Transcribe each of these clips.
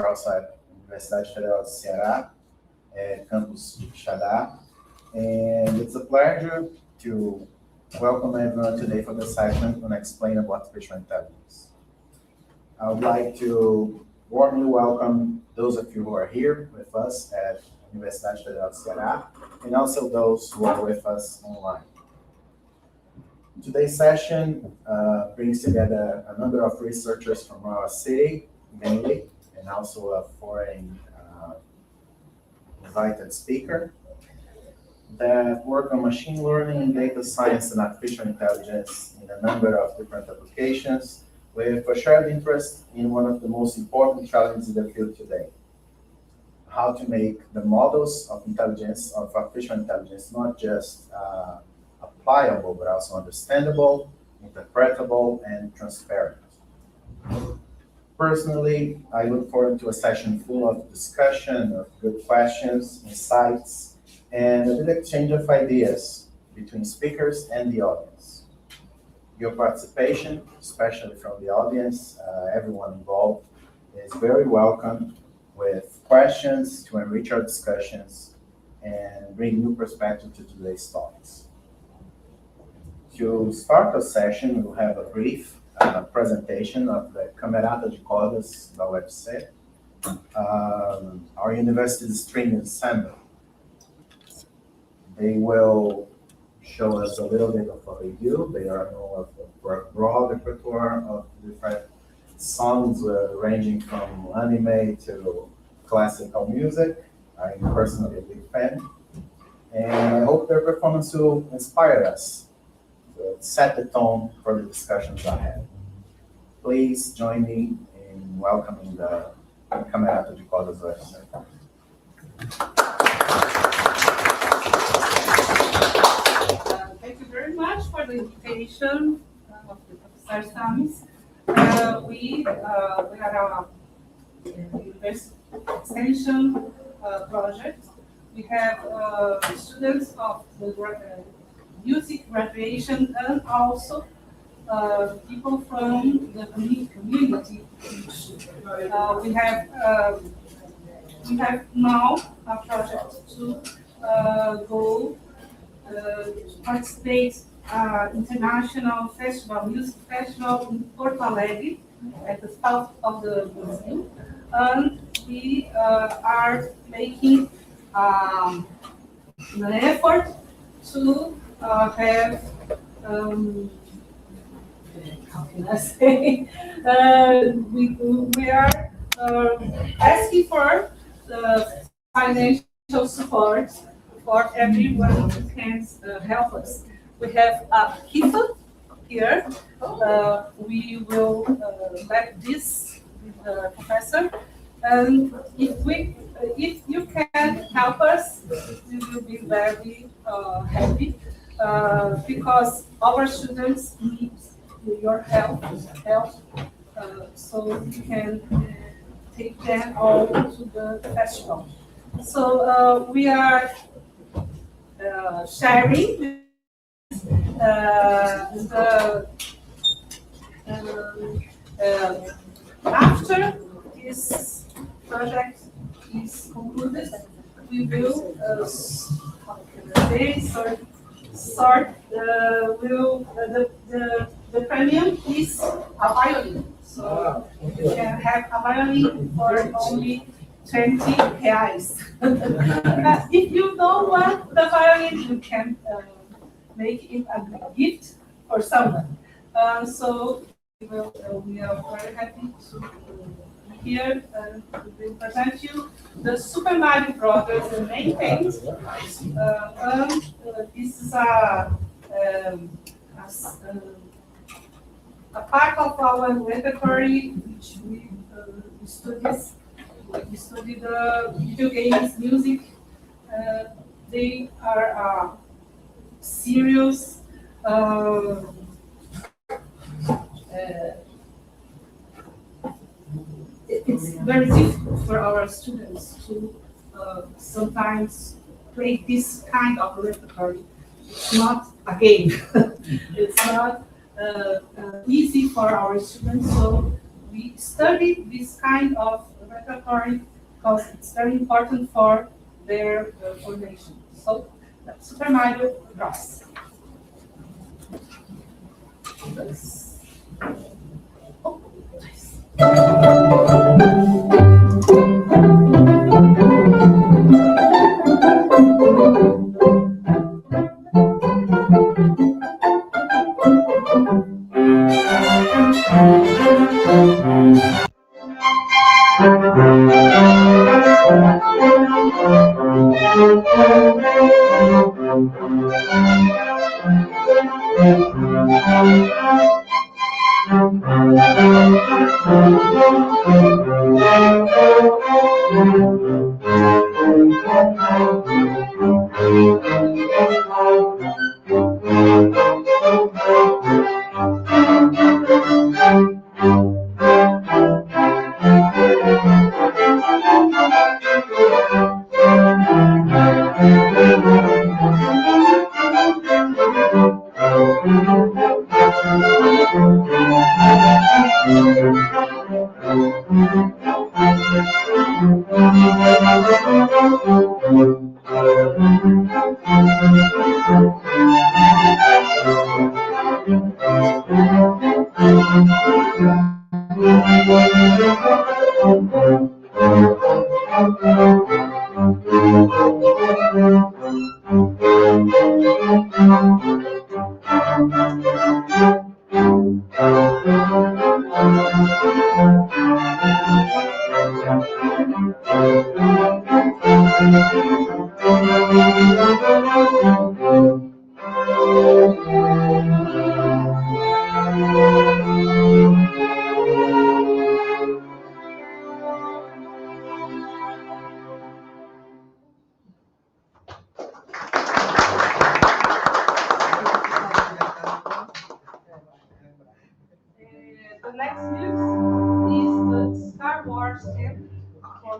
We're also at Universidade Federal de Ceará, campus Ceará. And it's a pleasure to welcome everyone today for the session on Explainable Artificial Intelligence. I would like to warmly welcome those of you who are here with us at Universidade Federal de Ceará, and also those who are with us online. Today's session brings together a number of researchers from our city, mainly, and also a foreign invited speaker that work on machine learning, data science, and artificial intelligence in a number of different applications with a shared interest in one of the most important challenges in the field today: how to make the models of intelligence, of artificial intelligence, not just applicable, but also understandable, interpretable, and transparent. Personally, I look forward to a session full of discussion, of good questions, insights, and a good exchange of ideas between speakers and the audience. Your participation, especially from the audience, everyone involved, is very welcome, with questions to enrich our discussions and bring new perspective to today's talks. To start the session, we'll have a brief presentation of the Camerata de Cordas da UFC, our university's training center. They will show us a little bit of what they do. They are known for a broad repertoire of different songs ranging from anime to classical music. I'm personally a big fan. And I hope their performance will inspire us, to set the tone for the discussions ahead. Please join me in welcoming the Camerata de Cordas website. Thank you very much for the invitation of the Professor Samy. We are a university extension project. We have students of the music graduation and also people from the community. We have now a project to go participate international festival, music festival in Porto Alegre, at the south of the Brazil, and we are making an effort to have how can I say? We are asking for financial support for everyone who can help us. We have a kit here. We will let this with the professor, and if you can help us, we will be very happy because our students need your help, so we can take them all to the festival. So we are sharing after this project is concluded, we will the premium is a violin. So you can have a violin for only 20 reais. If you don't want the violin, you can make it a gift for someone. So we are very happy to be here and we will present you the Super Mario Brothers, the main paint. This is a part of our repertoire which we study the video games, music. They are serious. It's very difficult for our students to sometimes play this kind of repertoire. It's not a game. It's not easy for our students, so we study this kind of preparatory, because it's very important for their formation. So, Super Mario Bros. Oh, nice. The next news is the Star Wars theme for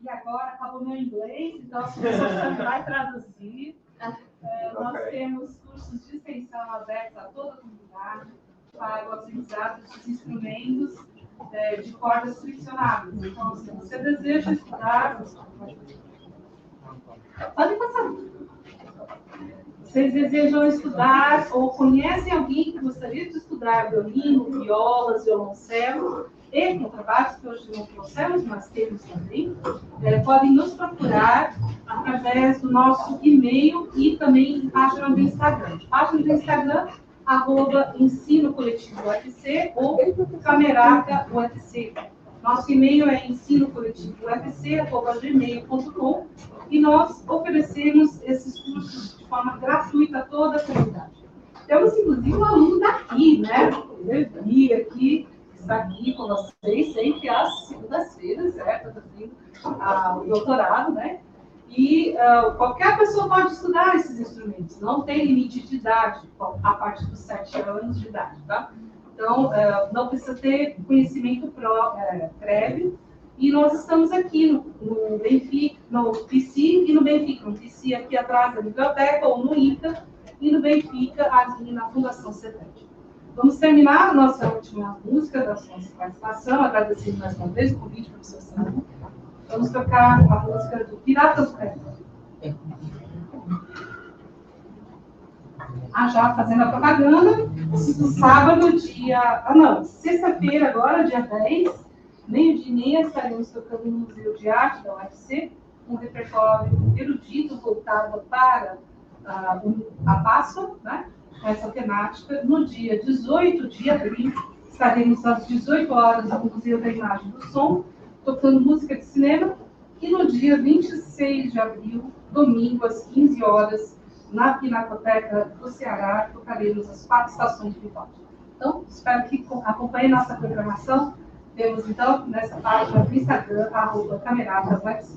E agora acabou meu inglês, então a professora vai traduzir. Nós temos cursos de extensão abertos a toda a comunidade para o aprendizado dos instrumentos de cordas friccionadas. Então, se você deseja estudar, pode passar. Vocês desejam estudar ou conhecem alguém que gostaria de estudar violino, violas, violoncelo e contrabaixo, que hoje não trouxemos, mas temos também, podem nos procurar através do nosso e-mail e também página do Instagram. Página do Instagram, @ensino coletivo UFC ou Cameraca UFC. Nosso e-mail é ensinocoletivoufc@gmail.com e nós oferecemos esses cursos de forma gratuita a toda a comunidade. Temos, inclusive, um aluno daqui, né? Levi aqui, que está aqui com vocês sempre às segundas-feiras, certo? Fazendo o doutorado, né? E qualquer pessoa pode estudar esses instrumentos, não tem limite de idade, a partir dos 7 anos de idade, tá? Então, não precisa ter conhecimento prévio. E nós estamos aqui no Benfica, no Pici e no Benfica. No Pici aqui atrás da biblioteca, ou no ITA, e no Benfica, ali na Fundação CETED. Vamos terminar a nossa última música da nossa participação, agradecendo mais uma vez o convite, professor Samy. Vamos tocar a música do Piratas do Caribe. Já fazendo a propaganda, sábado, sexta-feira agora, dia 10, meio-dia e meia, estaremos tocando no Museu de Arte da UFC, um repertório erudito voltado para a Páscoa, né? Essa temática. No dia 18 de abril, estaremos às 18 horas no Museu da Imagem e do Som, tocando música de cinema, e no dia 26 de abril, domingo, às 15 horas, na Pinacoteca do Ceará, tocaremos as 4 estações de Vitória. Então, espero que acompanhem nossa programação. Temos, então, nessa página do Instagram, @cameracas.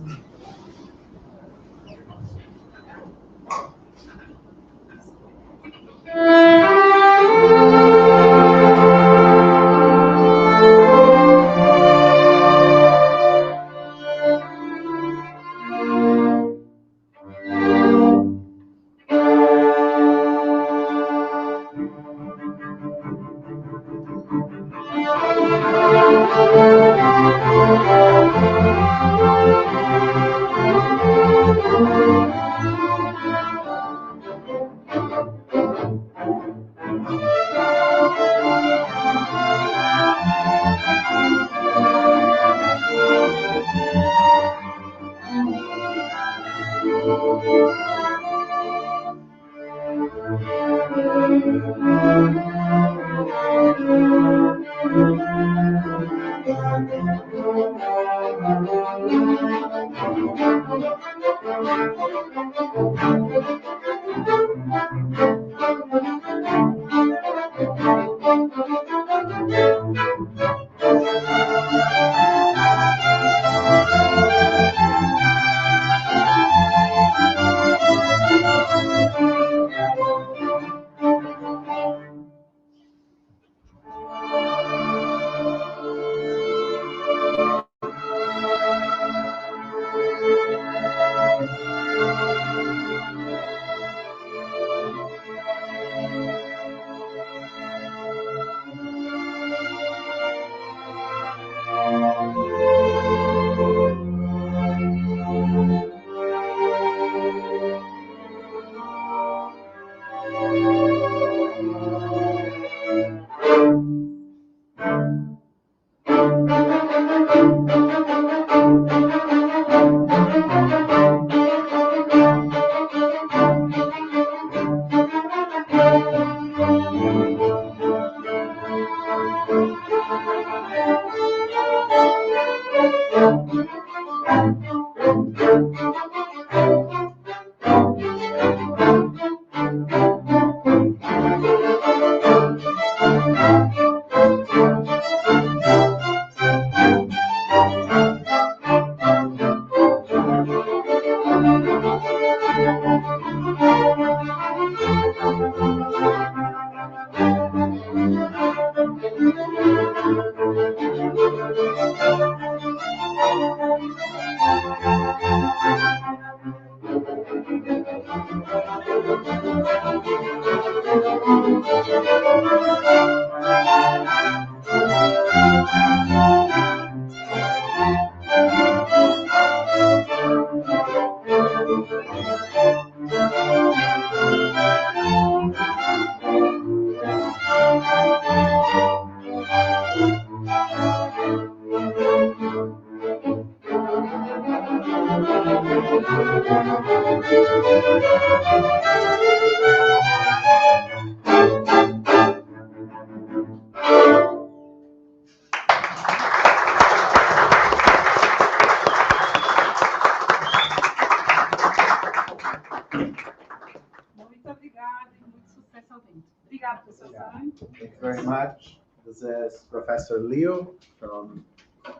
Thank you very much. This is Professor Leo from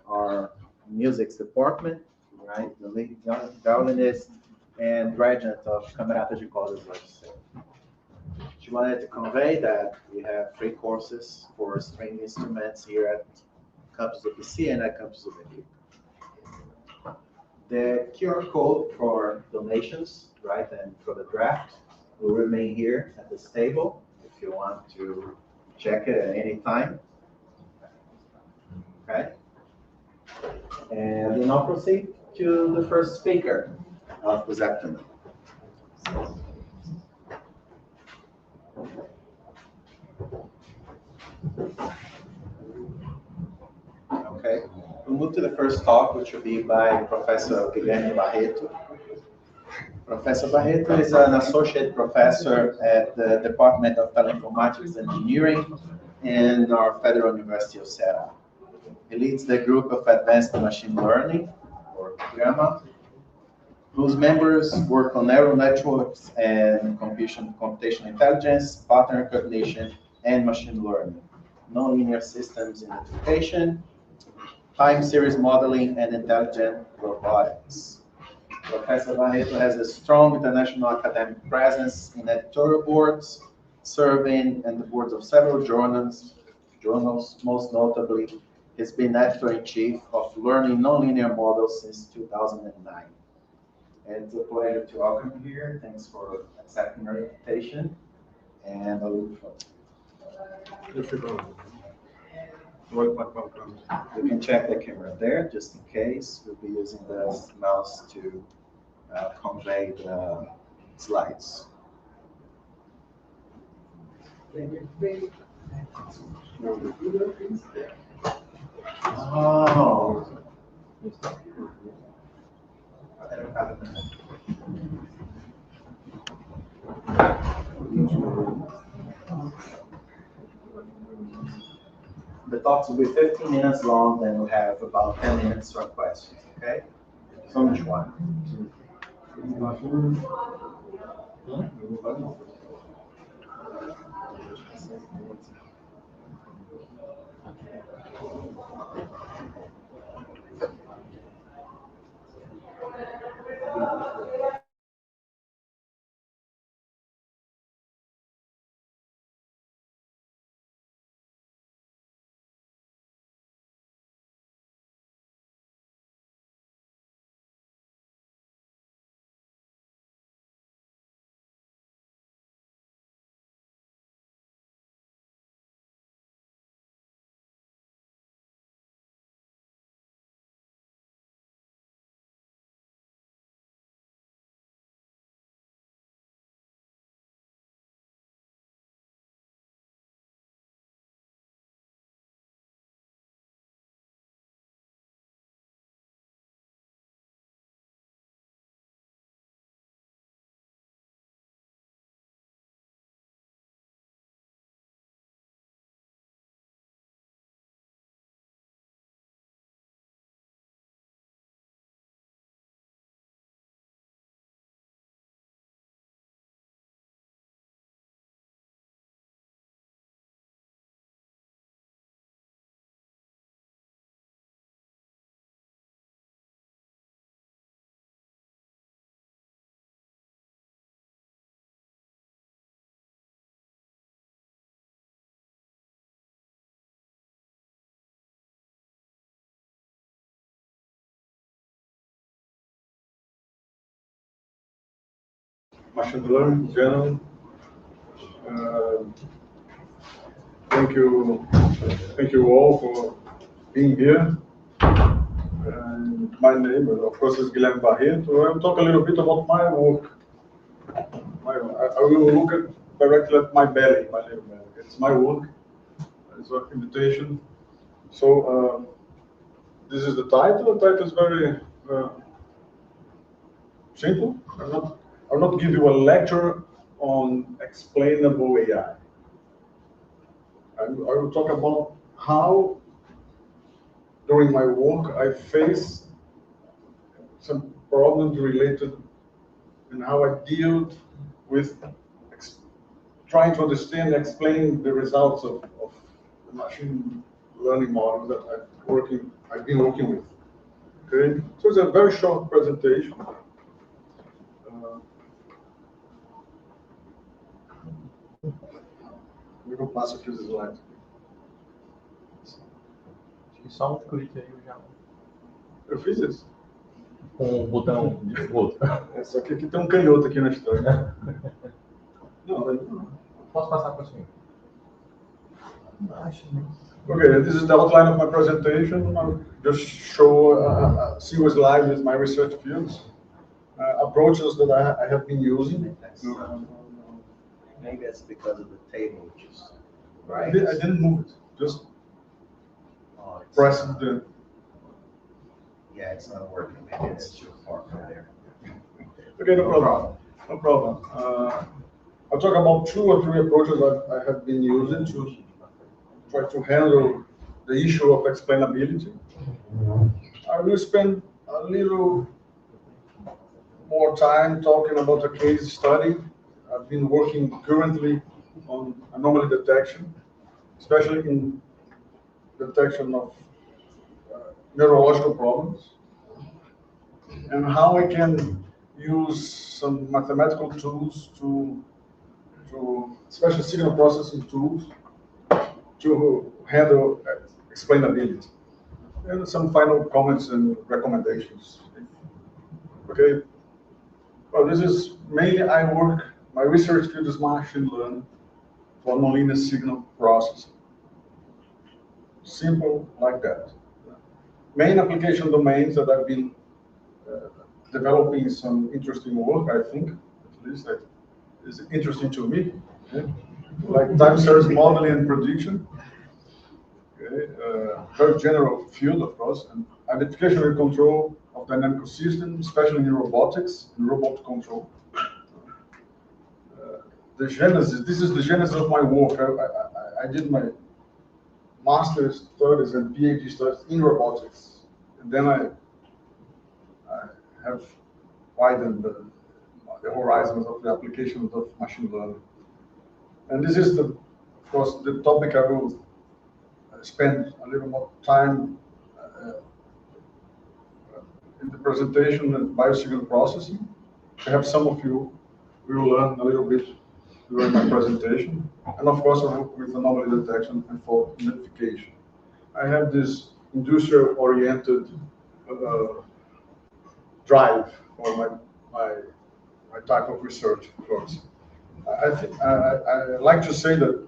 our music department, right? The lead violinist and graduate of Camerata de Cordas. She wanted to convey that we have 3 courses for string instruments here at campus of Pici and at campus of MD. The QR code for donations, right, and for the draft will remain here at this table if you want to check it at any time. Okay? And then I'll proceed to the first speaker of this afternoon. Okay, we'll move to the first talk, which will be by Professor Guilherme Barreto. Professor Barreto is an associate professor at the Department of Teleinformatics Engineering in our Federal University of Ceará. He leads the group of Advanced Machine Learning, or GAMMA, whose members work on neural networks and computational intelligence, pattern recognition, and machine learning, nonlinear systems identification, time series modeling, and intelligent robotics. Professor Barreto has a strong international academic presence in editorial boards, serving in the boards of several journals, most notably, he's been editor-in-chief of Learning Nonlinear Models since 2009. And it's a pleasure to welcome you here. Thanks for accepting our invitation. And I look forward. You can check the camera there, just in case. We'll be using the mouse to convey the slides. Oh. The talks will be 15 minutes long, then we'll have about 10 minutes for questions, okay? So which one? Machine learning in general. Thank you all for being here. My name, of course, is Guilherme Barreto. I'll talk a little bit about my work. I will look directly at my belly, my little belly. It's my work. It's an invitation. So this is the title. The title is very simple. I'll not give you a lecture on explainable AI. I will talk about how, during my work, I face some problems related and how I deal with trying to understand, explain the results of the machine learning models that I've been working with. Okay, so it's a very short presentation. Eu não passo aqui os slides. Acho que só um clique aí já. Eu fiz isso. Com o botão de outro. É, só que aqui tem um canhoto aqui na história. Não. Posso passar para o senhor? Okay, this is the outline of my presentation. I'll just show a single slide with my research fields, approaches that I have been using. Maybe that's because of the table, which is I didn't move it, just press the. Yeah, it's not working. Maybe it's your part right there. Okay, no problem. No problem. I'll talk about 2 or 3 approaches I have been using to try to handle the issue of explainability. I will spend a little more time talking about a case study. I've been working currently on anomaly detection, especially in detection of neurological problems, and how I can use some mathematical tools especially signal processing tools, to handle explainability. And some final comments and recommendations. Okay. Well, this is mainly my research field is machine learning for nonlinear signal processing. Simple like that. Main application domains that I've been developing some interesting work, I think, at least that is interesting to me, okay? Like time series modeling and prediction. Okay. Very general field, of course, and identification and control of dynamical systems, especially in robotics and robot control. The genesis, this is the genesis of my work. I did my master's studies and PhD studies in robotics, and then I have widened the horizons of the applications of machine learning. And this is, of course, the topic I will spend a little more time in the presentation and biosignal processing. Perhaps some of you will learn a little bit during my presentation. And of course, I work with anomaly detection and fault identification. I have this industrial-oriented drive for my type of research, of course. I like to say that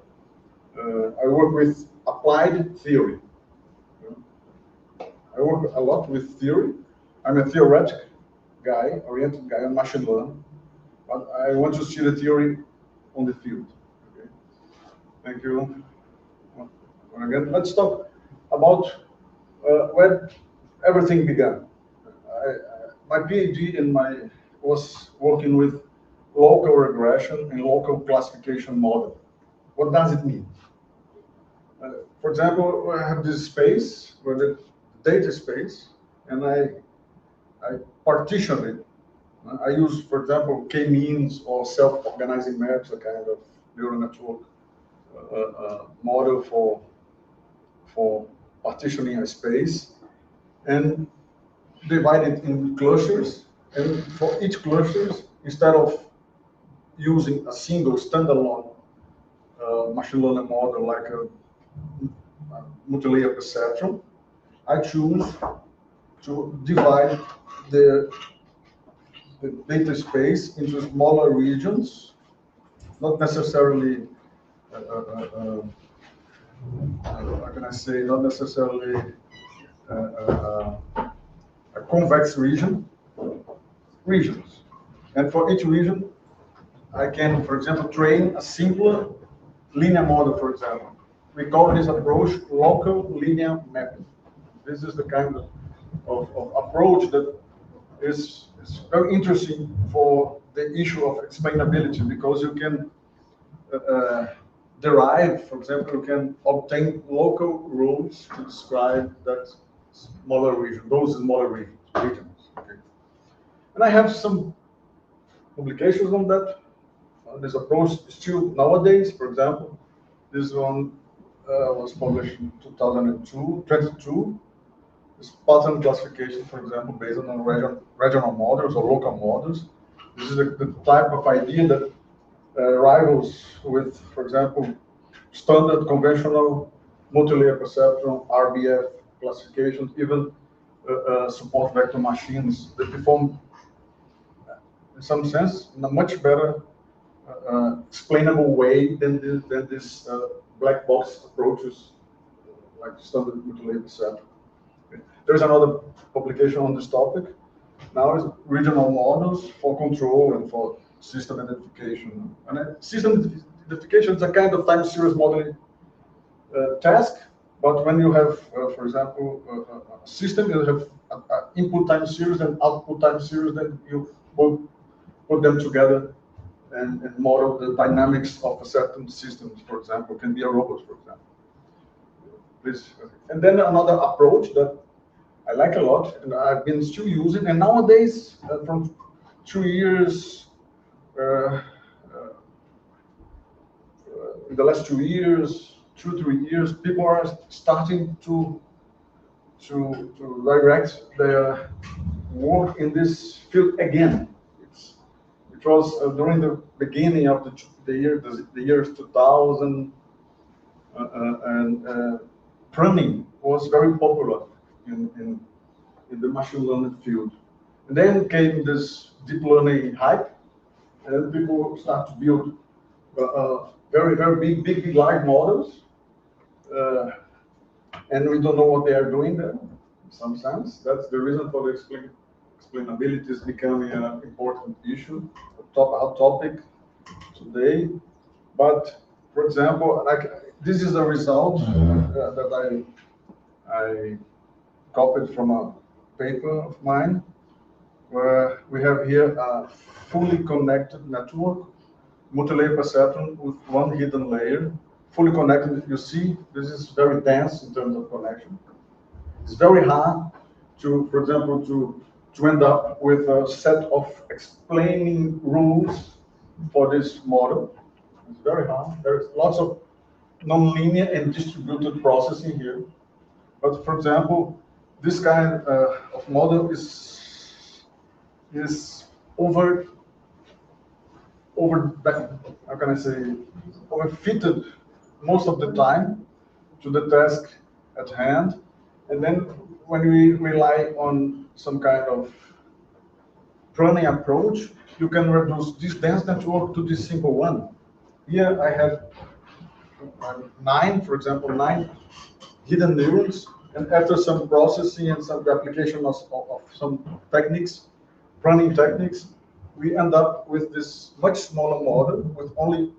I work with applied theory. I work a lot with theory. I'm a theoretic guy, oriented guy on machine learning, but I want to see the theory on the field. Okay. Thank you. Again, let's talk about where everything began. My PhD was working with local regression and local classification model. What does it mean? For example, I have this space, where the data space, and I partition it. I use, for example, k-means or self-organizing maps, a kind of neural network model for partitioning a space, and divide it in clusters. And for each cluster, instead of using a single standalone machine learning model like a multi-layer perceptron, I choose to divide the data space into smaller regions, not necessarily, how can I say, not necessarily a convex regions. And for each region, I can, for example, train a simpler linear model, for example. We call this approach local linear mapping. This is the kind of approach that is very interesting for the issue of explainability, because you can derive, for example, you can obtain local rules to describe that smaller region, those smaller regions. Okay. And I have some publications on that. this approach still nowadays. For example, this one was published in 2022. This pattern classification, for example, based on regional models or local models. This is the type of idea that rivals with, for example, standard conventional multi-layer perceptron, RBF classifications, even support vector machines that perform, in some sense, in a much better explainable way than this black box approaches, like standard multi-layer perceptron. There's another publication on this topic. Now is regional models for control and for system identification. And system identification is a kind of time series modeling task. But when you have, for example, a system, you have input time series and output time series, then you put them together and model the dynamics of a certain system. For example, can be a robot, for example. Please. And then another approach that I like a lot, and I've been still using, and nowadays, from 2 years, in the last 2 years, 2-3 years, people are starting to direct their work in this field again. It was during the beginning of the years 2000, and pruning was very popular in the machine learning field. And then came this deep learning hype, and people start to build very, very big large models. And we don't know what they are doing there, in some sense. That's the reason for the explainability is becoming an important issue, a hot topic today. But, for example, like this is a result that I copied from a paper of mine, where we have here a fully connected network, multi-layer perceptron with one hidden layer, fully connected. You see, this is very dense in terms of connection. It's very hard to, for example, to end up with a set of explaining rules for this model. It's very hard. There's lots of nonlinear and distributed processing here. But for example, this kind of model is over how can I say, overfitted most of the time to the task at hand. And then when we rely on some kind of pruning approach, you can reduce this dense network to this simple one. Here I have 9 hidden neurons, and after some processing and some application of some techniques, pruning techniques, we end up with this much smaller model with only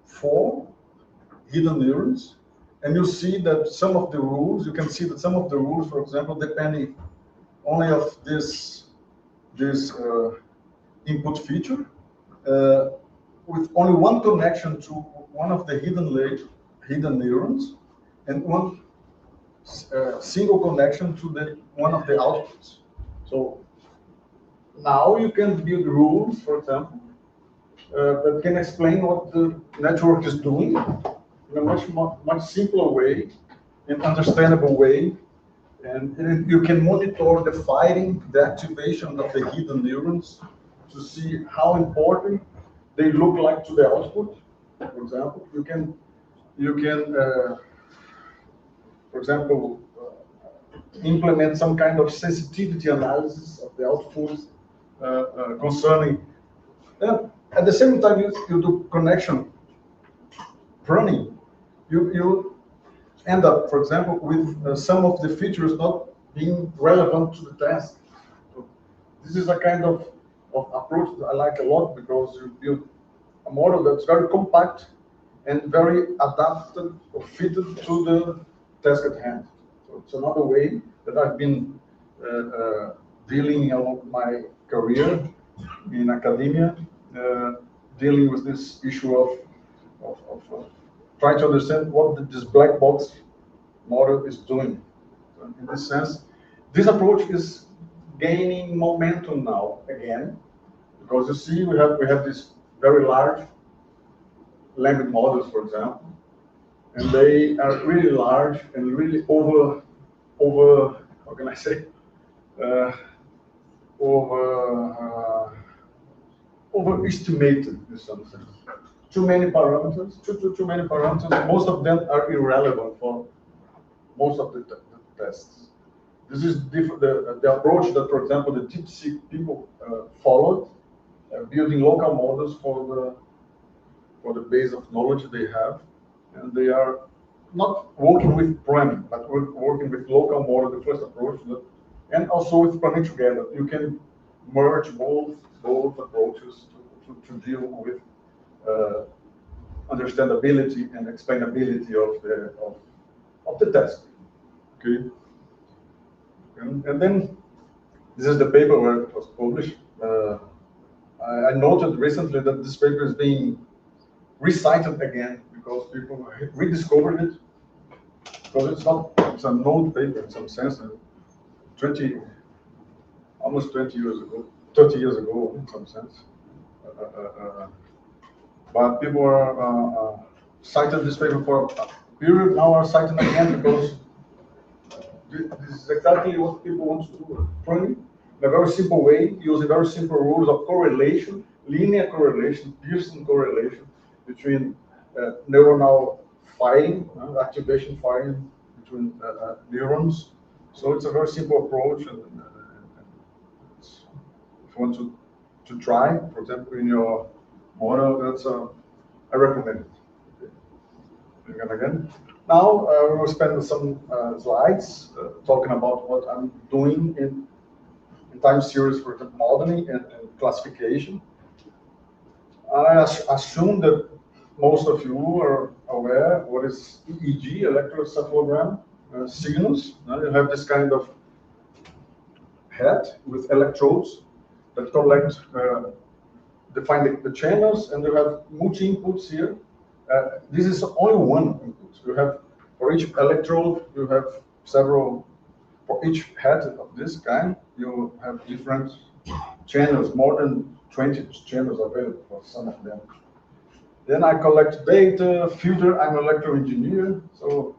4 hidden neurons. And you see that some of the rules, you can see that some of the rules, for example, depending only of this input feature, with only one connection to one of the hidden neurons, and one single connection to one of the outputs. So now you can build rules, for example, that can explain what the network is doing in a much simpler way, an understandable way, and you can monitor the firing, the activation of the hidden neurons to see how important they look like to the output. For example, you can, for example, implement some kind of sensitivity analysis of the outputs concerning. At the same time, you do connection pruning. You end up, for example, with some of the features not being relevant to the task. So this is a kind of approach that I like a lot, because you build a model that's very compact and very adapted or fitted to the task at hand. So it's another way that I've been dealing along my career in academia, dealing with this issue of trying to understand what this black box model is doing. So in this sense, this approach is gaining momentum now again, because you see we have this very large language models, for example, and they are really large and really how can I say, overestimated in some sense. Too many parameters, too many parameters. Most of them are irrelevant for most of the tests. This is the approach that, for example, the Pici people followed, building local models for the base of knowledge they have, and they are not working with priming, but working with local model, the first approach, and also with priming together. You can merge both approaches to deal with understandability and explainability of the test. Okay, and then this is the paper where it was published. I noted recently that this paper is being recited again because people rediscovered it, because it's an old paper in some sense, almost 20 years ago, 30 years ago in some sense. But people are cited this paper for a period, now are citing again because this is exactly what people want to do. Pruning in a very simple way, using very simple rules of correlation, linear correlation, Pearson correlation between neuronal firing, activation firing between neurons. So it's a very simple approach, and if you want to try, for example, in your model, I recommend it. Okay. Again. Now we will spend some slides talking about what I'm doing in time series for the modeling and classification. I assume that most of you are aware what is EEG, electroencephalogram signals. You have this kind of head with electrodes that collect, define the channels, and you have multi-inputs here. This is only one input. You have, for each electrode, you have several, for each head of this kind, you have different channels, more than 20 channels available for some of them. Then I collect data, filter, I'm an electro engineer, so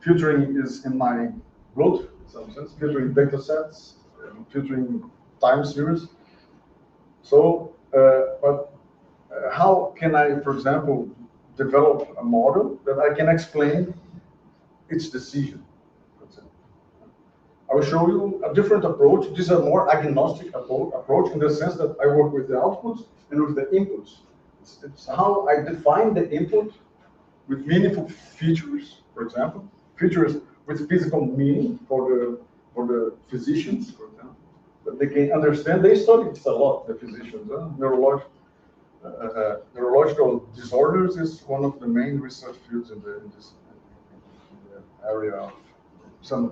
filtering is in my blood, in some sense, filtering data sets, filtering time series. So, how can I, for example, develop a model that I can explain its decision? I will show you a different approach. This is a more agnostic approach in the sense that I work with the outputs and with the inputs. It's how I define the input with meaningful features, for example, features with physical meaning for the physicians, for example, that they can understand. They study this a lot, the physicians. Neurological disorders is one of the main research fields in the area of some,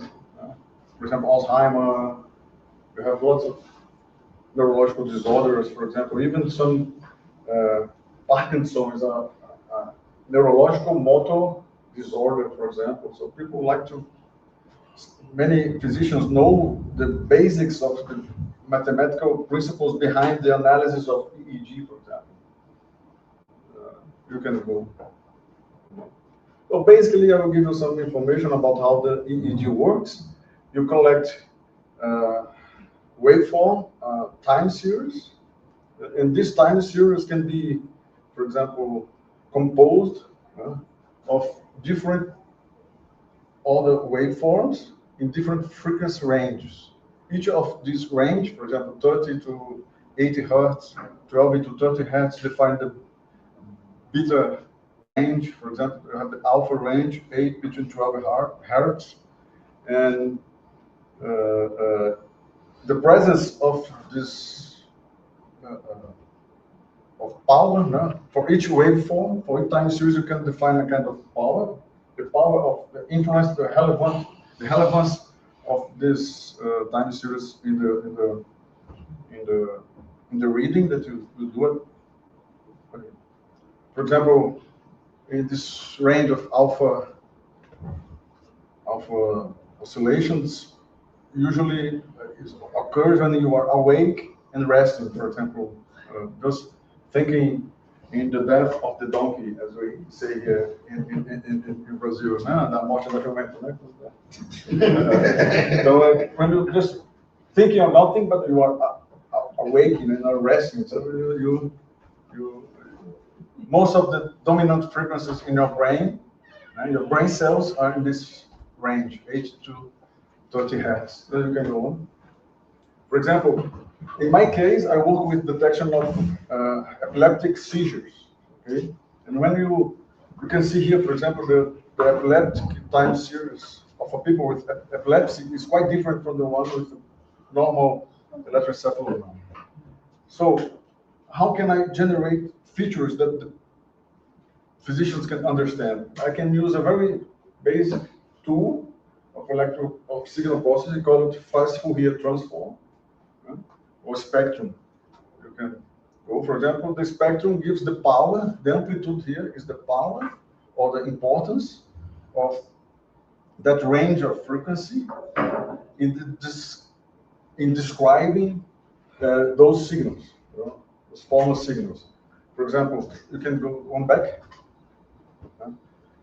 for example, Alzheimer. We have lots of neurological disorders, for example, even some Parkinson is a neurological motor disorder, for example. So people like to, many physicians know the basics of the mathematical principles behind the analysis of EEG, for example. You can go. So basically, I will give you some information about how the EEG works. You collect waveform time series, and this time series can be, for example, composed of different other waveforms in different frequency ranges. Each of these range, for example, 30 to 80 hertz, 12 to 30 hertz, define the beta range. For example, you have the alpha range, 8 between 12 hertz, and the presence of this of power for each waveform, for each time series, you can define a kind of power. The power of the influence, the relevance of this time series in the reading that you do it. Okay. For example, in this range of alpha oscillations, usually occurs when you are awake and resting. For example, just thinking in the death of the donkey, as we say here in Brazil, né? Da morte da jumenta, né? So when you just thinking of nothing, but you are awakening and are resting, so you most of the dominant frequencies in your brain cells are in this range, 8 to 30 hertz. So you can go on. For example, in my case, I work with detection of epileptic seizures. Okay, and when you can see here, for example, the epileptic time series of people with epilepsy is quite different from the one with normal electroencephalography. So, how can I generate features that the physicians can understand? I can use a very basic tool of signal processing called fast Fourier transform, or spectrum. You can go, for example, the spectrum gives the power, the amplitude here is the power or the importance of that range of frequency in describing those signals, those formal signals. For example, you can go on back.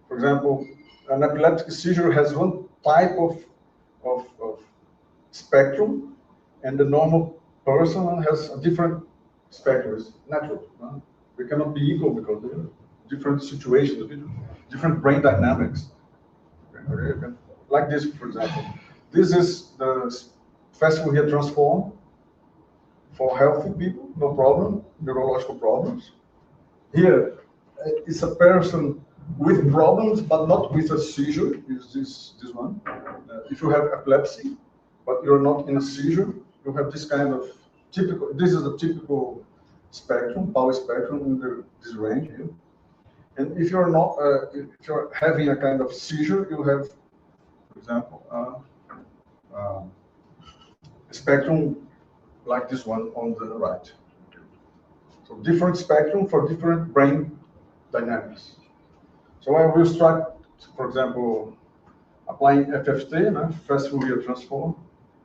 For example, an epileptic seizure has one type of spectrum, and the normal person has a different spectrum. It's natural. They cannot be equal because they're different situations, different brain dynamics. Okay. Like this, for example. This is the fast Fourier transform for healthy people, no problem, neurological problems. Here, it's a person with problems, but not with a seizure, is this one. If you have epilepsy, but you're not in a seizure, you have this kind of typical, this is the typical spectrum, power spectrum in this range here. And if you're not, if you're having a kind of seizure, you have, for example, a spectrum like this one on the right. So different spectrum for different brain dynamics. So I will start, for example, applying FFT, fast Fourier transform,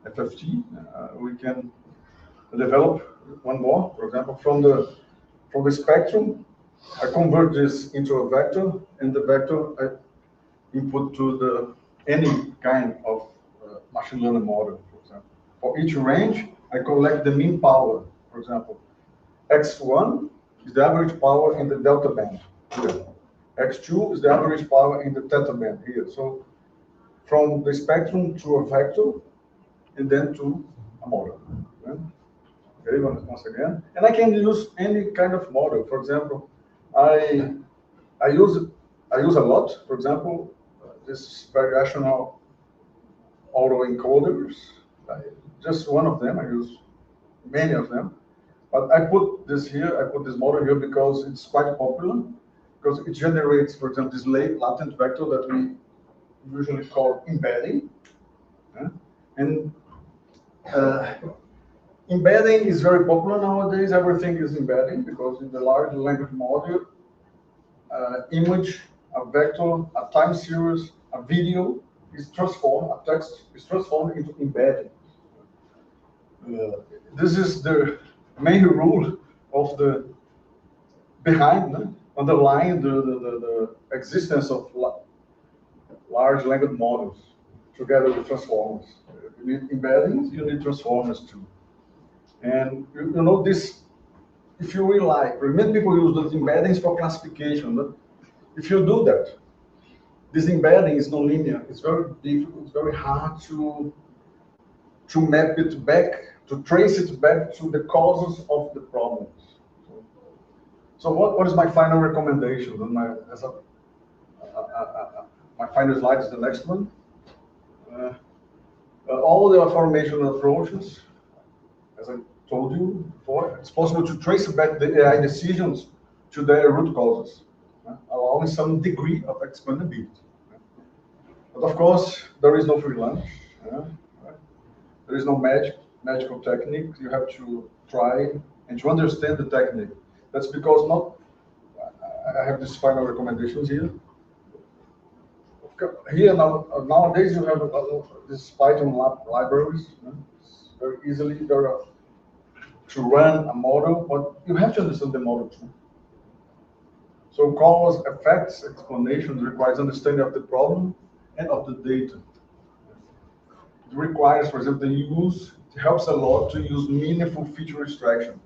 FFT. We can develop one more, for example, from the spectrum. I convert this into a vector, and the vector I input to any kind of machine learning model, for example. For each range, I collect the mean power. For example, X1 is the average power in the delta band here. X2 is the average power in the theta band here. So from the spectrum to a vector, and then to a model. Okay, once again. And I can use any kind of model. For example, I use a lot. For example, this variational autoencoders. Just one of them. I use many of them. But I put this here. I put this model here because it's quite popular. Because it generates, for example, this latent vector that we usually call embedding. And embedding is very popular nowadays. Everything is embedding because in the large language model, image, a vector, a time series, a video is transformed, a text is transformed into embedding. This is the main rule of the underlying the existence of large language models together with transformers. You need embeddings, you need transformers too. And you know this, if you rely, many people use those embeddings for classification, but if you do that, this embedding is nonlinear. It's very difficult, it's very hard to map it back, to trace it back to the causes of the problems. So what is my final recommendation? My final slide is the next one. All the formation approaches, as I told you before, it's possible to trace back the AI decisions to their root causes, allowing some degree of explainability. But of course, there is no free lunch. There is no magical technique. You have to try and to understand the technique. That's because I have these final recommendations here. Here nowadays you have this Python libraries. Very easily there are to run a model, but you have to understand the model too. So cause, effects, explanations requires understanding of the problem and of the data. It requires, for example, it helps a lot to use meaningful feature extraction.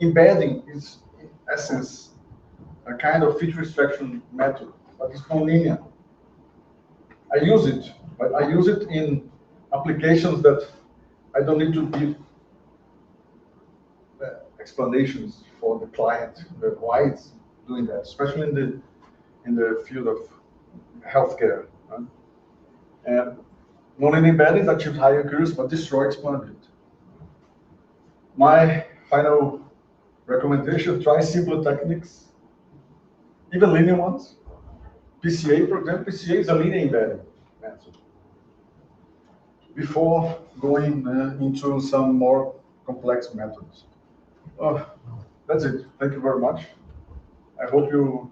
Embedding is, in essence, a kind of feature extraction method, but it's nonlinear. I use it, but I use it in applications that I don't need to give explanations for the client, why it's doing that, especially in the field of healthcare. Right? And nonlinear embeddings achieve higher accuracy but destroy expanded. My final recommendation: try simpler techniques, even linear ones. PCA, for example, PCA is a linear embedding method. Before going into some more complex methods. That's it. Thank you very much. I hope you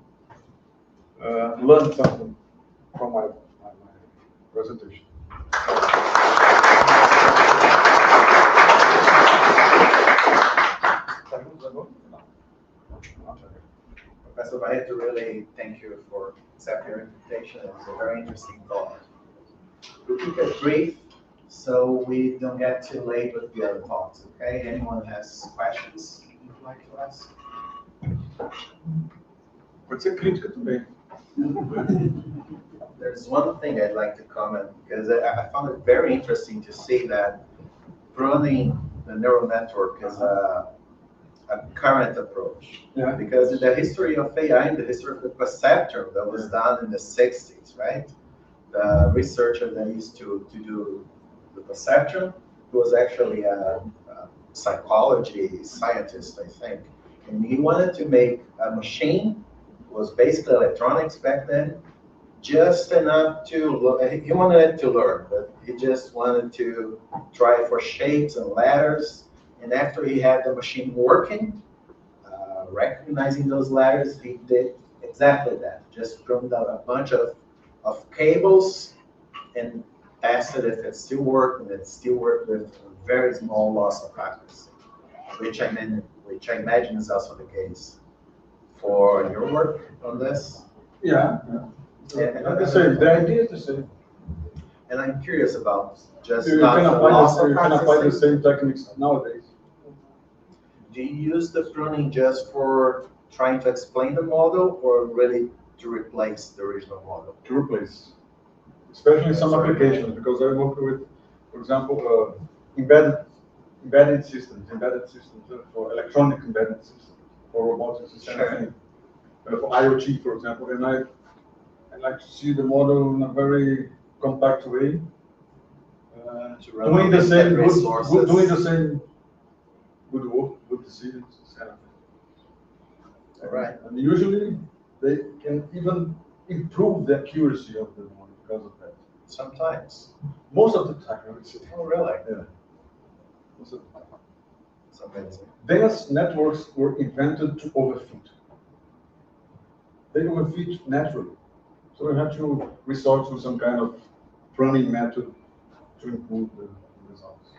learned something from my presentation. Professor Barreto, really thank you for accepting your invitation. It was a very interesting talk. We'll keep it brief so we don't get too late with the other talks, okay? Anyone has questions you'd like to ask? Pode ser crítica também. There's one thing I'd like to comment, because I found it very interesting to see that running the neural network is a current approach. Yeah. Because in the history of AI, in the history of the perceptron that was done in the 60s, right? The researcher that used to do the perceptron was actually a psychology scientist, I think. And he wanted to make a machine, was basically electronics back then, just enough to, he wanted it to learn, but he just wanted to try for shapes and letters. And after he had the machine working, recognizing those letters, he did exactly that. Just drummed out a bunch of cables and tested if it still worked, and it still worked with a very small loss of accuracy, which I imagine is also the case for your work on this. Yeah. The idea is the same. And I'm curious about just You not can the apply loss of you can apply the accuracy. same techniques nowadays. Do you use the pruning just for trying to explain the model, or really to replace the original model? To replace, especially in some applications, because I work with, for example, embedded systems for electronic embedded systems, for robotics and everything, for IoT, for example, and I like to see the model in a very compact way, doing the same good work, good decisions, kind of thing. All right. And usually they can even improve the accuracy of the model because of that. Sometimes. Most of the time, I would say. Oh, really? Yeah. Most of the time. It's amazing. Dense networks were invented to overfit. They overfit naturally. So we have to resort to some kind of pruning method to improve the results.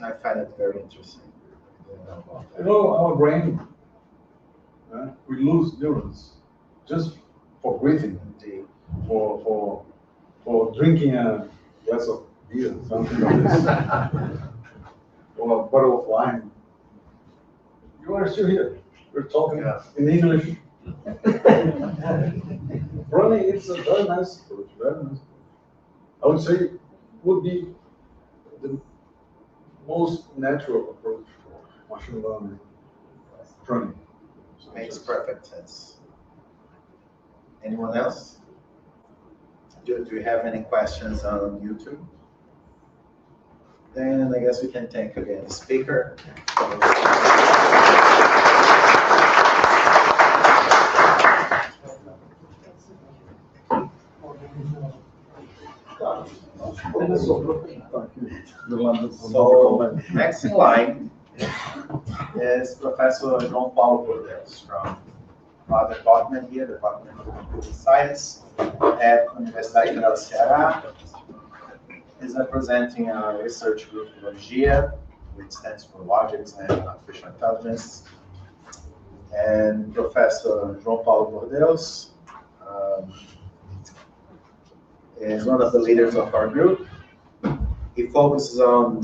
I find it very interesting. You know, our brain, we lose neurons just for breathing, Indeed. for drinking a glass of beer, something like this, or a bottle of wine. You are still here. We're talking in English. Running, it's a very nice approach, very nice. I would say would be the most natural approach for machine learning running. Makes perfect sense. Anyone else? Do you have any questions on YouTube? Then I guess we can thank again the speaker. So next in line is Professor João Paulo Pordeus from our department here, Department of Computer Science at Universidade of Ceará. He's representing our research group Logia, which stands for Logics and Artificial Intelligence, and Professor João Paulo Pordeus is one of the leaders of our group. He focuses on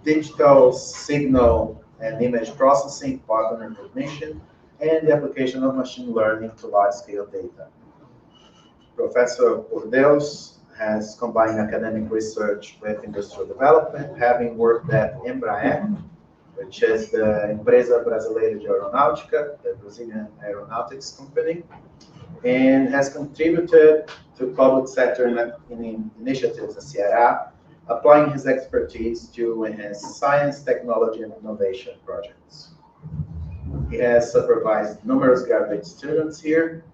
digital signal and image processing, pattern recognition, and the application of machine learning to large-scale data. Professor Pordeus has combined academic research with industrial development, having worked at Embraer, which is the Empresa Brasileira de Aeronáutica, the Brazilian aeronautics company, and has contributed to public sector initiatives in Ceará, applying his expertise to enhance science, technology, and innovation projects. He has supervised numerous graduate students here,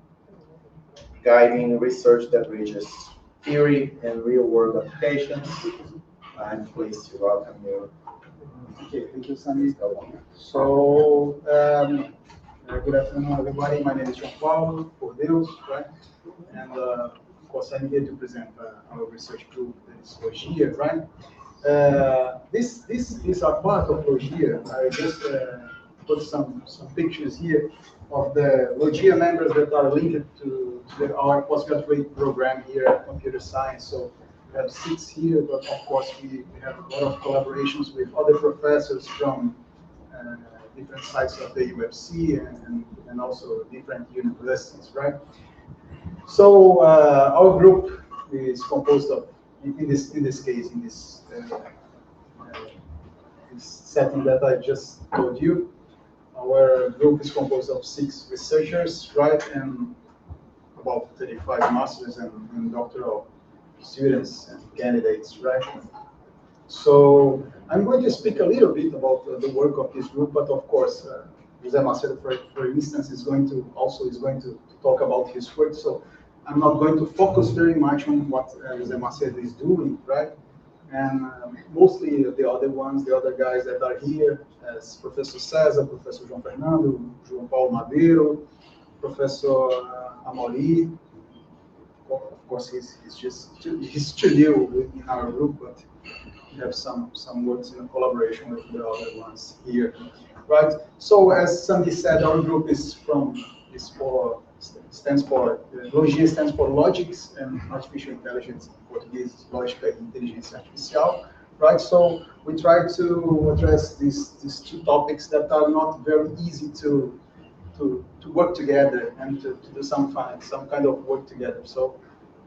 guiding research that bridges theory and real-world applications. I'm pleased to welcome you. Okay, thank you, Samy. So, good afternoon, everybody. My name is João Paulo, Pordeus, right? And of course, I'm here to present our research group that is Logia, right? This is a part of Logia. I just put some pictures here of the Logia members that are linked to our postgraduate program here at Computer Science. So we have 6 here, but of course we have a lot of collaborations with other professors from different sites of the UFC and also different universities, right? So our group is composed of, in this case, in this setting that I just told you, our group is composed of 6 researchers, right, and about 35 masters and doctoral students and candidates, right? So I'm going to speak a little bit about the work of this group, but of course, José Macedo, for instance, is going to talk about his work. So I'm not going to focus very much on what José Macedo is doing, right? And mostly the other guys that are here, as Professor César, Professor João Fernando, João Paulo Madeiro, Professor Amaury. Of course, he's still new in our group, but we have some works in collaboration with the other ones here, right? So as Samy said, our group stands for Logia stands for Logics and Artificial Intelligence. In Portuguese, Lógica e Inteligência Artificial, right? So we try to address these 2 topics that are not very easy to work together and to do some kind of work together. So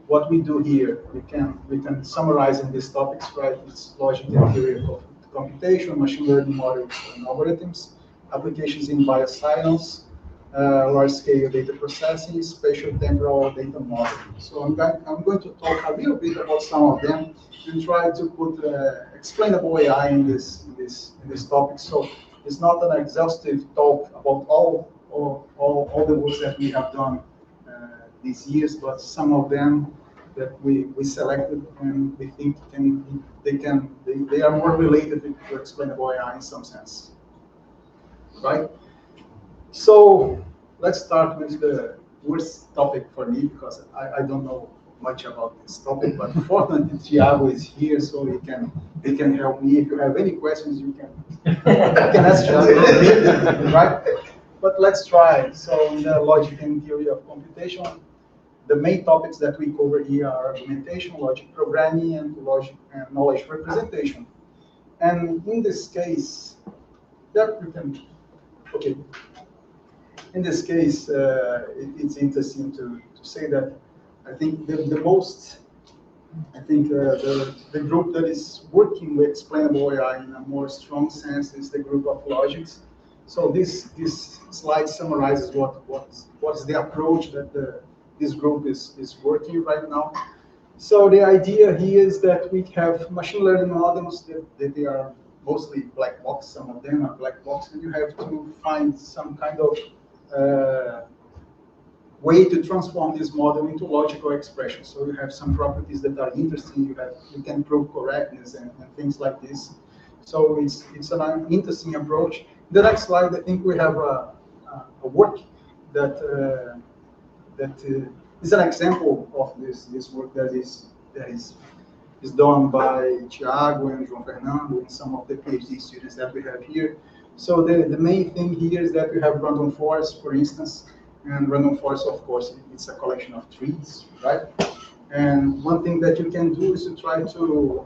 what we do here, we can summarize in these topics, right? It's logic and theory of computation, machine learning models and algorithms, applications in bioscience, large-scale data processing, spatial temporal data modeling. So I'm going to talk a little bit about some of them and try to put explainable AI in this topic. So it's not an exhaustive talk about all the works that we have done these years, but some of them that we selected and we think they are more related to explainable AI in some sense, right? So let's start with the worst topic for me, because I don't know much about this topic, but fortunately Thiago is here, so he can help me. If you have any questions, you can ask Thiago, right? But let's try. So in the logic and theory of computation, the main topics that we cover here are argumentation, logic programming, and logic and knowledge representation. And in this case, in this case, it's interesting to say that I think the group that is working with explainable AI in a more strong sense is the group of logics. So this slide summarizes what's the approach that this group is working right now. So the idea here is that we have machine learning models that they are mostly black box. Some of them are black box, and you have to find some kind of way to transform this model into logical expression. So you have some properties that are interesting. You can prove correctness and things like this. So it's an interesting approach. The next slide, I think we have a work that is an example of this work that is is done by Thiago and João Fernando and some of the PhD students that we have here. So the main thing here is that we have random forest, for instance, and random forest, of course, it's a collection of trees, right? And one thing that you can do is to try to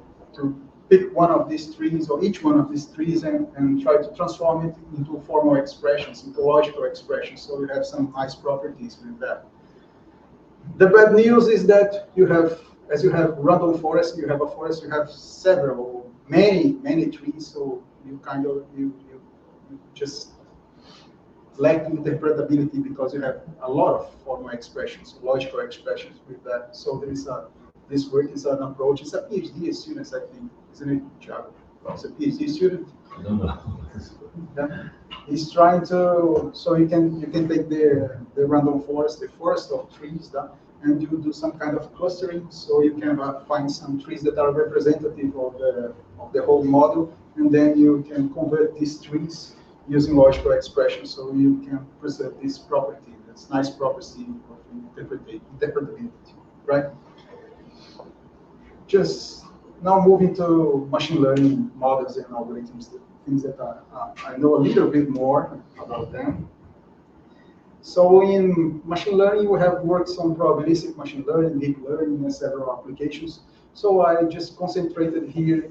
pick one of these trees or each one of these trees and try to transform it into formal expressions, into logical expressions. So you have some nice properties with that. The bad news is that you have, as you have random forest, you have a forest, you have many trees, so you kind of, you just lack interpretability because you have a lot of formal expressions, logical expressions with that. So there is this work is an approach. It's a PhD student, I think, isn't it, Thiago? It's a PhD student. Yeah. He's trying to, so you can take the random forest, the forest of trees, and you do some kind of clustering, so you can find some trees that are representative of the whole model, and then you can convert these trees using logical expressions, so you can preserve this property, this nice property of interpretability, right? Just now moving to machine learning models and algorithms, the things that I know a little bit more about them. So in machine learning, we have worked on probabilistic machine learning, deep learning, and several applications. So I just concentrated here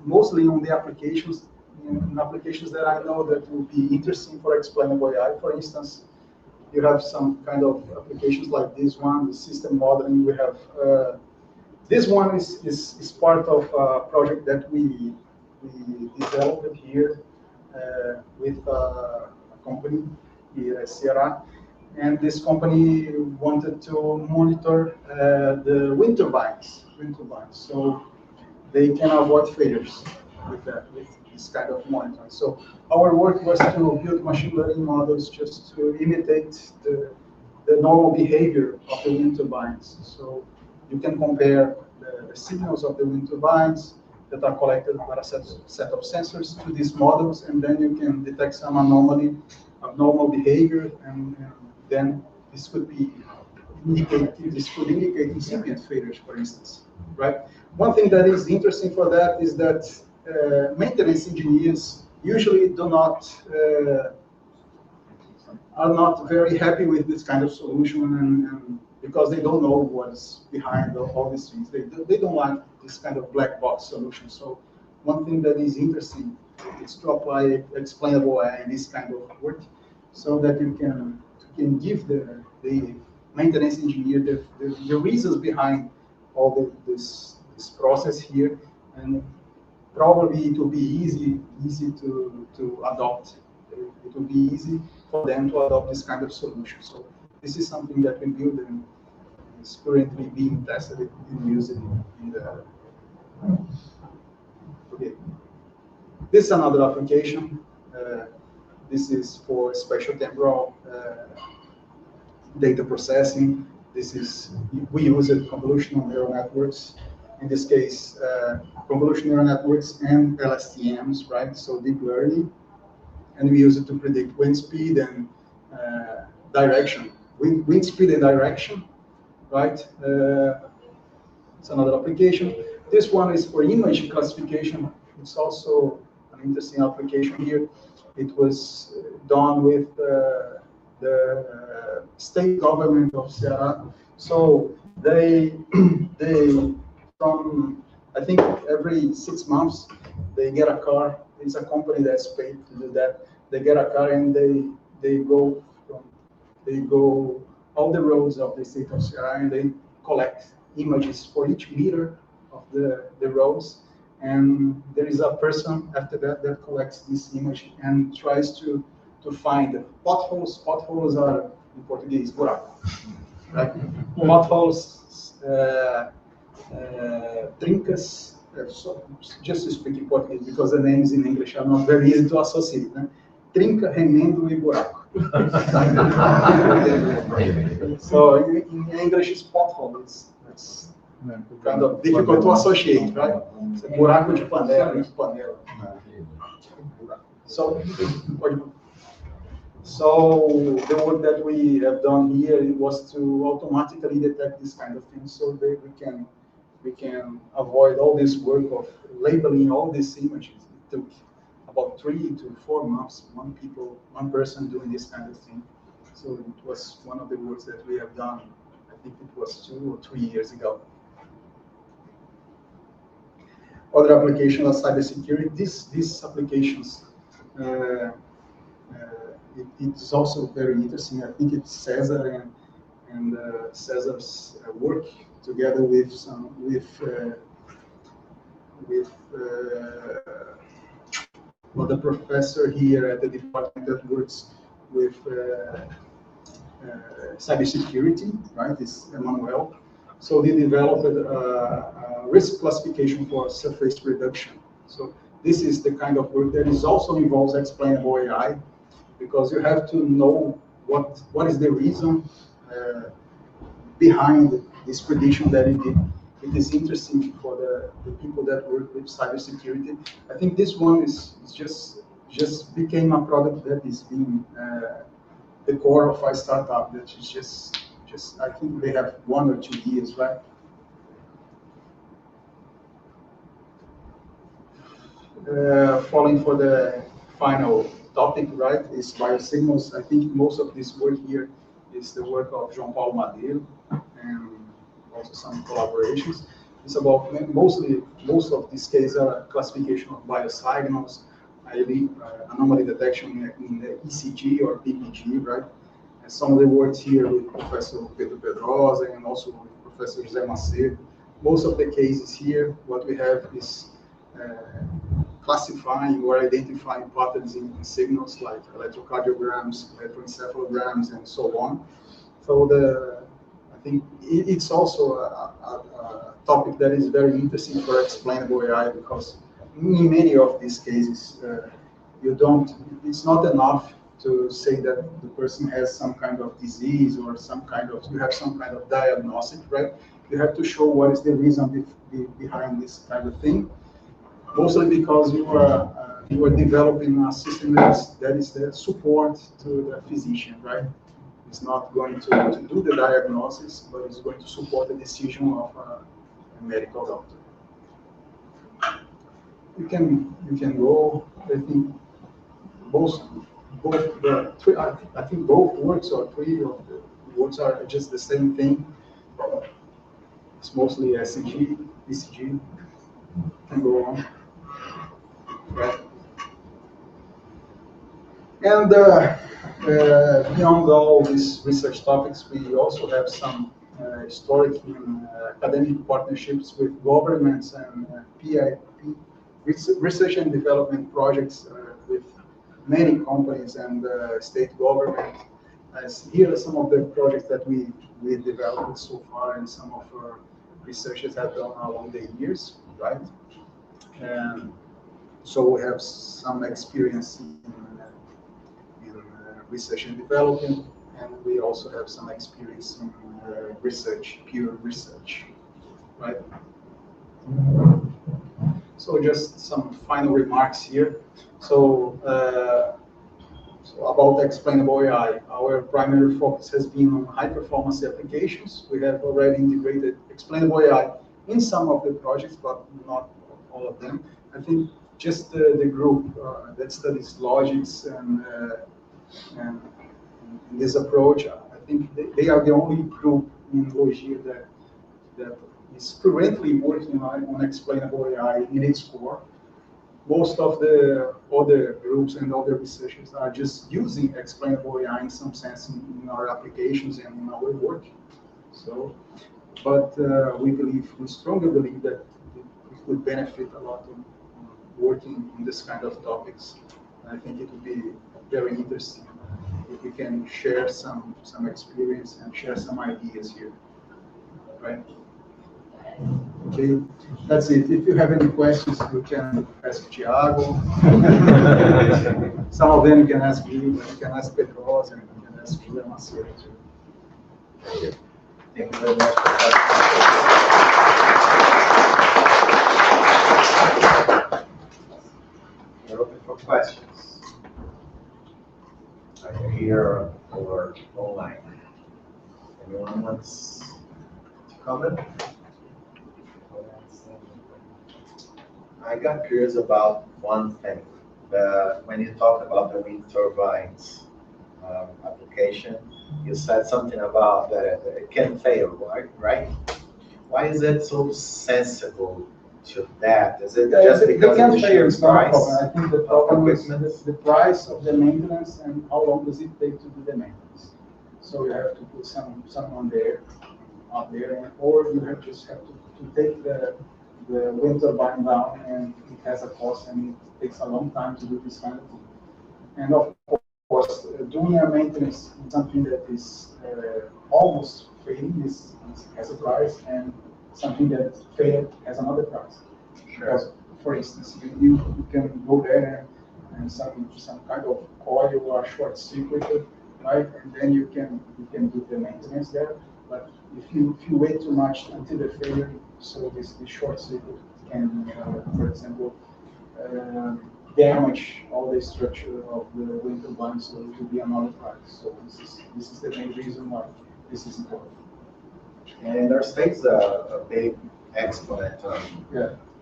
mostly on the applications, in applications that I know that will be interesting for explainable AI. For instance, you have some kind of applications like this one, the system modeling. We have this one is part of a project that we developed here with a company here at Ceará, and this company wanted to monitor the wind turbines. So they can avoid failures with this kind of monitoring. So our work was to build machine learning models just to imitate the normal behavior of the wind turbines. So you can compare the signals of the wind turbines that are collected by a set of sensors to these models, and then you can detect some abnormal behavior, and then this could indicate incipient failures, for instance, right? One thing that is interesting for that is that maintenance engineers usually are not very happy with this kind of solution, and because they don't know what's behind all these things. They don't like this kind of black box solution. So one thing that is interesting is to apply explainable AI in this kind of work, so that you can give the maintenance engineer the reasons behind all this process here, and probably it will be easy to adopt. It will be easy for them to adopt this kind of solution. So this is something that we build and is currently being tested and used in the. Okay. This is another application. This is for spatial temporal data processing. We use convolutional neural networks. In this case, convolutional neural networks and LSTMs, right? So deep learning. And we use it to predict wind speed and direction. Wind speed and direction, right? It's another application. This one is for image classification. It's also an interesting application here. It was done with the state government of Ceará. So they from, I think every 6 months, they get a car. It's a company that's paid to do that. They get a car and they go all the roads of the state of Ceará, and they collect images for each meter of the roads. And there is a person after that collects this image and tries to find potholes. Potholes are, in Portuguese, buraco, right? Potholes, trincas. So just to speak in Portuguese, because the names in English are not very easy to associate. Né? Trinca, remendo e buraco. So in English, it's pothole. It's kind of difficult to associate, right? It's a buraco de panela, So the work that we have done here was to automatically detect this kind of things, so that we can we can avoid all this work of labeling all these images. It took about 3 to 4 months, one person doing this kind of thing. So it was one of the works that we have done. I think it was 2 or 3 years ago. Other applications are cybersecurity. These applications, it's also very interesting. I think it's Cesar and Cesar's work together with the professor here at the department that works with cybersecurity, right? It's Emmanuel. So they developed a risk classification for surface reduction. So this is the kind of work that is also involves explainable AI, because you have to know what is the reason behind this prediction that it did. It is interesting for the people that work with cybersecurity. I think this one is just became a product that is being the core of a startup that is just I think they have 1 or 2 years, right? Falling for the final topic, right, is biosignals. I think most of this work here is the work of João Paulo Madeiro and also some collaborations. It's about most of these cases are classification of biosignals, anomaly detection in the ECG or PPG, right? And some of the works here with Professor Pedrosa and also with Professor José Macedo. Most of the cases here, what we have is classifying or identifying patterns in signals like electrocardiograms, electroencephalograms, and so on. So I think it's also a topic that is very interesting for explainable AI, because in many of these cases, it's not enough to say that the person has some kind of disease or you have some kind of diagnostic, right? You have to show what is the reason behind this kind of thing. Mostly because you are developing a system that is the support to the physician, right? It's not going to do the diagnosis, but it's going to support the decision of a medical doctor. You can go. I think both works or 3 of the works are just the same thing. It's mostly ECG, ECG. Can go on. Right. And beyond all these research topics, we also have some historic and academic partnerships with governments and PIP, research and development projects with many companies and state government. As here are some of the projects that we developed so far, and some of our researchers have done along the years, right? And so we have some experience in research and development, and we also have some experience in research, pure research, right? So just some final remarks here. So about explainable AI, our primary focus has been on high performance applications. We have already integrated explainable AI in some of the projects, but not all of them. I think just the group that studies logics and this approach, I think they are the only group in Logia that is currently working on explainable AI in its core. Most of the other groups and other researchers are just using explainable AI in some sense in our applications and in our work. So, but we strongly believe that it would benefit a lot of working in this kind of topics. I think it would be very interesting if we can share some experience and share some ideas here, right? Okay, that's it. If you have any questions, you can ask Thiago. Some of them you can ask me, you can ask Pedrosa, and you can ask José Macedo too. Thank you. Thank you very much for that. We're open for questions. Are you here or online? Anyone wants to comment? I got curious about one thing. When you talk about the wind turbines application, you said something about that it can fail, right? Why is it so sensible to that? Is it just They because can of the fail, sheer it's not a price? problem. I think the problem is the price of the maintenance and how long does it take to do the maintenance. So you have to put someone there, out there, or you just have to take the wind turbine down, and it has a cost and it takes a long time to do this kind of thing. And of course, doing a maintenance is something that is almost failing has a price, and something that failed has another price. Because, for instance, you can go there and some kind of coil or short circuit, right? And then you can do the maintenance there. But if you wait too much until the failure, so this short circuit can, for example, damage all the structure of the wind turbine, so it will be another price. So this is the main reason why this is important. And our state's a big exponent of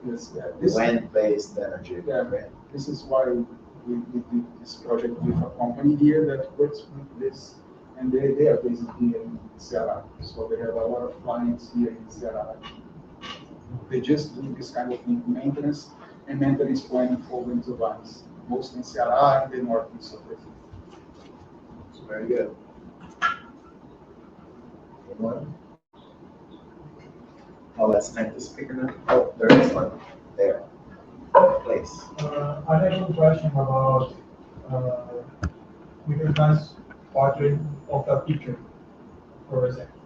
wind-based energy. Yeah, this is why we did this project with a company here that works with this, and they are based here in Ceará. So they have a lot of clients here in Ceará. They just do this kind of maintenance and maintenance planning for wind turbines, mostly in Ceará and the northeast of Brazil. It's very good. Anyone? Oh, let's thank the speaker now. Oh, there is one there. Please. I have a question about recognize portrait of a picture, for example.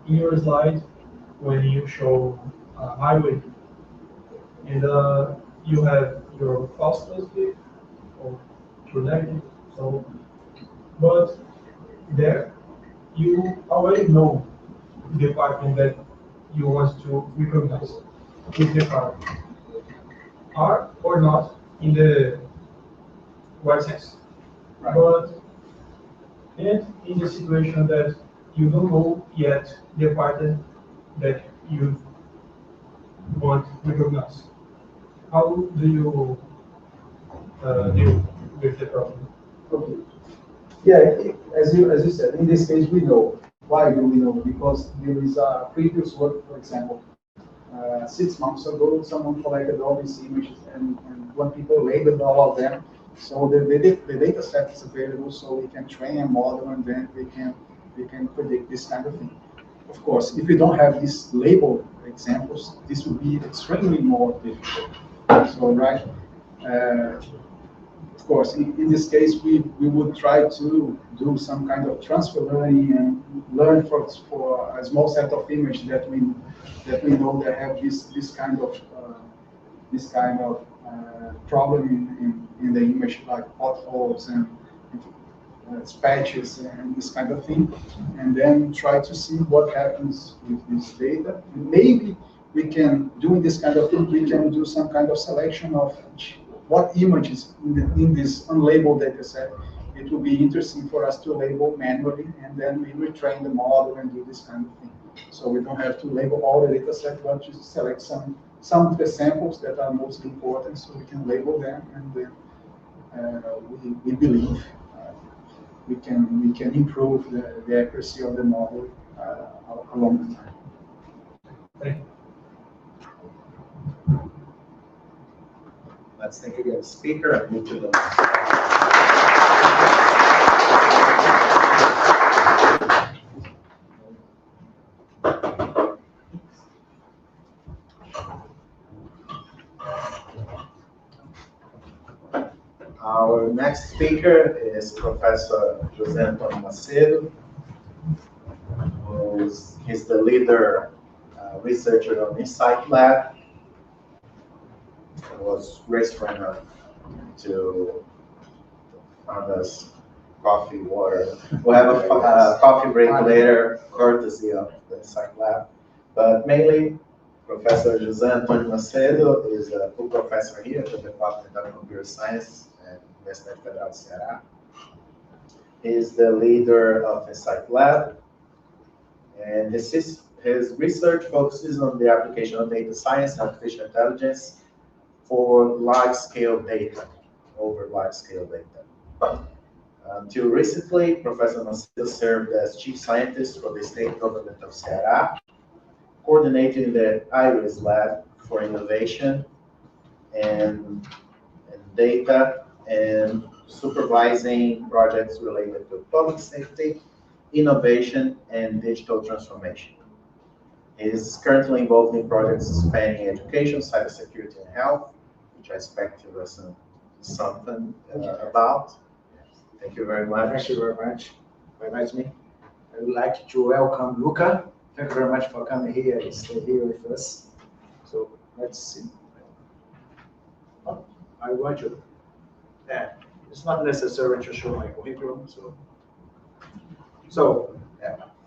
In your slide, when you show a highway, and you have your false positive or true negative, so, but there you already know the department that you want to recognize with the car. Are or not in the right sense. Right. But and in the situation that you don't know yet the department that you want to recognize. How do you deal with the problem? Okay. Yeah, as you said, in this case we know. Why do we know? Because there is a previous work, for example, 6 months ago, someone collected all these images, and when people labeled all of them, so the data set is available, so we can train a model, and then we can predict this kind of thing. Of course, if we don't have these labeled examples, this would be extremely more difficult. So, right. Of course, in this case, we would try to do some kind of transfer learning and learn for a small set of images that we know that have this kind of problem in the image, like potholes and patches and this kind of thing, and then try to see what happens with this data. Maybe we can, doing this kind of thing, we can do some kind of selection of what images in this unlabeled data set it will be interesting for us to label manually, and then we retrain the model and do this kind of thing. So we don't have to label all the data set, but just select some of the samples that are most important, so we can label them, and then we believe we can improve the accuracy of the model along the time. Thank you. Let's thank again the speaker and move to the Our next speaker is Professor José Macedo. He's the leader researcher on Insight Lab. It was graceful enough to fund us coffee, water. We'll have a coffee break later, courtesy of the Insight Lab. But mainly, Professor José Macedo is a full professor here at the Department of Computer Science at Universidade Federal de Ceará. He is the leader of Insight Lab, and his His research focuses on the application of data science, artificial intelligence for large-scale data, over large-scale data. Until recently, Professor Macedo served as chief scientist for the state government of Ceará, coordinating the IRIS lab for innovation and data and supervising projects related to public safety, innovation, and digital transformation. He is currently involved in projects spanning education, cybersecurity, and health, which I expect to listen something about. Thank you very much. Thank you very much for inviting me. I would like to welcome Luca. Thank you very much for coming here and stay here with us. So let's see. Oh, I want you. Yeah, it's not necessary to show my curriculum. So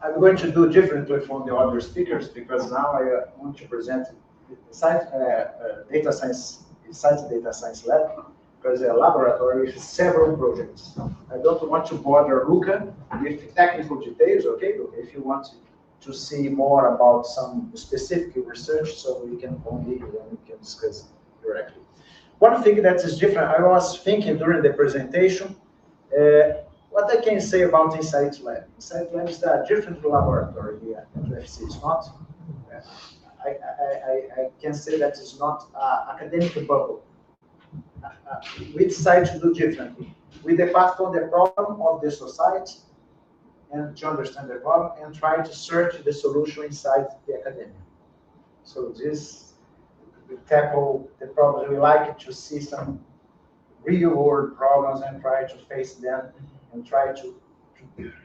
I'm going to do differently from the other speakers because now I want to present the data science lab. Because a laboratory with several projects. I don't want to bother Luca with technical details, okay? If you want to see more about some specific research, so we can come here and we can discuss directly. One thing that is different, I was thinking during the presentation, what I can say about Insight Lab. Insight Lab is a different laboratory here at UFC. It's not, I can say that it's not an academic bubble. We decide to do differently. We depart from the problem of the society and to understand the problem and try to search the solution inside the academia. So this, we tackle the problems. We like to see some real world problems and try to face them and try to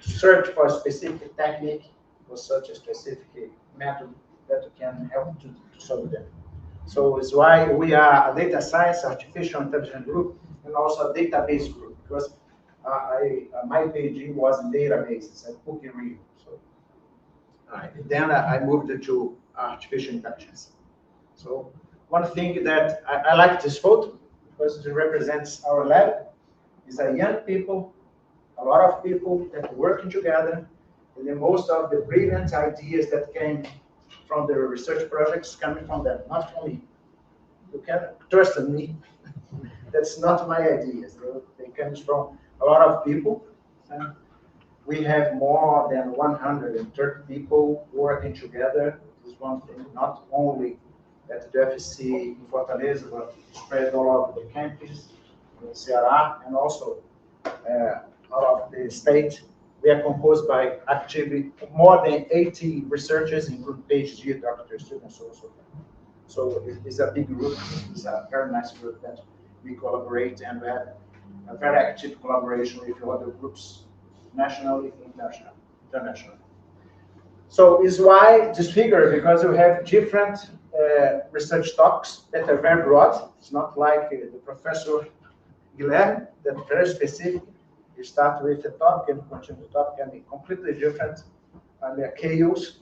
search for a specific technique or such a specific method that can help to solve them. So it's why we are a data science, artificial intelligence group, and also a database group, because my PhD was in databases at Cooking Rio. So then I moved to artificial intelligence. So one thing that I like this photo, because it represents our lab, is a young people, a lot of people that are working together, and then most of the brilliant ideas that came from the research projects coming from them, not from me. You can trust me. That's not my ideas. They come from a lot of people. And we have more than 130 people working together. This is one thing, not only at the UFC in Fortaleza, but spread all over the campus in Ceará, and also all of the state. We are composed by actually more than 80 researchers, including PhD, doctor, students, also. So it's a big group. It's a very nice group that we collaborate, and we have a very active collaboration with other groups, nationally, internationally. So it's why this figure, because we have different research talks that are very broad. It's not like the Professor Guilherme, that's very specific. You start with the topic and continue the topic, and be completely different, and they're chaos.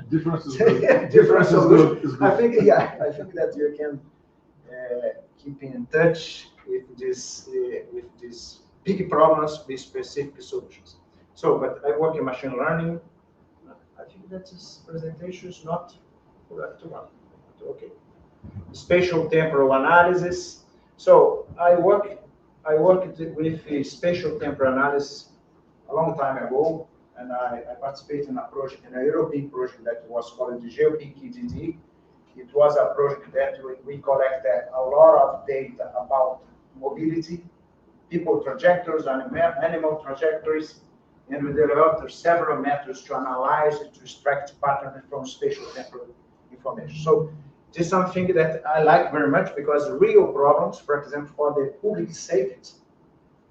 Difference is Different solution. is good. I think that you can keep in touch with these big problems with specific solutions. So, but I work in machine learning. I think that this presentation is not correct one. Okay. Spatial temporal analysis. So I worked with spatial temporal analysis a long time ago, and I participated in a project, in a European project that was called the GeoPinkDD. It was a project that we collected a lot of data about mobility, people trajectories, and animal trajectories, and we developed several methods to analyze and to extract patterns from spatial temporal information. So this is something that I like very much, because real problems, for example, for the public safety,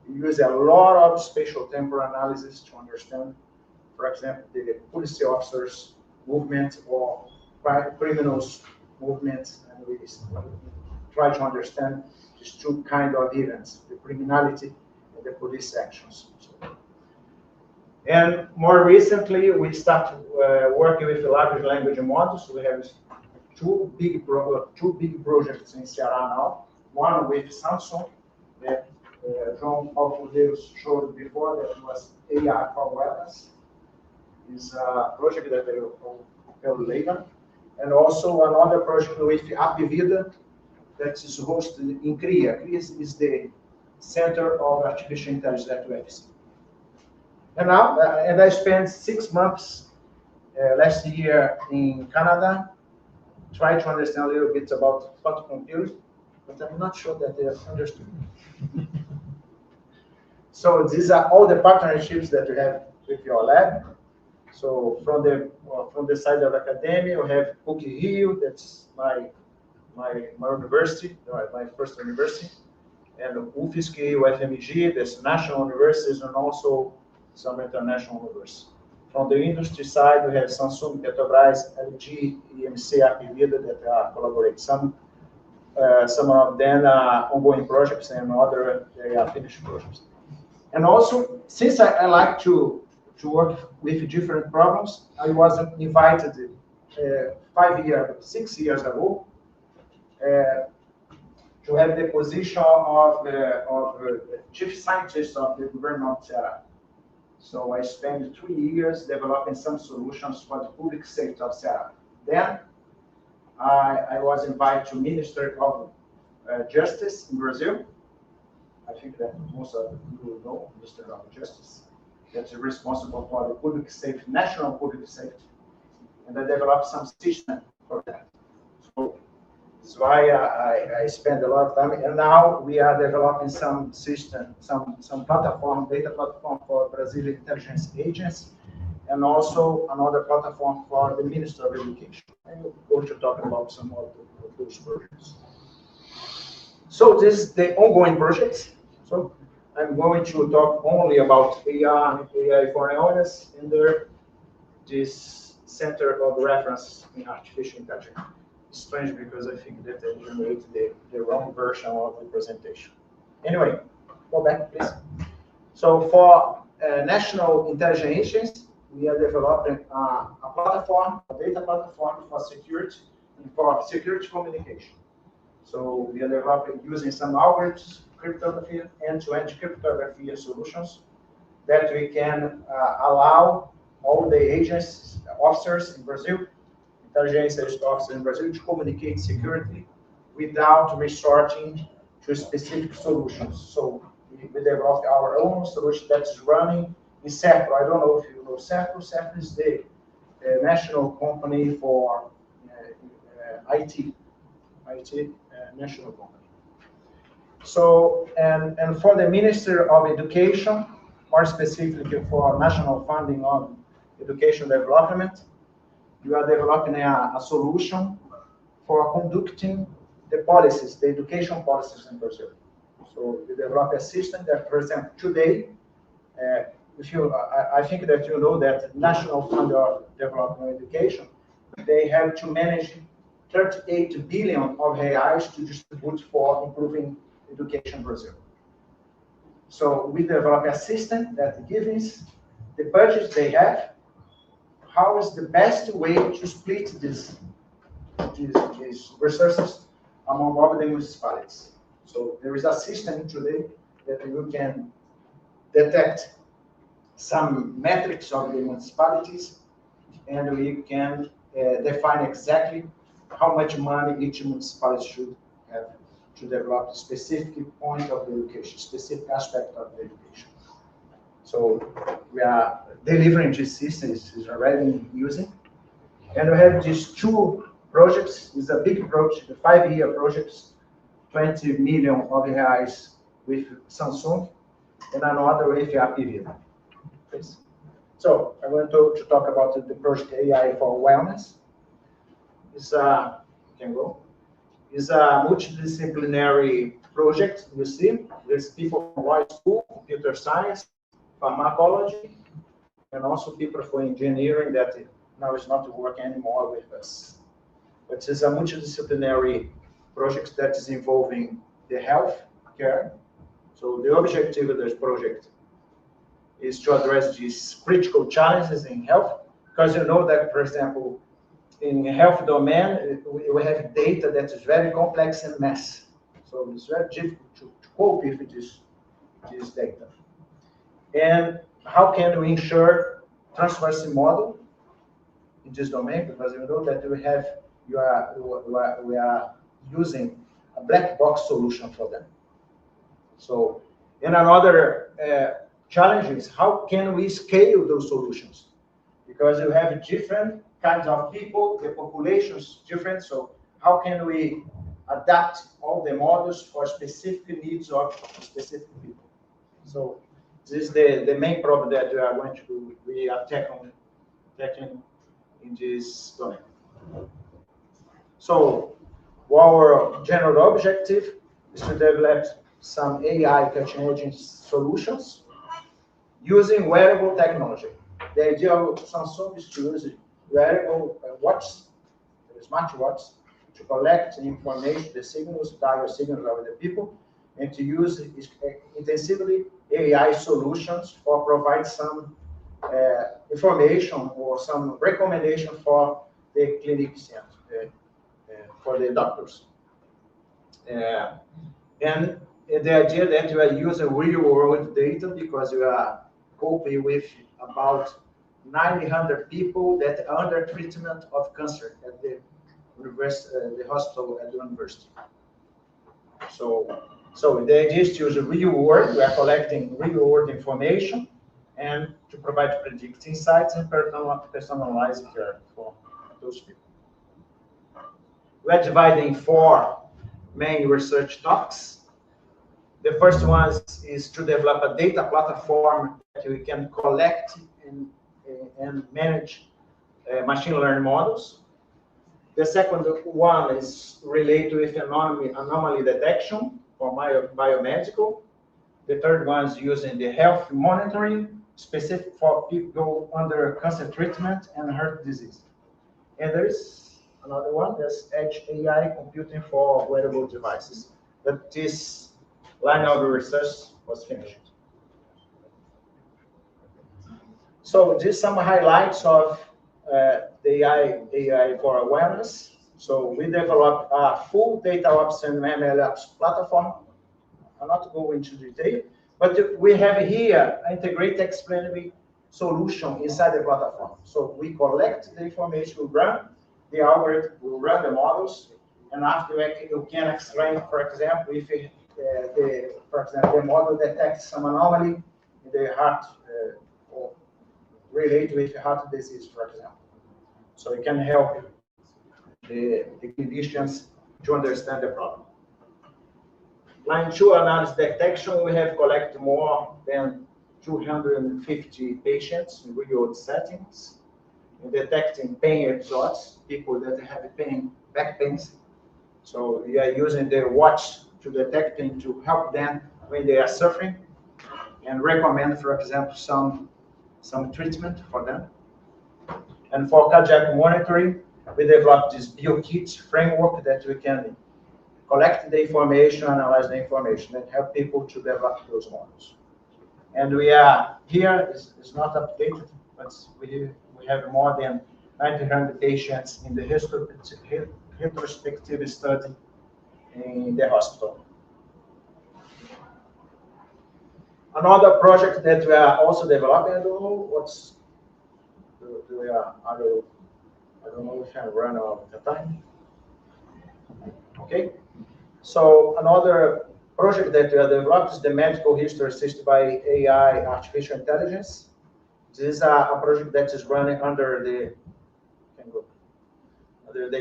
we use a lot of spatial temporal analysis to understand, for example, the police officers' movement or criminals' movement, and we try to understand these two kinds of events, the criminality and the police actions. And more recently, we started working with large language models. We have two big projects in Ceará now. One with Samsung that João Pordeus showed before, that was AI for weapons. It's a project that later. And also another project with Apivida that is hosted in CRIA. CRIA is the Center of Artificial Intelligence at UFC. And now, and I spent 6 months last year in Canada, trying to understand a little bit about quantum computing, but I'm not sure that they have understood. So these are all the partnerships that we have with your lab. So from the side of academia, we have PUC Rio, that's my university, my first university, and UFSC, UFMG, that's national universities, and also some international universities. From the industry side, we have Samsung, Petrobras, LG, EMC, Apivida that collaborate. Some of them are ongoing projects, and other they are finished projects. And also, since I like to work with different problems, I was invited 6 years ago to have the position of chief scientist of the government of Ceará. So I spent 3 years developing some solutions for the public safety of Ceará. Then I was invited to Minister of Justice in Brazil. I think that most of you know Minister of Justice. That's responsible for the public safety, national public safety. And I developed some system for that. So that's why I spend a lot of time. And now we are developing some system, some platform, data platform for Brazilian Intelligence Agency, and also another platform for the Minister of Education. And we're going to talk about some of those projects. So this is the ongoing projects. So I'm going to talk only about AI for awareness under this Center of Reference in Artificial Intelligence. It's strange because I think that I generated the wrong version of the presentation. Anyway, go back, please. So for national intelligence agencies, we are developing a platform, a data platform for security and for security communication. So we are developing using some algorithms, cryptography, end-to-end cryptography solutions that we can allow all the agents, officers in Brazil, intelligence officers in Brazil to communicate securely without resorting to specific solutions. So we developed our own solution that's running in CEPRO. I don't know if you know CEPRO. CEPRO is the national company for IT national company. So, and for the Minister of Education, more specifically for national funding on education development, you are developing a solution for conducting the policies, the education policies in Brazil. So we develop a system that, for example, today, I think that you know that National Fund of Development Education, they have to manage 38 billion of reais to distribute for improving education in Brazil. So we develop a system that gives the budget they have, how is the best way to split these resources among all the municipalities. So there is a system today that you can detect some metrics of the municipalities, and we can define exactly how much money each municipality should have to develop a specific point of the education, specific aspect of the education. So we are delivering this system, is already using. And we have these 2 projects. It's a big project, the 5-year projects, 20 million of reais with Samsung, and another with Apivida. So I want to talk about the project AI for Wellness. It's a multidisciplinary project. You see, there's people from law school, computer science, pharmacology, and also people from engineering that now is not working anymore with us. But it's a multidisciplinary project that is involving the health care. So the objective of this project is to address these critical challenges in health, because you know that, for example, in the health domain, we have data that is very complex and messy. So it's very difficult to cope with this data. And how can we ensure transparency model in this domain, because you know that we are using a black box solution for them. So, and another challenge is how can we scale those solutions? Because you have different kinds of people, the population is different, so how can we adapt all the models for specific needs of specific people? So this is the main problem that we are tackling in this domain. So our general objective is to develop some AI cutting-edge solutions using wearable technology. The idea of Samsung is to use wearable watches, smartwatches, to collect information, the signals, dire signals of the people, and to use intensively AI solutions for provide some information or some recommendation for the clinics and for the doctors. And the idea that you are using real world data because you are coping with about 900 people that are under treatment of cancer at the university, the hospital at the university. So the idea is to use real world. We are collecting real world information and to provide predict insights and personalized care for those people. We are dividing 4 main research topics. The first one is to develop a data platform that we can collect and manage machine learning models. The second one is related with anomaly detection for biomedical. The third one is using the health monitoring, specific for people under cancer treatment and heart disease. And there is another one, that's edge AI computing for wearable devices. But this line of research was finished. So just some highlights of the AI for awareness. So we developed a full data ops and MLOps platform. I'll not go into detail, but we have here integrated explainable solution inside the platform. So we collect the information, we run the algorithm, we run the models, and after you can explain, for example, if the model detects some anomaly in the heart or related with heart disease, for example. So it can help the clinicians to understand the problem. Line 2 analysis detection, we have collected more than 250 patients in real-world settings, in detecting pain episodes, people that have pain, back pains. So we are using the watch to detect pain to help them when they are suffering and recommend, for example, some treatment for them. And for cardiac monitoring, we developed this BioKit framework that we can collect the information, analyze the information, and help people to develop those models. And we are here, it's not updated, but we have more than 900 patients in the retrospective study in the hospital. Another project that we are also developing, I don't know if I run out of the time. Okay, so another project that we are developing is the medical history assisted by AI artificial intelligence. This is a project that is running under the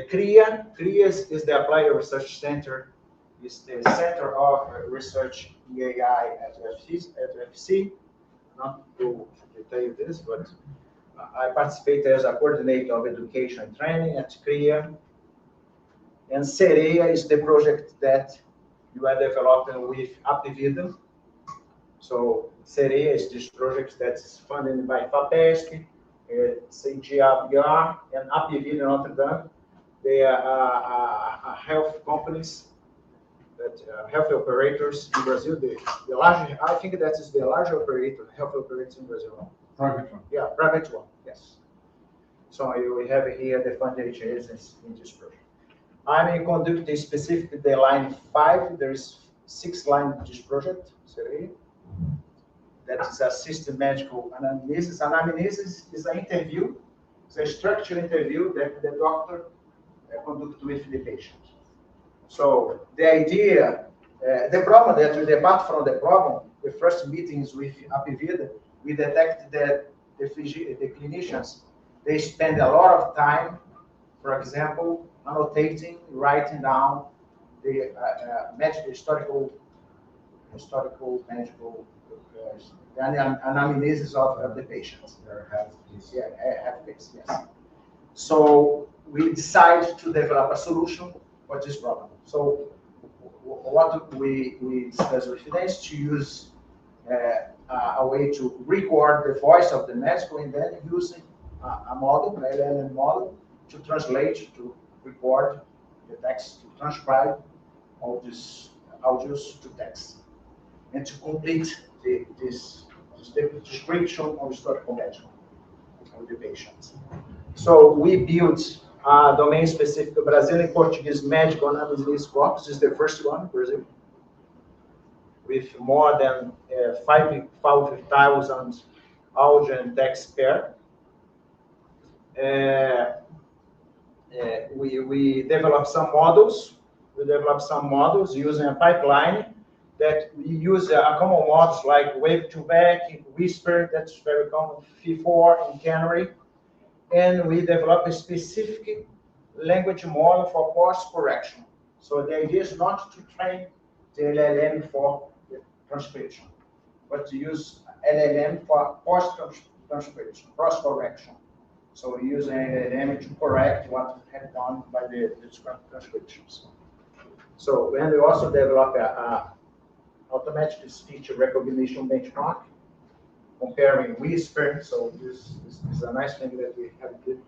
CRIA. CRIA is the Applied Research Center. It's the Center of Research in AI at UFC. Not to detail this, but I participate as a coordinator of education and training at CRIA. And Ceara is the project that you are developing with Apivida. So Ceara is this project that's funded by FAPESP, CGABR, and Apivida Notre Dame. They are health companies, that health operators in Brazil. The large, I think that is the large operator, health operator in Brazil. Private one. Yeah, private one, yes. So we have here the fundraisers in this project. I'm conducting specifically the line 5. There is 6 lines in this project. That is assisted medical anamnesis. Anamnesis is an interview It's a structured interview that the doctor conducts with the patient. So the idea, the problem that, apart from the problem, the first meetings with Apivida, we detect that the clinicians, they spend a lot of time, for example, annotating, writing down the medical, historical, medical, anamnesis of the patients. Yeah, have this, yes. So we decide to develop a solution for this problem. So what we discuss with them is to use a way to record the voice of the medical and then using a model, an LLM model, to translate, to record the text, to transcribe all these audios to text, and to complete this description of historical medical of the patient. So we built a domain-specific Brazilian Portuguese medical analysis corpus. This is the first one in Brazil, with more than 5,000 audio and text pair. We developed some models. We developed some models using a pipeline that we use a common models like wave-to-back, whisper, that's very common, F4 in Canary. And we develop a specific language model for course correction. So the idea is not to train the LLM for the transcription, but to use LLM for post-transcription, cross-correction. So we use an LLM to correct what had done by the transcriptions. So, and we also develop a automatic speech recognition benchmark, comparing whisper. So this is a nice thing that we have here.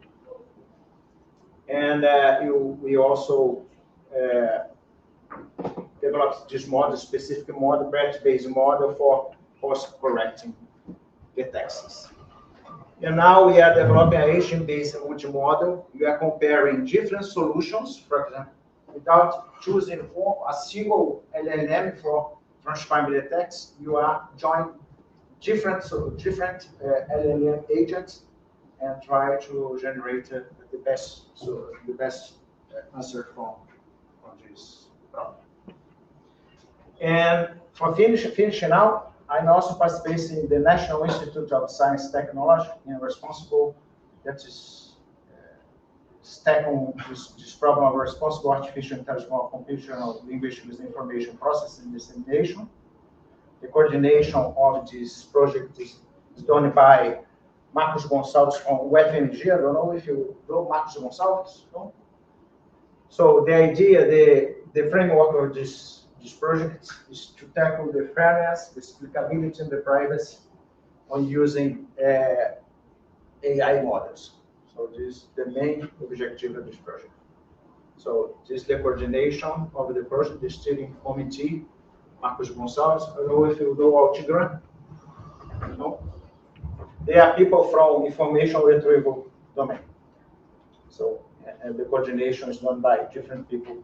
And we also developed this model, specific model, branch-based model for post-correcting the texts. And now we are developing an agent-based multi-model. We are comparing different solutions, for example, without choosing a single LLM for transcribing the text. You are joining different LLM agents and try to generate the best answer from this problem. And for finishing out, I'm also participating in the National Institute of Science and Technology and responsible, that is tackling this problem of responsible artificial intelligence for computational linguistic information processing and dissemination. The coordination of this project is done by Marcos Gonçalves from UFMG. I don't know if you know Marcos Gonçalves. No? So the idea, the framework of this project is to tackle the fairness, the explicability, and the privacy on using AI models. So this is the main objective of this project. So this is the coordination of the project, the steering committee, Marcos Gonçalves. I don't know if you know Altigram. No? They are people from information retrieval domain. So, and the coordination is done by different people.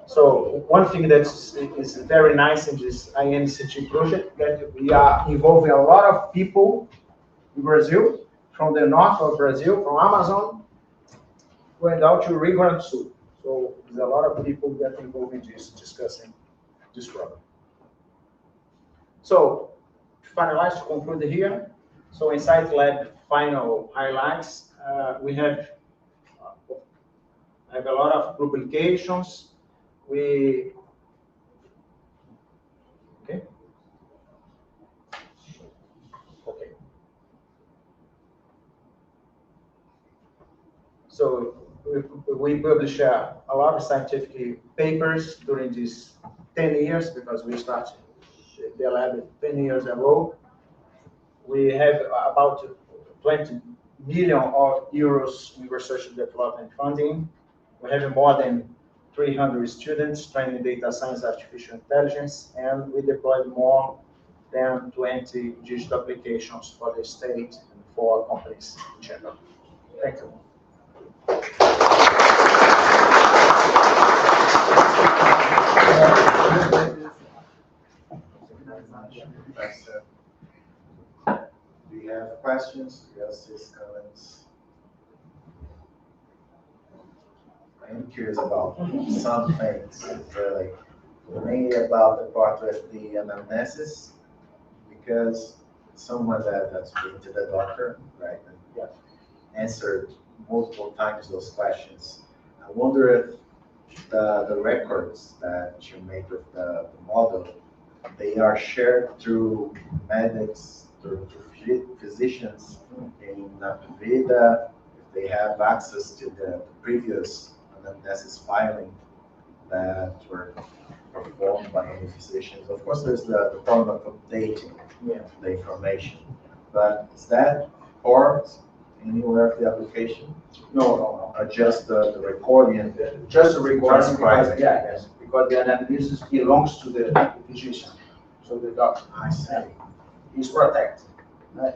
So one thing that is very nice in this INCT project, that we are involving a lot of people in Brazil, from the north of Brazil, from Amazon, going down to Rio Grande do Sul. So there's a lot of people that are involved in this, discussing this problem. So to finalize, to conclude here, so Insight Lab final highlights, we have a lot of publications. Okay. So we publish a lot of scientific papers during these 10 years, because we started the lab 10 years ago. We have about 20 million euros in research and development funding. We have more than 300 students training data science, artificial intelligence, and we deployed more than 20 digital applications for the state and for companies in general. Thank you. Do you have questions, suggestions, comments? I'm curious about some things, really. Mainly about the part with the anamnesis, because someone that's been to the doctor, right, and answered multiple times those questions. I wonder if the records that you make with the model, they are shared through medics, through physicians in Vida, if they have access to the previous anamnesis filing that were performed by any physicians. Of course, there's the problem of updating the information, but is that part anywhere of the application? No. Or just the recording? Just a recording, Transcribing. because, yes, because the analysis belongs to the physician, so the doctor. I see. Is protected,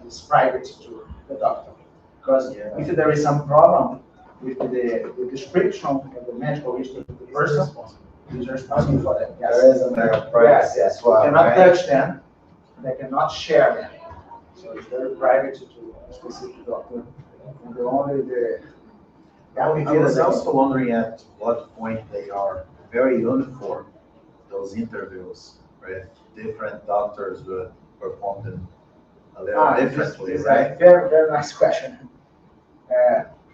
it's private to the doctor. Because if there is some problem with the description of the medical history of the person, he's responsible for that. Yes. There is a matter of privacy Yes, as well, you cannot right? touch them, they cannot share them. So it's very private to a specific doctor. And I was also wondering at what point they are very uniform, those interviews, right? Different doctors would perform them a little differently, this is right? a very, very nice question.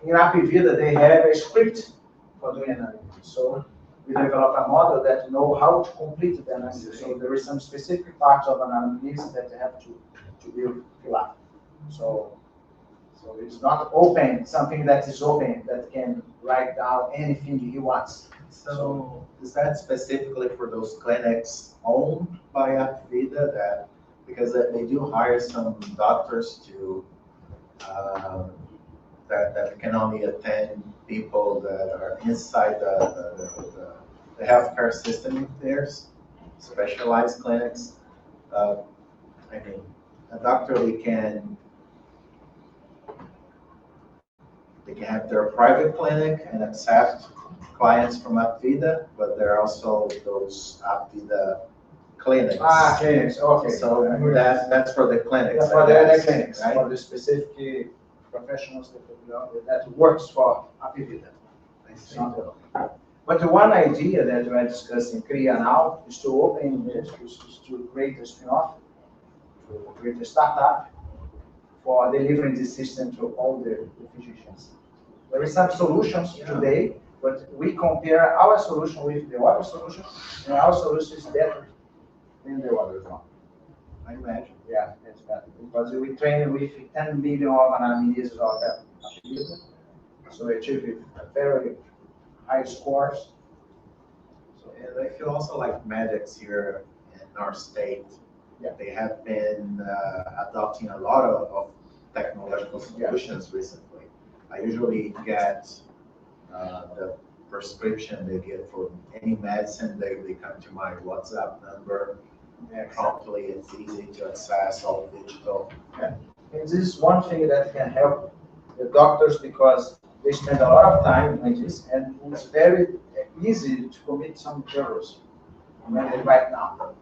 In Apivida, they have a script for doing analysis. So we develop a model that know how to complete the analysis. So there is some specific parts of an analysis that they have to be filled out. So it's not open, something that is open, that can write down anything he wants. So is that specifically for those clinics owned by Apivida that, because they do hire some doctors to, that can only attend people that are inside the healthcare system if there's specialized clinics. I mean, a doctor, they can have their private clinic and accept clients from Apivida, but there are also those Apivida clinics. Clinics, okay. So that's for the clinics. Yeah, for I the guess, clinics, right? for the specific professionals that works for Apivida. I see. But the one idea that we are discussing now is to open this, is to create a spin-off, to create a startup for delivering this system to all the physicians. There is some solutions today, but we compare our solution with the other solution, and our solution is better than the other one. I imagine. Yeah, it's better, because we train with 10 million of analyses of Apivida, so we achieve very high scores. And I feel also like medics here in our state, they have been adopting a lot of technological solutions recently. I usually get the prescription they get for any medicine, they come to my WhatsApp number promptly. It's easy to access, all digital. And this is one thing that can help the doctors, because they spend a lot of time on this, and it's very easy to commit some errors when they write down.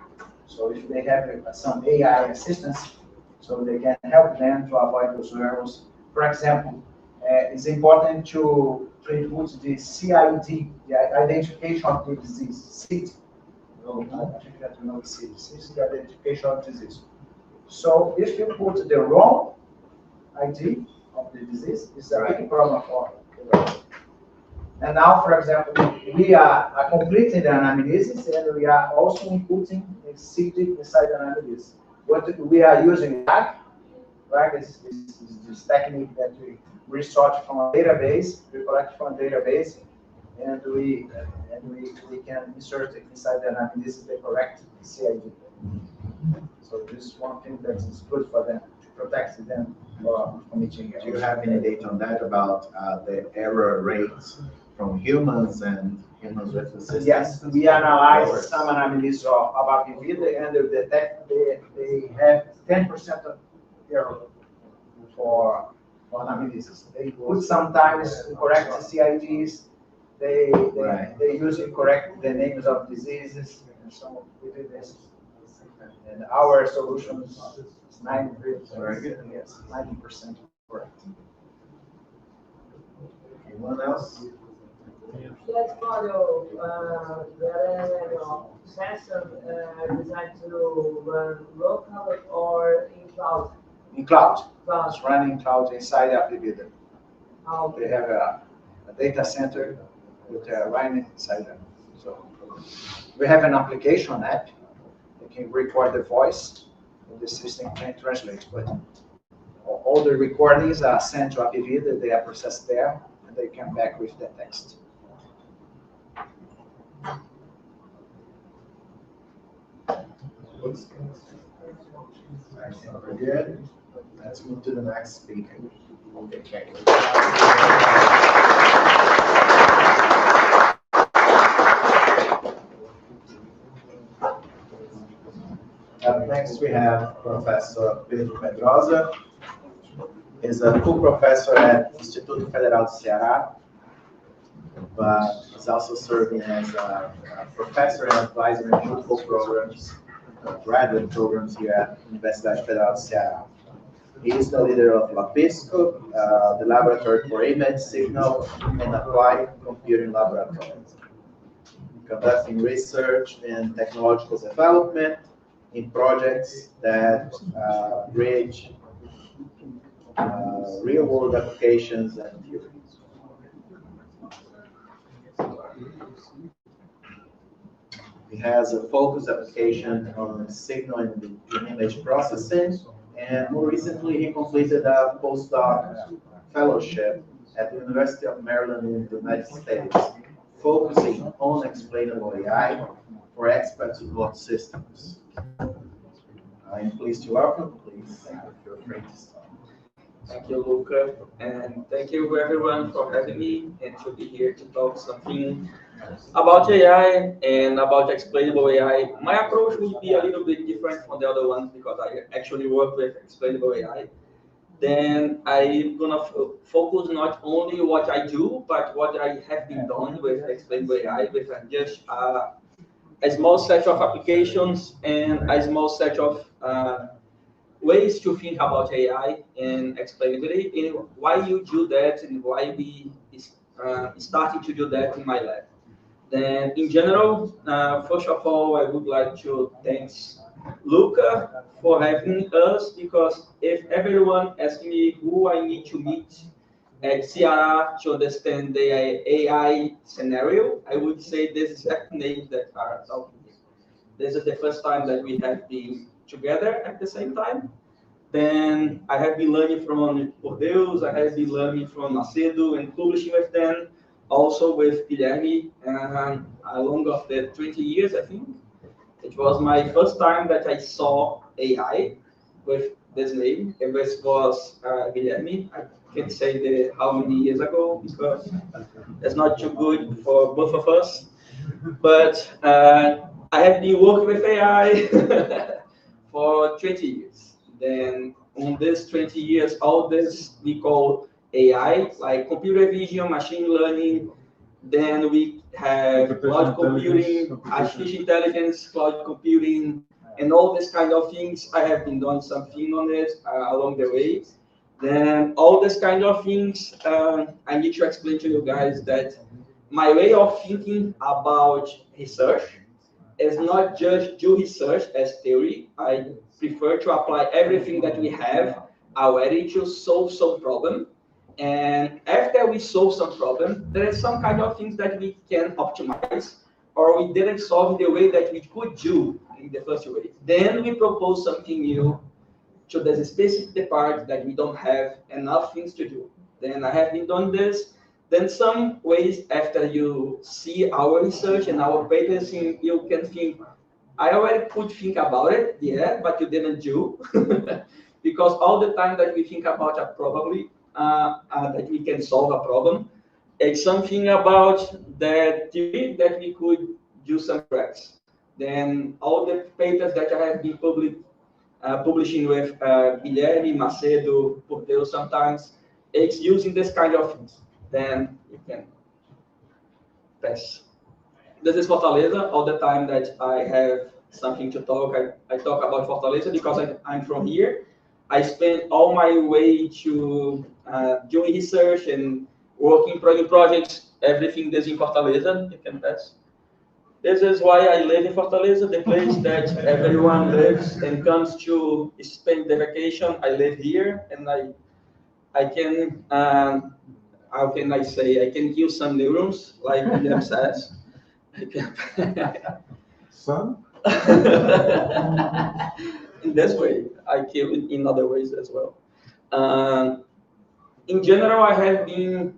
So if they have some AI assistance, so they can help them to avoid those errors. For example, it's important to input the CID, the identification of the disease, CID. I think that you know CID. CID is the identification of disease. So if you put the wrong ID of the disease, it's a big problem for the world. And now, for example, we are completing the analysis, and we are also inputting a CID inside the analysis. What we are using RAG, is this technique that we research from a database, we collect from a database, and we can insert it inside the analysis the correct CID. So this is one thing that is good for them, to protect them from committing errors. Do you have any data on that about the error rates from humans and humans with the system? Yes, we analyze some analysis of Apivida, and they detect they have 10% of error for analysis. They put sometimes incorrect CIDs, they use incorrect the names of diseases, and so we do this. And our solution is 90%. Yes, 90% correct. Anyone else? Let's follow the session designed to run local or in cloud. In cloud. Cloud. It's running in cloud inside Apivida. Okay. They have a data center with running inside them. So we have an application app. You can record the voice, and the system can translate. But all the recordings are sent to Apivida. They are processed there, and they come back with the text. Very good. Let's move to the next speaker. Okay. Up next, we have Professor Pedrosa. He's a full professor at Instituto Federal de Ceará, but he's also serving as a professor and advisor in multiple programs, graduate programs here at Universidade Federal de Ceará. He is the leader of LAPISCO, the Laboratory for Image Signal and Applied Computing Laboratory, conducting research and technological development in projects that bridge real-world applications and theories. He has a focused application on signal and image processing, and more recently he completed a postdoc fellowship at the University of Maryland in the United States, focusing on explainable AI for expert support systems. I'm pleased to welcome, please, feel free to start. Thank you, Luca, and thank you everyone for having me and to be here to talk something about AI and about explainable AI. My approach will be a little bit different from the other ones because I actually work with explainable AI. Then I'm gonna focus not only what I do, but what I have been doing with explainable AI with just a small set of applications and a small set of ways to think about AI and explainability, and why you do that and why we started to do that in my lab. Then in general, first of all, I would like to thank Luca for having us, because if everyone asks me who I need to meet at Ceara to understand the AI scenario, I would say this exact name that are talking. This is the first time that we have been together at the same time. Then I have been learning from Pordeus, I have been learning from Macedo and publishing with them, also with Guilherme, along of the 20 years, I think. It was my first time that I saw AI with this name. It was Guilherme. I can't say how many years ago, because it's not too good for both of us. But I have been working with AI for 20 years. Then on this 20 years, all this we call AI, like computer vision, machine learning. Then we have cloud computing, artificial intelligence, cloud computing, and all this kind of things. I have been doing something on it along the way. Then all this kind of things, I need to explain to you guys that my way of thinking about research is not just do research as theory. I prefer to apply everything that we have already to solve some problem. And after we solve some problem, there is some kind of things that we can optimize, or we didn't solve the way that we could do in the first way. Then we propose something new to the specific part that we don't have enough things to do. Then I have been doing this. Then some ways after you see our research and our papers, you can think, I already could think about it, yeah, but you didn't do. Because all the time that we think about a problem, that we can solve a problem, it's something about that theory that we could do some tracks. Then all the papers that I have been publishing with Guilherme, Macedo, Pordeus sometimes, it's using this kind of things. Then you can pass. This is Fortaleza. All the time that I have something to talk, I talk about Fortaleza because I'm from here. I spend all my way to doing research and working in projects everything is in Fortaleza, you can pass. This is why I live in Fortaleza, the place that everyone lives and comes to spend the vacation. I live here, and I can, how can I say, I can kill some neurons, like Guilherme says. I can Son? in this way, I kill in other ways as well. In general, I have been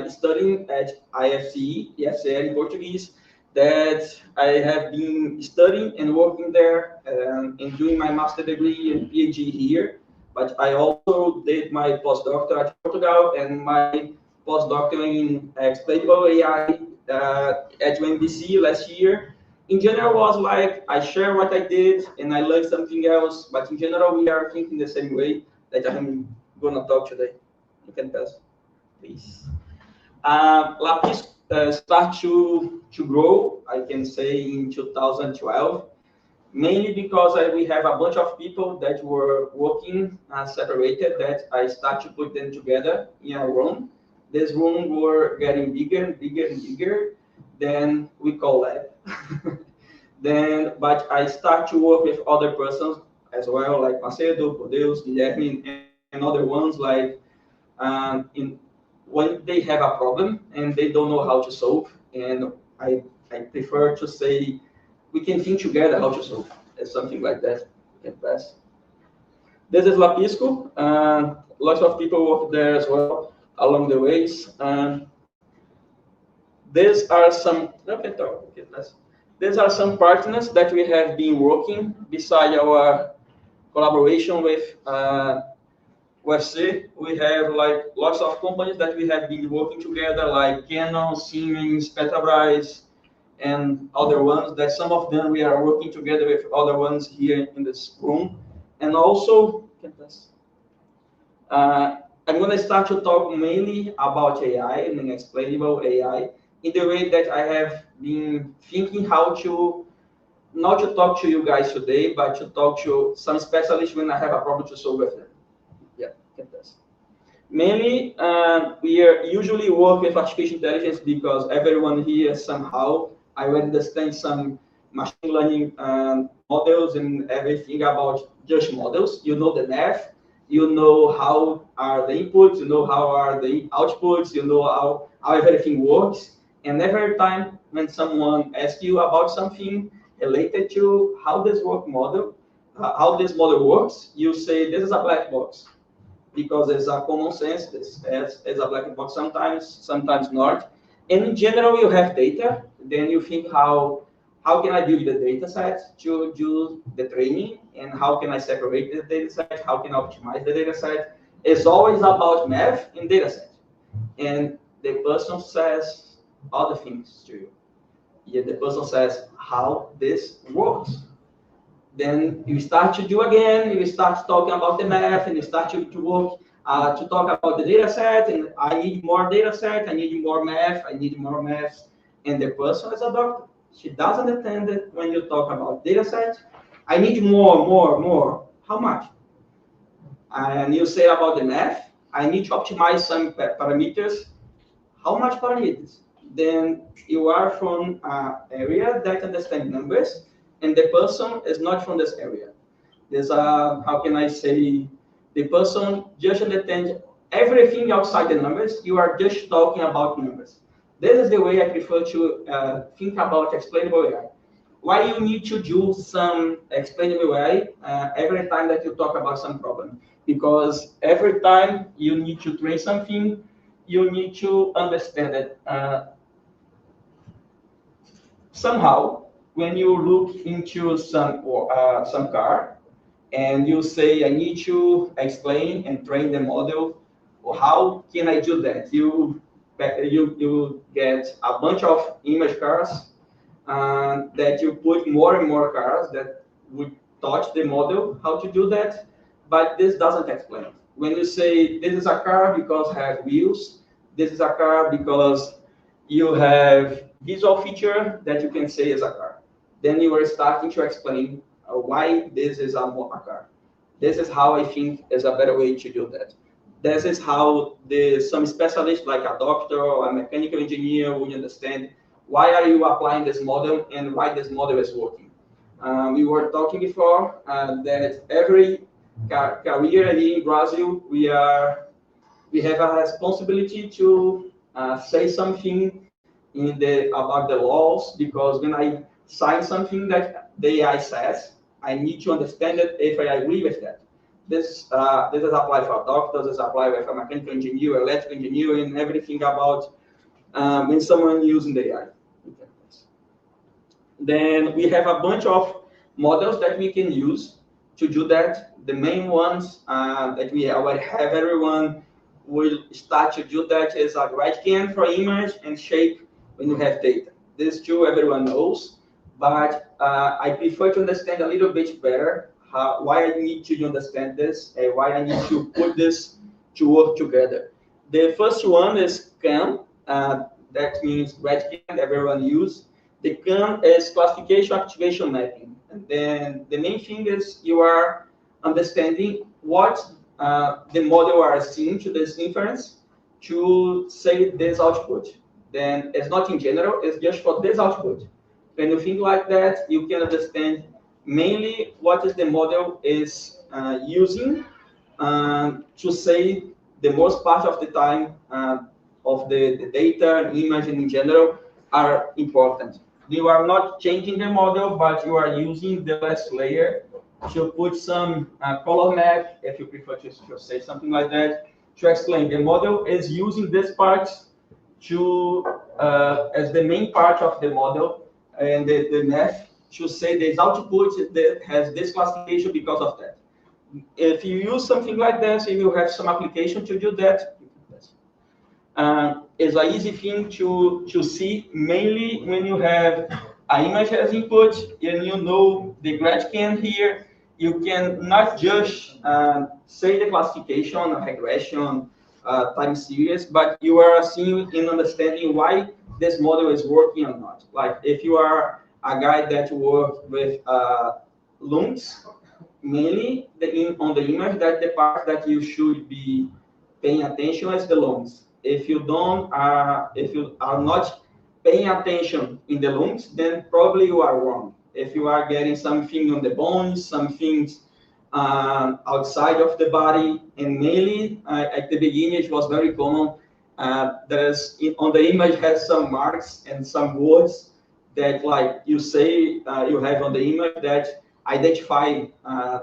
studying at IFCE, in Portuguese, that I have been studying and working there and doing my master degree and PhD here. But I also did my postdoctorate in Portugal and my postdoctorate in Explainable AI at MDCC last year. In general, was like I share what I did and I learned something else. But in general, we are thinking the same way that I'm gonna talk today. You can pass, please. LAPISCO start to grow, I can say, in 2012, mainly because we have a bunch of people that were working separated that I start to put them together in a room. This room were getting bigger and bigger and bigger. Then we call lab. But I start to work with other persons as well, like Macedo, Pordeus, Guilherme, and other ones like when they have a problem and they don't know how to solve, and I prefer to say we can think together how to solve. It's something like that. You can pass. This is LAPISCO. Lots of people work there as well along the ways. These are some. These are some partners that we have been working beside our collaboration with UFC. We have like lots of companies that we have been working together, like Canon, Siemens, Petrobras, and other ones. That some of them we are working together with other ones here in this room. And also, I'm going to start to talk mainly about AI and explainable AI in the way that I have been thinking how to, not to talk to you guys today, but to talk to some specialists when I have a problem to solve with them. Yeah, mainly, we are usually work with artificial intelligence because everyone here somehow, I understand some machine learning models and everything about just models. You know the math, you know how are the inputs, you know how are the outputs, you know how everything works. And every time when someone asks you about something related to how this model works, you say this is a black box because it's a common sense. This is a black box sometimes not. And in general, you have data. Then you think how can I build the data set to do the training, and how can I separate the data set? How can I optimize the data set? It's always about math and data set. And the person says other things to you. Yeah, the person says how this works. Then you start to do again, you start talking about the math, and you start to work to talk about the data set, and I need more data set, I need more math, and the person is a doctor. She doesn't understand it when you talk about data set. I need more. How much? And you say about the math, I need to optimize some parameters. How much parameters? Then you are from an area that understands numbers, and the person is not from this area. There's a, how can I say, the person just understands everything outside the numbers. You are just talking about numbers. This is the way I prefer to think about explainable AI. Why you need to do some explainable AI every time that you talk about some problem? Because every time you need to train something, you need to understand it. Somehow, when you look into some car, and you say, I need to explain and train the model, how can I do that? You get a bunch of image cars that you put more and more cars that would touch the model how to do that, but this doesn't explain. When you say this is a car because it has wheels, this is a car because you have visual feature that you can say is a car. Then you are starting to explain why this is a car. This is how I think is a better way to do that. this is how some specialist, like a doctor or a mechanical engineer, would understand why are you applying this model and why this model is working. We were talking before that every career in Brazil, we have a responsibility to say something about the laws, because when I sign something that the AI says, I need to understand it if I agree with that. This is applied for doctors, this is applied for mechanical engineer, electrical engineer, and everything about when someone using the AI. Then we have a bunch of models that we can use to do that. The main ones that we already have, everyone will start to do that, is a GradCam for image and shape when you have data. These two everyone knows, but I prefer to understand a little bit better why I need to understand this and why I need to put this to work together. The first one is CAM, that means GradCam, everyone use. The CAM is classification activation mapping. And then the main thing is you are understanding what the model are seeing to this inference to say this output. Then it's not in general, it's just for this output. When you think like that, you can understand mainly what is the model is using to say the most part of the time of the data and image in general are important. You are not changing the model, but you are using the last layer to put some color map, if you prefer to say something like that, to explain the model is using this part to as the main part of the model, and the math should say this output that has this classification because of that. If you use something like this, you will have some application to do that. It's an easy thing to see, mainly when you have an image as input and you know the GradCam here. You can not just say the classification, regression, time series, but you are seeing and understanding why this model is working or not. Like if you are a guy that works with lungs, mainly on the image, that the part that you should be paying attention is the lungs. If you are not paying attention in the lungs, then probably you are wrong. If you are getting something on the bones, some things outside of the body, and mainly at the beginning it was very common. On the image has some marks and some words that, like you say, you have on the image that identify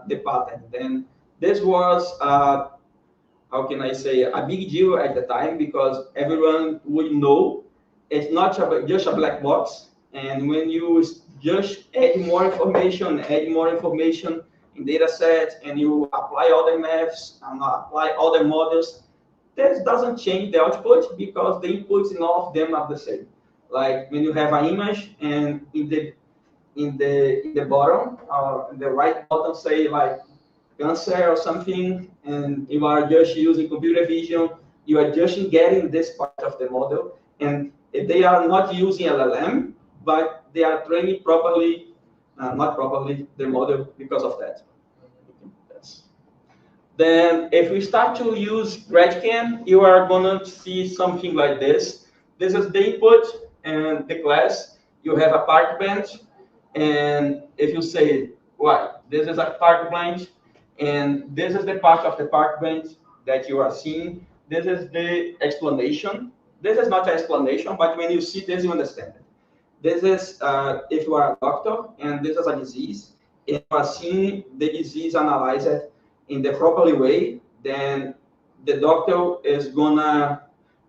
the pattern. Then this was how can I say, a big deal at the time, because everyone would know it's not just a black box. And when you just add more information in data set, and you apply all the maths and apply all the models, this doesn't change the output, because the inputs in all of them are the same. Like when you have an image, and in the bottom, or in the right bottom, say like cancer or something, and you are just using computer vision, you are just getting this part of the model, and if they are not using LLM, but they are training properly, not properly, the model because of that. Then if we start to use GradCam, you are gonna see something like this. This is the input and the class. You have a park bench, and if you say, why, this is a park bench, and this is the part of the park bench that you are seeing. This is the explanation. This is not an explanation, but when you see this, you understand it. This is if you are a doctor, and this is a disease, if you are seeing the disease analyzed in the properly way, then the doctor is gonna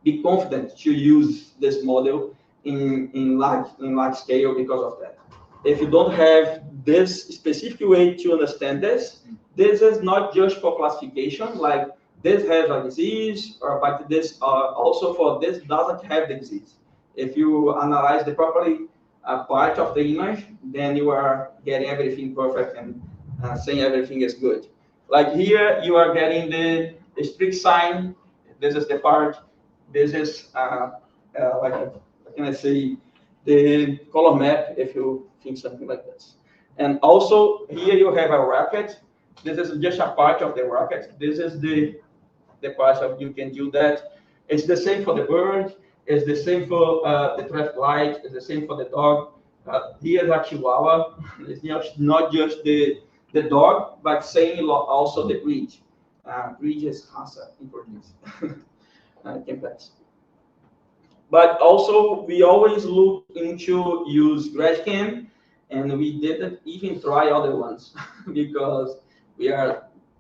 be confident to use this model in large scale because of that. If you don't have this specific way to understand this, this is not just for classification, like this has a disease, but this also for this doesn't have the disease. If you analyze the properly part of the image, then you are getting everything perfect and saying everything is good. Like here, you are getting the strict sign. This is the part. This is like, what can I say, the color map, if you think something like this. And also here you have a rocket. This is just a part of the rocket. This is the the part of you can do that. It's the same for the bird. It's the same for the traffic light. It's the same for the dog. Here, the Chihuahua. It's not just the dog, but saying also the breed. Breed is raça in Portuguese. But also, we always look into use GradCam, and we didn't even try other ones because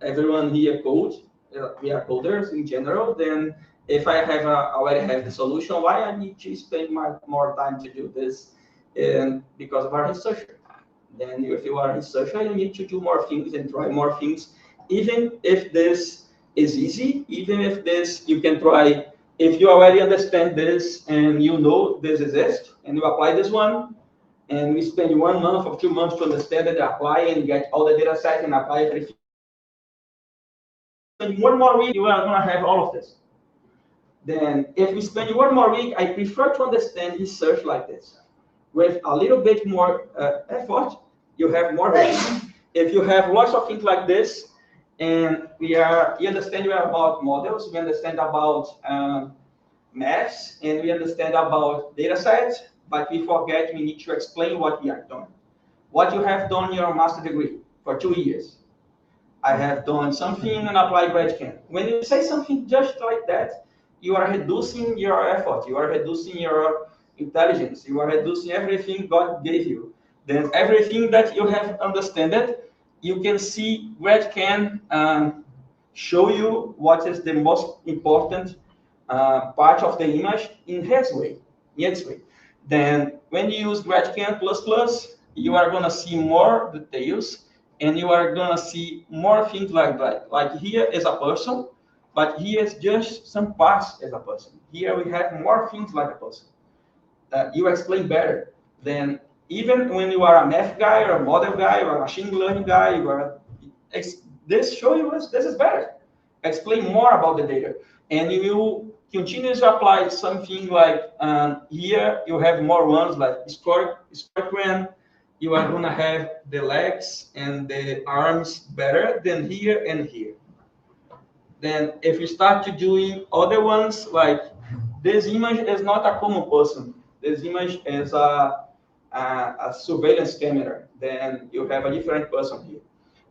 everyone here code. We are coders in general. Then, if I already have the solution, why I need to spend more time to do this? And because of our researcher. Then, if you are a researcher, you need to do more things and try more things, even if this is easy, even if this you can try. If you already understand this and you know this exists, and you apply this one, and we spend 1 month or 2 months to understand it, apply and get all the data set and apply everything. And 1 more week, you are going to have all of this. Then, if we spend 1 more week, I prefer to understand research like this. With a little bit more effort, you have more value. If you have lots of things like this, and you understand about models, we understand about maths, and we understand about data sets, but we forget we need to explain what we are doing. What you have done in your master degree for 2 years. I have done something and applied GradCam. When you say something just like that, you are reducing your effort, you are reducing your intelligence, you are reducing everything God gave you. Then everything that you have understood, you can see GradCam show you what is the most important part of the image in its way. Then when you use GradCam++, you are going to see more details, and you are going to see more things like that. Like here is a person, but here is just some parts as a person. Here we have more things like a person. You explain better than even when you are a math guy or a model guy or a machine learning guy. This show you this is better. Explain more about the data, and you continue to apply something like here you have more ones like scorecard. You are going to have the legs and the arms better than here and here. Then if you start to doing other ones, like this image is not a common person. This image is a surveillance camera. Then you have a different person here.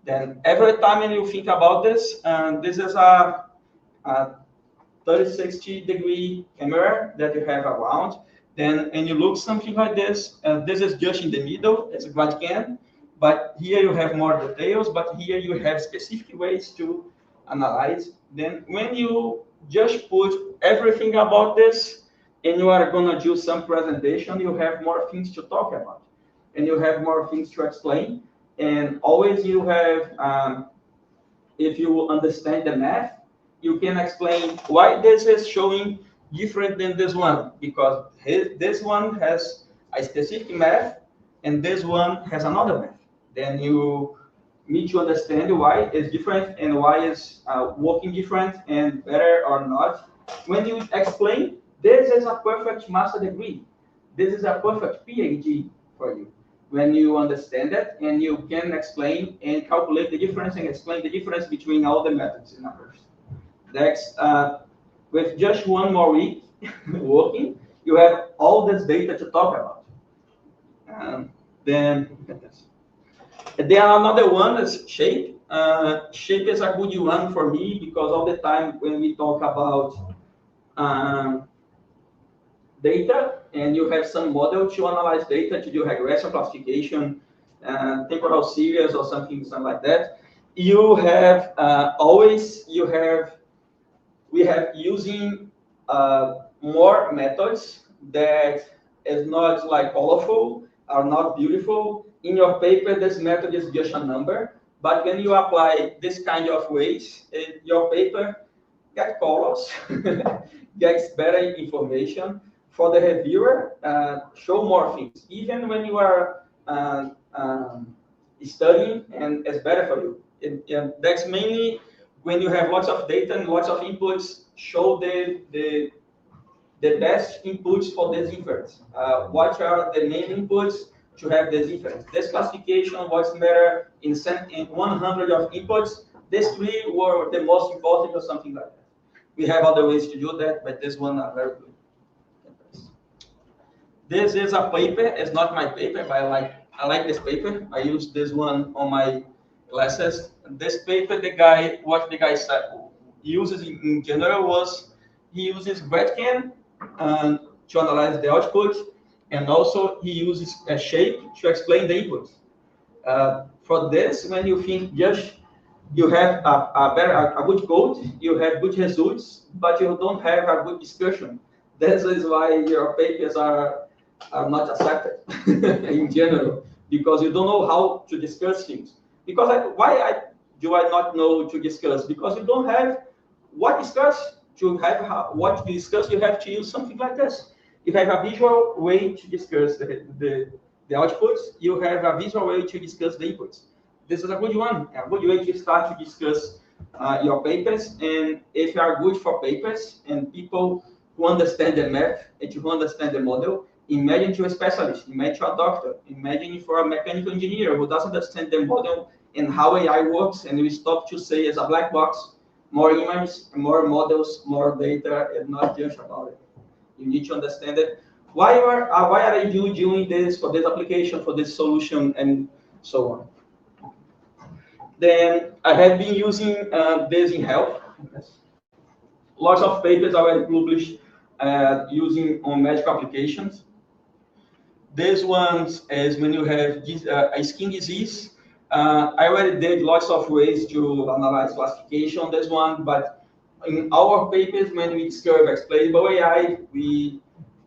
Then every time when you think about this, this is a 360-degree camera that you have around. Then when you look something like this, this is just in the middle, it's a GradCam, but here you have more details, but here you have specific ways to analyze. Then when you just put everything about this, and you are going to do some presentation, you have more things to talk about, and you have more things to explain, and always you have, if you understand the math, you can explain why this is showing different than this one, because this one has a specific math and this one has another math. Then you need to understand why it's different and why it's working different and better or not. When you explain, this is a perfect master degree. This is a perfect PhD for you. When you understand it and you can explain and calculate the difference and explain the difference between all the methods and numbers. Next, with just 1 more week working, you have all this data to talk about. Then another one is shape. Shape is a good one for me because all the time when we talk about data and you have some model to analyze data, to do regression classification, temporal series or something like that, you have we have using more methods that is not like colorful, are not beautiful. In your paper, this method is just a number, but when you apply this kind of ways, your paper gets colors, gets better information for the reviewer, show more things. Even when you are studying, and it's better for you. That's mainly when you have lots of data and lots of inputs, show the best inputs for this inference. What are the main inputs to have this inference? This classification was better in 100 of inputs. These 3 were the most important or something like that. We have other ways to do that, but this one are very good. This is a paper. It's not my paper, but I like this paper. I use this one on my classes. This paper, what the guy said, uses in general was he uses GradCam to analyze the output, and also he uses a shape to explain the input. For this, when you think just you have a good code, you have good results, but you don't have a good discussion. That is why your papers are not accepted in general, because you don't know how to discuss things. Because do I not know to discuss? Because you don't have what discuss. To have what to discuss, you have to use something like this. You have a visual way to discuss the outputs. You have a visual way to discuss the inputs. This is a good one, a good way to start to discuss your papers. And if you are good for papers and people who understand the math and who understand the model, imagine to a specialist, imagine to a doctor, imagine for a mechanical engineer who doesn't understand the model and how AI works, and we stop to say it's a black box, more images, more models, more data, and not just about it. You need to understand it. Why are you doing this for this application, for this solution, and so on? Then I have been using this in help. Lots of papers already published using on medical applications. This one is when you have a skin disease. I already did lots of ways to analyze classification on this one, but in our papers, when we discover explainable AI, we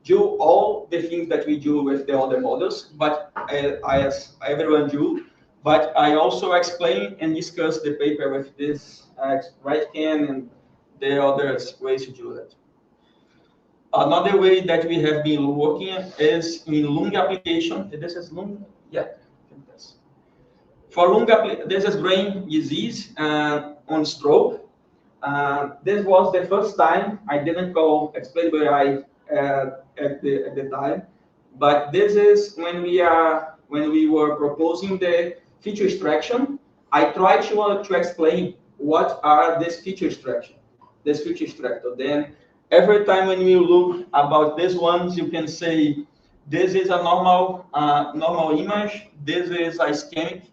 do all the things that we do with the other models, but as everyone do. But I also explain and discuss the paper with this GradCam and the other ways to do that. Another way that we have been working is in lung application. This is lung, yeah. For lung, this is brain disease on stroke. This was the first time I didn't call explainable AI at the time, but this is when we were proposing the feature extraction. I tried to explain what are this feature extraction, this feature extractor. Then every time when you look about these ones, you can say this is a normal image, this is a ischemic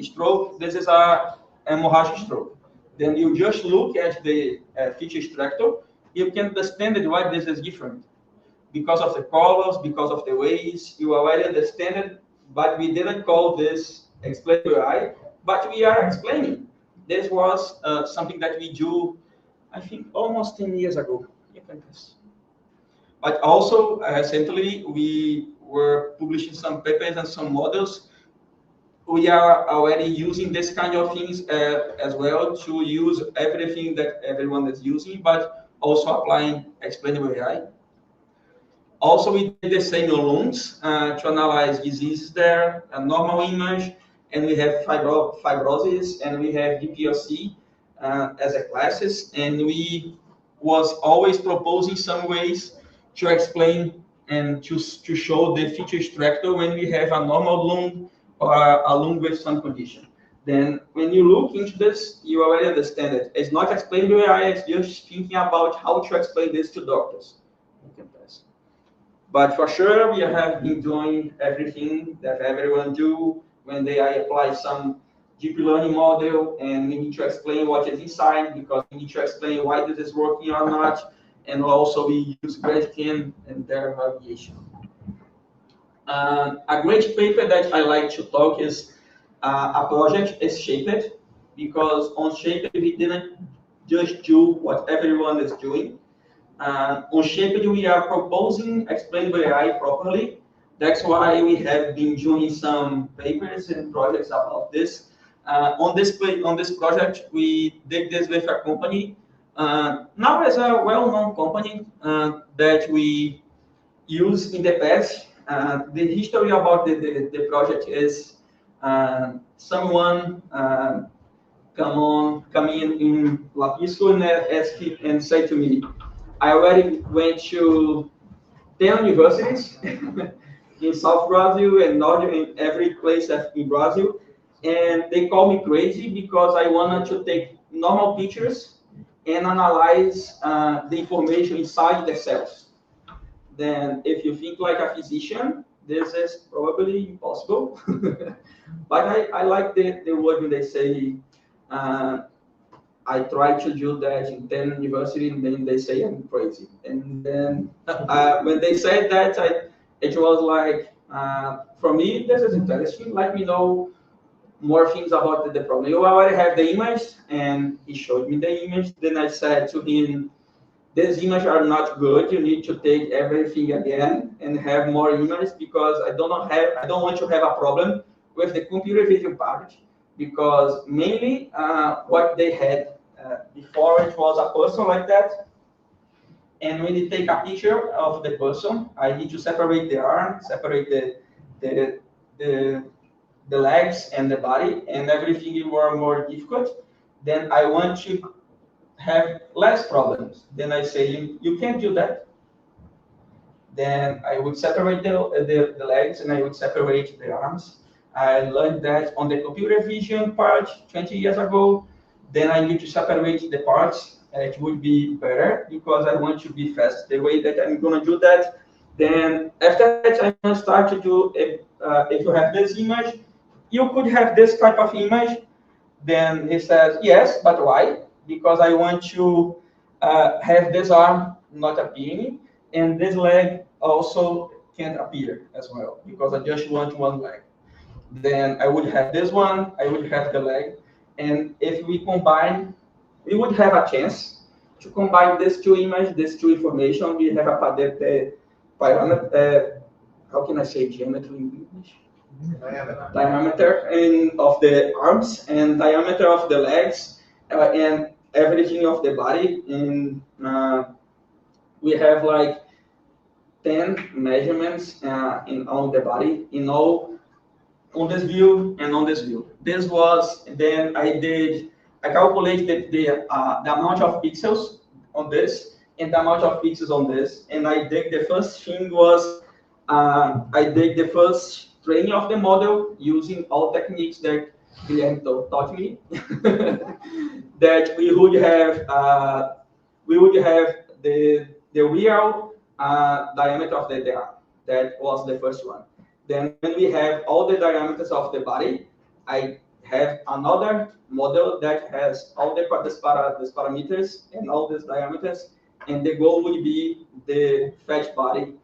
stroke, this is a hemorrhagic stroke. Then you just look at the feature extractor, you can understand why this is different. Because of the colors, because of the ways, you already understand it, but we didn't call this explainable AI, but we are explaining. This was something that we do, I think, almost 10 years ago. But also, recently, we were publishing some papers and some models. We are already using this kind of things as well to use everything that everyone is using, but also applying explainable AI. Also, we did the same on lungs to analyze diseases there, a normal image, and we have fibrosis, and we have DPLC as a classes, and we was always proposing some ways to explain and to show the feature extractor when we have a normal lung or a lung with some condition. Then when you look into this, you already understand it. It's not explainable AI, it's just thinking about how to explain this to doctors. But for sure, we have been doing everything that everyone do when they apply some deep learning model, and we need to explain what is inside, because we need to explain why this is working or not, and also we use GradCam and their variation. A great paper that I like to talk is a project is Shaped, because on Shaped we didn't just do what everyone is doing. On Shaped, we are proposing explainable AI properly. That's why we have been doing some papers and projects about this. On this project, we did this with a company. Now as a well-known company that we use in the past. The history about the project is someone come in LAPISCO and say to me, I already went to 10 universities in South Brazil and Northern, in every place in Brazil, and they call me crazy because I wanted to take normal pictures and analyze the information inside the cells. Then if you think like a physician, this is probably impossible. But I like the word when they say, I try to do that in 10 university, and then they say I'm crazy. And then when they said that, it was like, for me, this is interesting. Let me know more things about the problem. You already have the image, and he showed me the image. Then I said to him, these images are not good. You need to take everything again and have more images, because I don't want to have a problem with the computer vision part, because mainly what they had before, it was a person like that. And when you take a picture of the person, I need to separate the arm, separate the legs and the body, and everything is more difficult. Then I want to have less problems. Then I say, you can't do that. Then I would separate the legs, and I would separate the arms. I learned that on the computer vision part 20 years ago. Then I need to separate the parts. It would be better, because I want to be fast. The way that I'm going to do that, then after that, I'm going to start to do, if you have this image, you could have this type of image. Then he says, yes, but why? Because I want to have this arm not appearing, and this leg also can't appear as well, because I just want one leg. Then I would have this one, I would have the leg, and if we combine, we would have a chance to combine these two images, these two information. We have a parameter, how can I say geometry in English? Diameter of the arms and diameter of the legs, and everything of the body. And we have like 10 measurements on the body, in all, on this view and on this view. This was, then I calculated the amount of pixels on this and the amount of pixels on this. And I did the first thing was, I did the first training of the model using all techniques that Guilherme taught me. That we would have the real diameter of the arm. That was the first one. Then when we have all the diameters of the body, I have another model that has all these parameters and all these diameters, and the goal would be the fat body.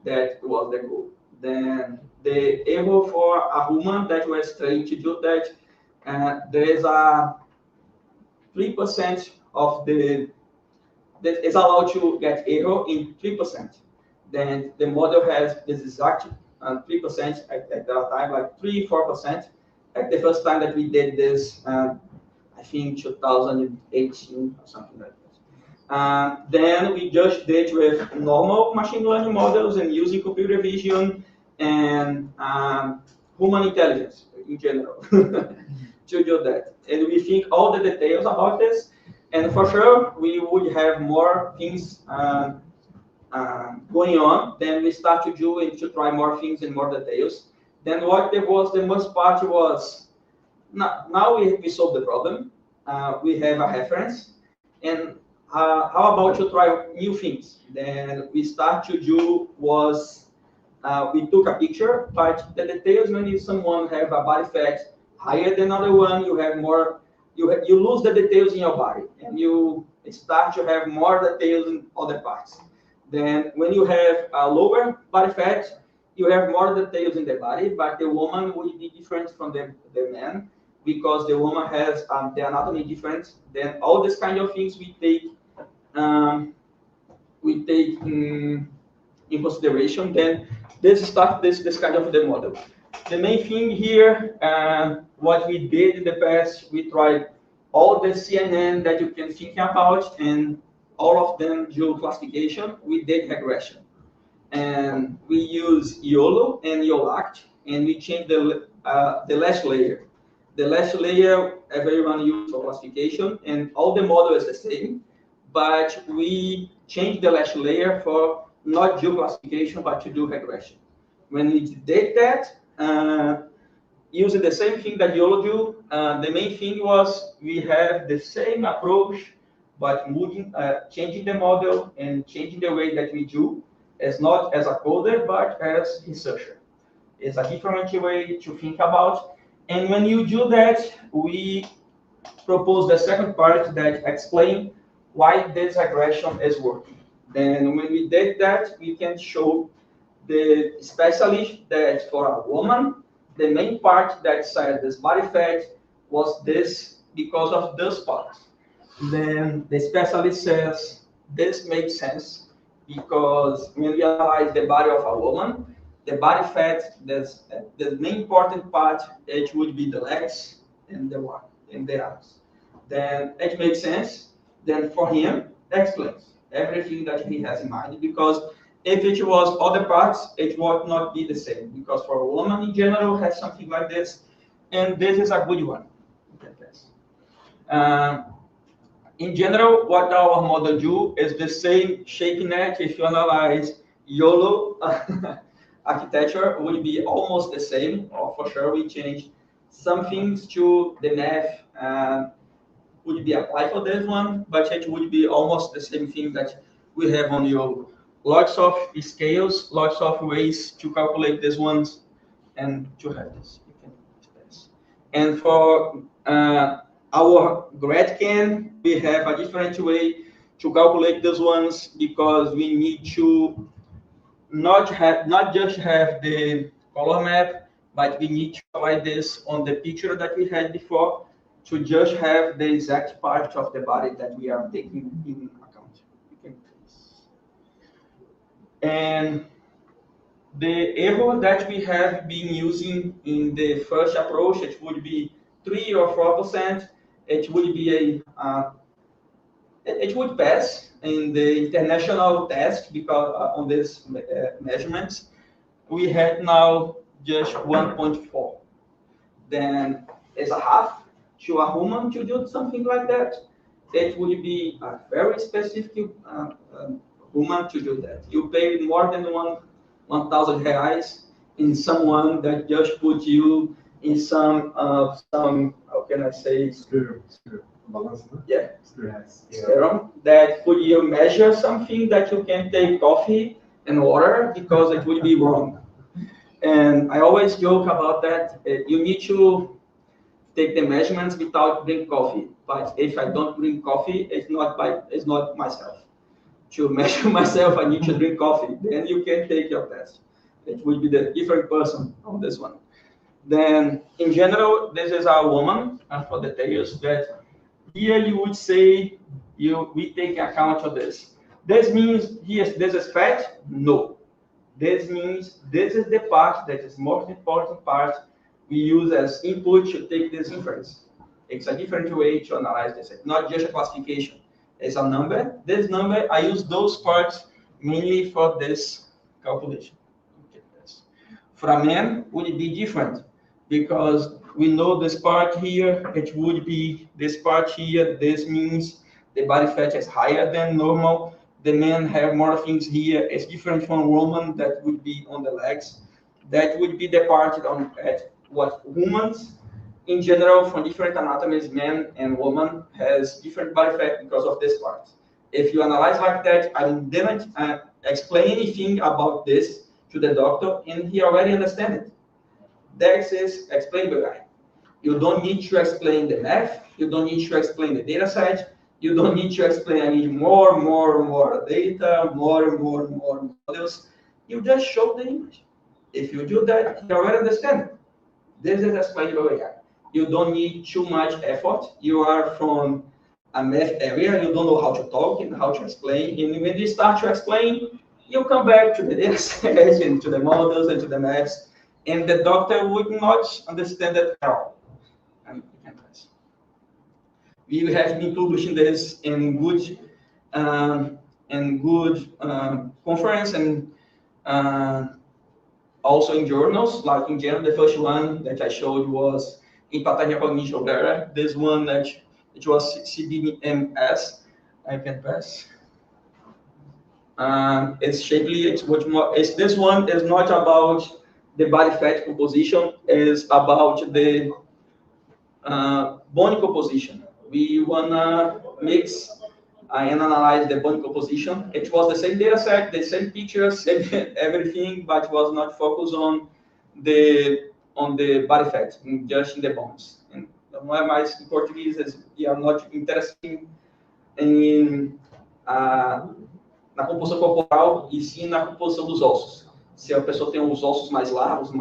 That was the goal. Then the error for a human that was trying to do that, there is a 3% of that is allowed to get error in 3%. Then the model has this exact 3% at that time, like 3-4%. At the first time that we did this, I think 2018 or something like that. Then we just did with normal machine learning models and using computer vision and human intelligence in general to do that. And we think all the details about this. And for sure, we would have more things going on. Then we start to do and to try more things and more details. Then what there was the most part was, now we solved the problem. We have a reference. And how about to try new things? Then we start to do was, we took a picture, but the details, when someone have a body fat higher than other one, you have more, you lose the details in your body, and you start to have more details in other parts. Then when you have a lower body fat, you have more details in the body, but the woman will be different from the man, because the woman has the anatomy different. Then all these kind of things we take in consideration. Then this kind of the model. The main thing here, what we did in the past, we tried all the CNN that you can think about, and all of them do classification. We did regression, and we use YOLO and YOLACT, and we changed the last layer. The last layer everyone uses for classification, and all the model is the same, but we changed the last layer for not do classification, but to do regression. When we did that, using the same thing that YOLO do, the main thing was we have the same approach but moving, changing the model and changing the way that we do, as not as a coder, but as researcher. It's a different way to think about. And when you do that, we propose the second part that explain why this regression is working. Then when we did that, we can show the specialist that for a woman, the main part that said this body fat was this because of this part. Then the specialist says this makes sense because when we analyze the body of a woman, the body fat, the main important part, it would be the legs and the arms. Then it makes sense. Then for him, explains everything that he has in mind, because if it was other parts, it would not be the same, because for a woman in general has something like this, and this is a good one. In general, what our model do is the same shape net. If you analyze YOLO architecture, would be almost the same, or for sure we change some things to the math would be applied for this one, but it would be almost the same thing that we have on YOLO. Lots of scales, lots of ways to calculate these ones and to have this. And for our GradCan, we have a different way to calculate these ones, because we need to not just have the color map, but we need to apply this on the picture that we had before to just have the exact part of the body that we are taking in account. And the error that we have been using in the first approach, it would be 3 or 4%. It would be it would pass in the international test because on these measurements. We had now just 1.4. Then as a half to a human to do something like that. It would be a very specific human to do that. You pay more than 1,000 reais in someone that just put you in some how can I say? Yeah. That could you measure something that you can take coffee and water because it would be wrong. And I always joke about that. You need to take the measurements without drink coffee. But if I don't drink coffee, it's not myself. To measure myself, I need to drink coffee. Then you can take your test. It will be the different person on this one. Then, in general, this is our woman for the details. That here you would say we take account of this. This means this is fat? No. This means this is the part that is most important part we use as input to take this inference. It's a different way to analyze this. It's not just a classification. It's a number. This number, I use those parts mainly for this calculation. For a man, would it be different? Because we know this part here, it would be this part here. This means the body fat is higher than normal. The men have more things here. It's different from a woman that would be on the legs. That would be the part at what humans, in general, from different anatomies, men and women, has different body fat because of this part. If you analyze like that, I didn't explain anything about this to the doctor, and he already understands it. That is explainable. You don't need to explain the math. You don't need to explain the data set. You don't need to explain. I need more data, more models. You just show the image. If you do that, you already understand it. This is explainable AI. You don't need too much effort. You are from a math area. You don't know how to talk and how to explain. And when you start to explain, you come back to the data set and to the models and to the maths. And the doctor would not understand it at all. We have been publishing this in good conference and also in journals. Like in general, the first one that I showed was in pattern cognition error. This one that it was CBMS. I can pass. It's shapely. It's much more. This one is not about the body fat composition. Is about the bone composition. We wanna mix and analyze the bone composition. It was the same data set, the same pictures, everything, but was not focused on the body fat, just in the bones. And não é mais em português, we are not interested em na composição corporal e sim na composição dos ossos. Se a pessoa tem os ossos mais largos,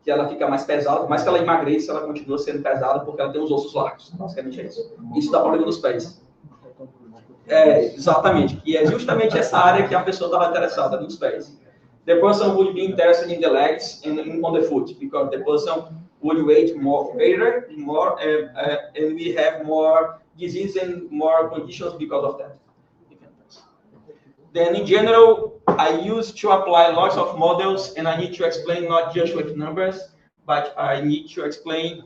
que ela fica mais pesada, mais que ela emagreça, ela continua sendo pesada porque ela tem os ossos largos. Basicamente é isso. Isso dá problema nos pés. Exatamente. E é justamente essa área que a pessoa estava interessada, nos pés. The person would be interested in the legs and on the foot because the person would weight more, and we have more disease and more conditions because of that. Then in general, I used to apply lots of models, and I need to explain not just with numbers, but I need to explain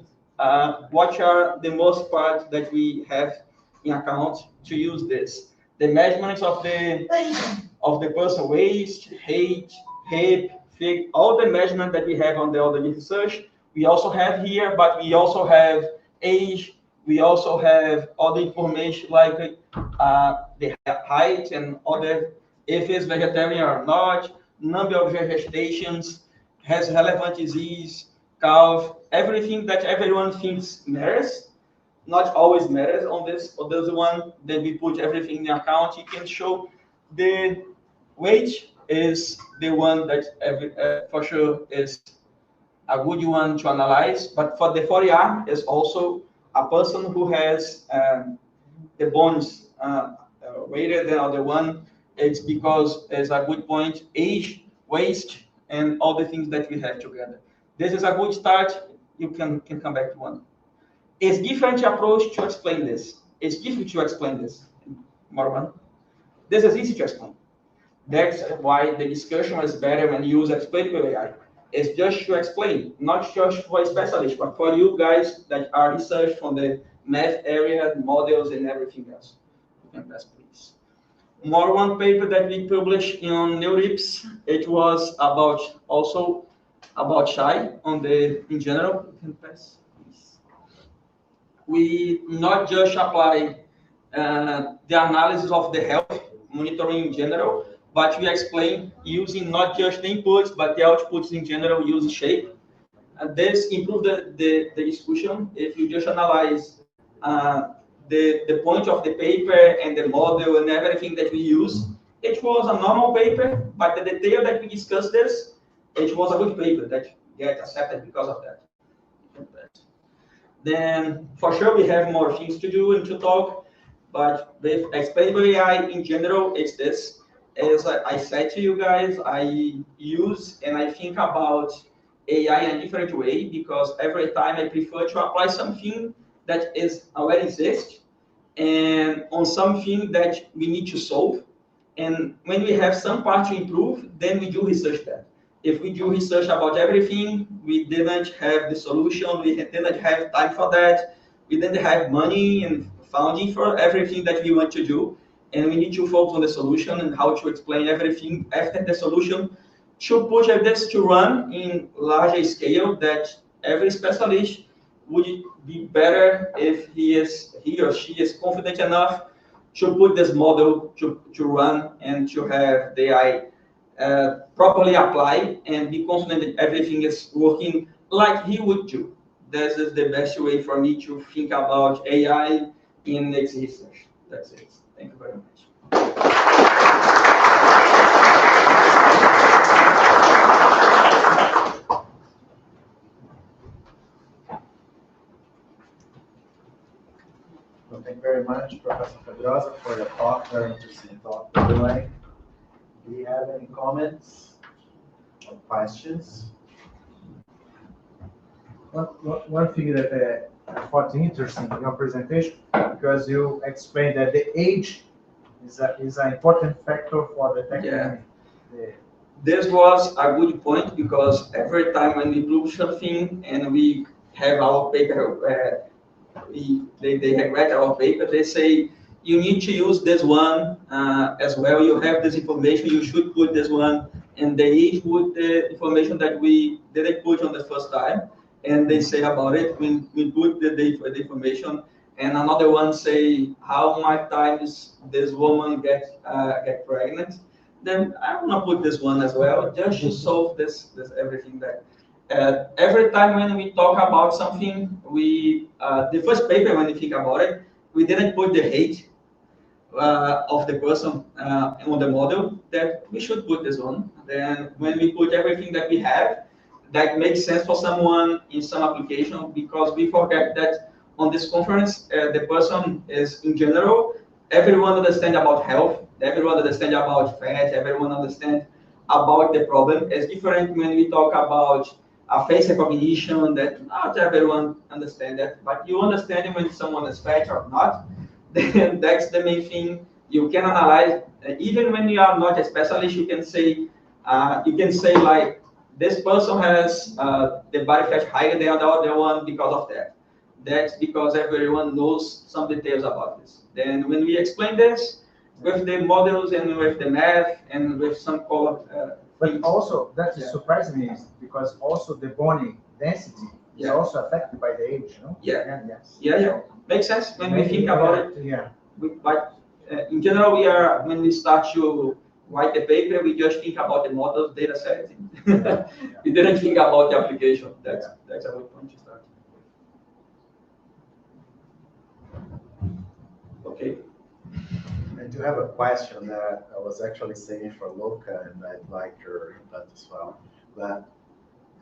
what are the most parts that we have in account to use this. The measurements of the person waist, height, hip, feet, all the measurement that we have on the other research, we also have here, but we also have age, we also have other information like the height and other, if it's vegetarian or not, number of gestations, has relevant disease, calf, everything that everyone thinks matters, not always matters on this, or there's one that we put everything in the account. You can show the weight is the one that for sure is a good one to analyze, but for the 4ER is also a person who has the bones weighted than the other one. It's because it's a good point, age, waist, and all the things that we have together. This is a good start. You can come back to one. It's different approach to explain this. It's difficult to explain this, Marwan. This is easy to explain. That's why the discussion is better when you use explainable AI. It's just to explain, not just for specialists, but for you guys that are research from the math area, models, and everything else. You can press, please. More one paper that we published on NeurIPS. It was also about shy in general. You can press, please. We not just apply the analysis of the health monitoring in general, but we explain using not just the inputs, but the outputs in general using shape. And this improved the discussion. If you just analyze the point of the paper and the model and everything that we use, it was a normal paper, but the detail that we discussed this, it was a good paper that get accepted because of that. Then for sure we have more things to do and to talk, but with explainable AI in general, it's this. As I said to you guys, I use and I think about AI in a different way because every time I prefer to apply something that is already exists and on something that we need to solve. And when we have some part to improve, then we do research that. If we do research about everything, we didn't have the solution, we didn't have time for that, we didn't have money and funding for everything that we want to do. And we need to focus on the solution and how to explain everything after the solution to put this to run in larger scale that every specialist would be better if he or she is confident enough to put this model to run and to have the AI properly applied and be confident that everything is working like he would do. This is the best way for me to think about AI in its research. That's it. Thank you very much. Well, thank you very much, Professor Pedrosa, for your talk, very interesting talk you're doing. Do you have any comments or questions? One thing that I thought interesting in your presentation, because you explained that the age is an important factor for the technique. Yeah. This was a good point because every time when we prove something and we have our paper, they read our paper, they say, you need to use this one as well. You have this information, you should put this one. And they each put the information that we didn't put on the first time. And they say about it, we put the information and another one say how many times this woman get pregnant, then I want to put this one as well, just to solve this everything that. Every time when we talk about something, we the first paper when you think about it, we didn't put the hate of the person on the model, that we should put this one. Then when we put everything that we have, that makes sense for someone in some application, because we forget that on this conference, the person is in general, everyone understands about health, everyone understands about fat, everyone understands about the problem. It's different when we talk about face recognition, that not everyone understands that, but you understand when someone is fat or not. Then that's the main thing. You can analyze, even when you are not a specialist, you can say like, this person has the body fat higher than the other one because of that. That's because everyone knows some details about this. Then when we explain this with the models and with the math and with some color. But also, that is surprising me, because also the bone density is also affected by the age, no? Yeah. Makes sense when we think about it. Yeah. But in general, when we start to write the paper, we just think about the models, data set. We didn't think about the application. That's a good point to start. Okay. I do have a question that I was actually saving for Luca, and I'd like your input as well. But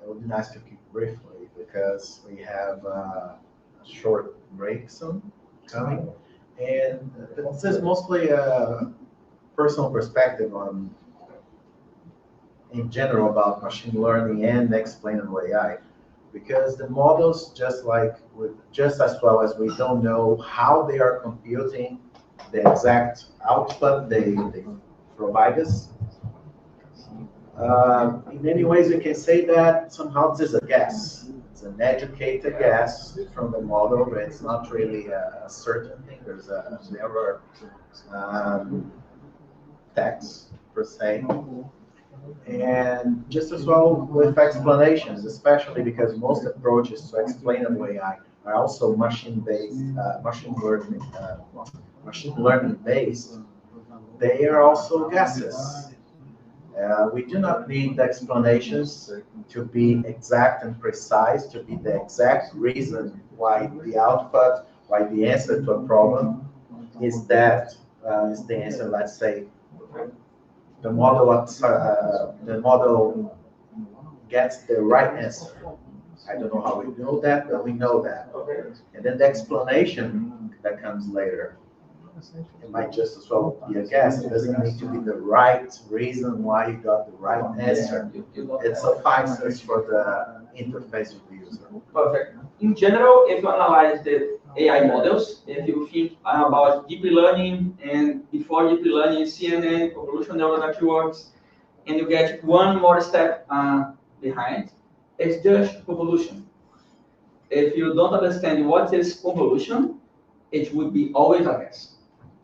it would be nice to keep briefly, because we have a short break soon coming. And this is mostly a personal perspective on, in general, about machine learning and explainable AI. Because the models, just as well as we don't know how they are computing the exact output they provide us. In many ways, we can say that somehow this is a guess. It's an educated guess from the model, but it's not really a certain thing. There's a never text per se. And just as well with explanations, especially because most approaches to explainable AI are also machine learning based. They are also guesses. We do not need the explanations to be exact and precise, to be the exact reason why the output, why the answer to a problem is that is the answer. Let's say the model gets the right answer. I don't know how we know that, but we know that. And then the explanation that comes later, it might just as well be a guess. It doesn't need to be the right reason why you got the right answer. It suffices for the interface of the user. Perfect. In general, if you analyze the AI models, if you think about deep learning, and before deep learning, CNN, convolutional neural networks, and you get one more step behind, it's just convolution. If you don't understand what is convolution, it would be always a guess.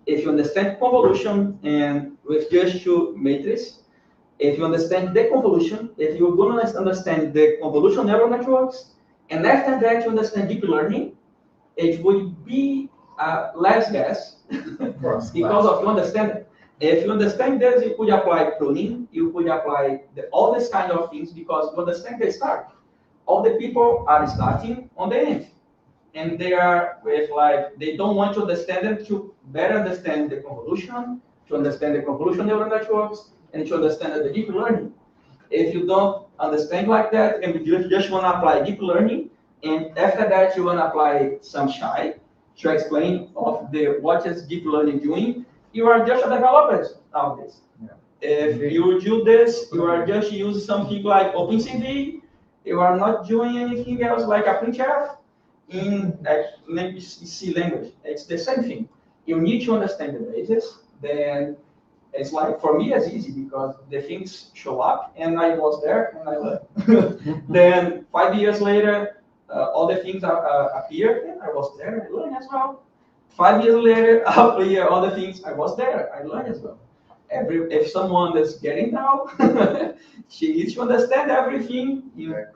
If you understand convolution and with just two matrices, if you understand the convolution, if you're going to understand the convolutional neural networks, and after that you understand deep learning, it would be less guess because of you understand it. If you understand this, you could apply pruning, you could apply all these kind of things, because you understand the start. All the people are starting on the end. And they are with they don't want to understand it to better understand the convolution, to understand the convolutional neural networks, and to understand the deep learning. If you don't understand like that, and you just want to apply deep learning, and after that you want to apply some shy to explain of what is deep learning doing, you are just a developer nowadays. If you do this, you are just using something like OpenCV, you are not doing anything else like a printf in MDCC language. It's the same thing. You need to understand the basis. Then it's like, for me, it's easy because the things show up and I was there and I learned. Then 5 years later, all the things appear and I was there, I learned as well. 5 years later, appear all the things, I was there, I learned as well. If someone is getting now, she needs to understand everything in a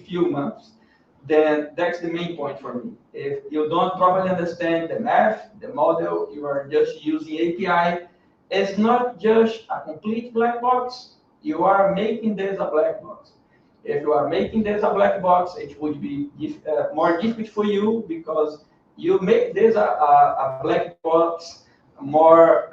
few months. then that's the main point for me. If you don't properly understand the math, the model, you are just using API, it's not just a complete black box, you are making this a black box. If you are making this a black box, it would be more difficult for you because you make this a black box more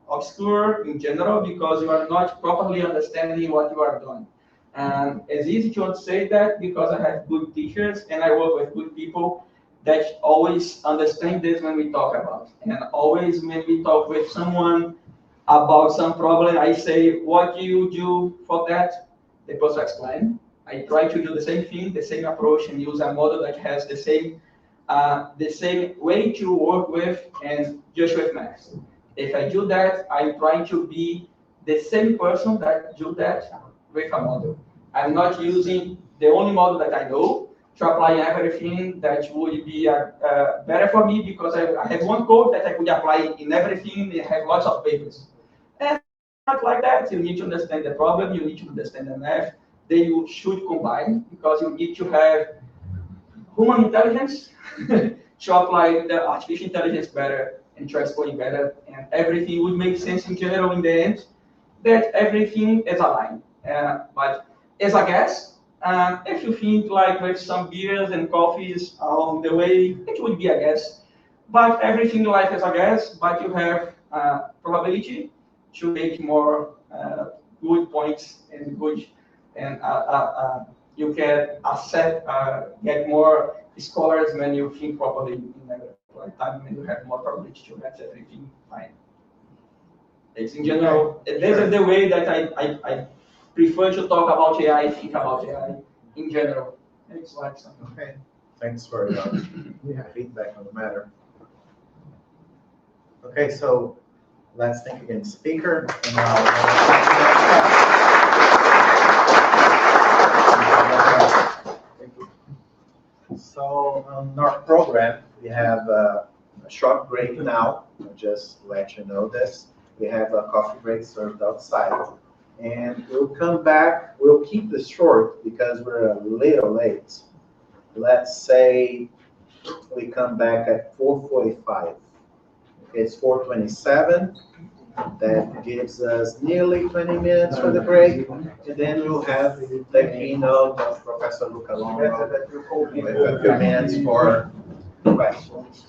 obscure in general because you are not properly understanding what you are doing. And it's easy to say that because I have good teachers and I work with good people that always understand this when we talk about. And always when we talk with someone about some problem, I say, what do you do for that? The person explain. I try to do the same thing, the same approach, and use a model that has the same way to work with and just with math. If I do that, I'm trying to be the same person that do that with a model. I'm not using the only model that I know to apply everything that would be better for me because I have one code that I could apply in everything and have lots of papers. And not like that. You need to understand the problem, you need to understand the math. Then you should combine because you need to have human intelligence to apply the artificial intelligence better and to explain better, and everything would make sense in general in the end, that everything is aligned. But as a guess, if you think like with some beers and coffees along the way, it would be a guess. But everything in life is a guess, but you have probability to make more good points and good, and you can get more scores when you think properly in the time when you have more probability to get everything fine. It's in general, this is the way that I prefer to talk about AI, think about AI in general. It's like something. Okay, thanks for your feedback on the matter. Okay, so let's thank again the speaker. And so on our program, we have a short break now. I'll just let you know this. We have a coffee break served outside. And we'll come back, we'll keep this short because we're a little late. Let's say we come back at 4:45. It's 4:27. That gives us nearly 20 minutes for the break. And then we'll have the keynote of Professor Luca Longo with a few minutes for questions.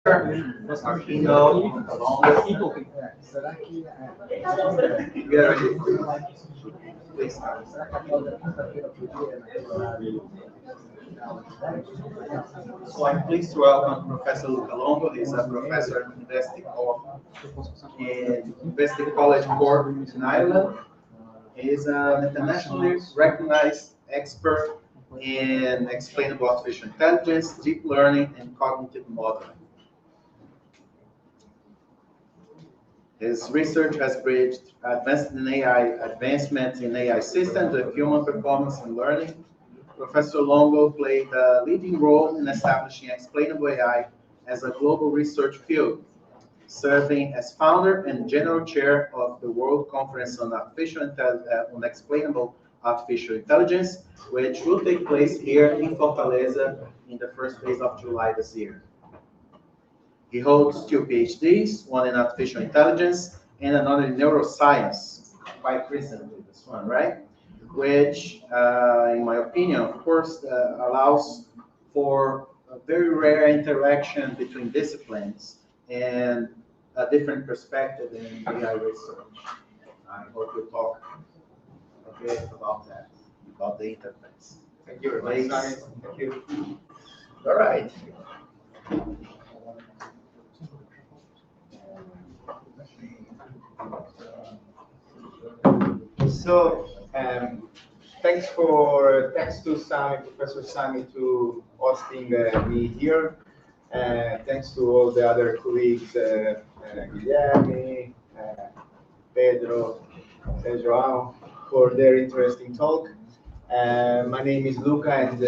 our keynote, Longo. Será que So I'm pleased to welcome Professor Luca Longo. He's a professor at University College Cork in Ireland. He is an internationally recognized expert in explainable artificial intelligence, deep learning, and cognitive modeling. His research has bridged advancements in AI systems with human performance and learning. Professor Longo played a leading role in establishing explainable AI as a global research field, serving as founder and general chair of the World Conference on Explainable Artificial Intelligence, which will take place here in Fortaleza in the first days of July this year. He holds 2 PhDs, one in artificial intelligence and another in neuroscience, quite recently, this one, right? Which, in my opinion, of course, allows for a very rare interaction between disciplines and a different perspective in AI research. I hope we'll talk a bit about that, about the interface. Thank you very much, Samy. Thank you. All right. So, thanks to Samy, Professor Samy, to hosting me here. Thanks to all the other colleagues, Guilherme, Pedro, João, for their interesting talk. My name is Luca, and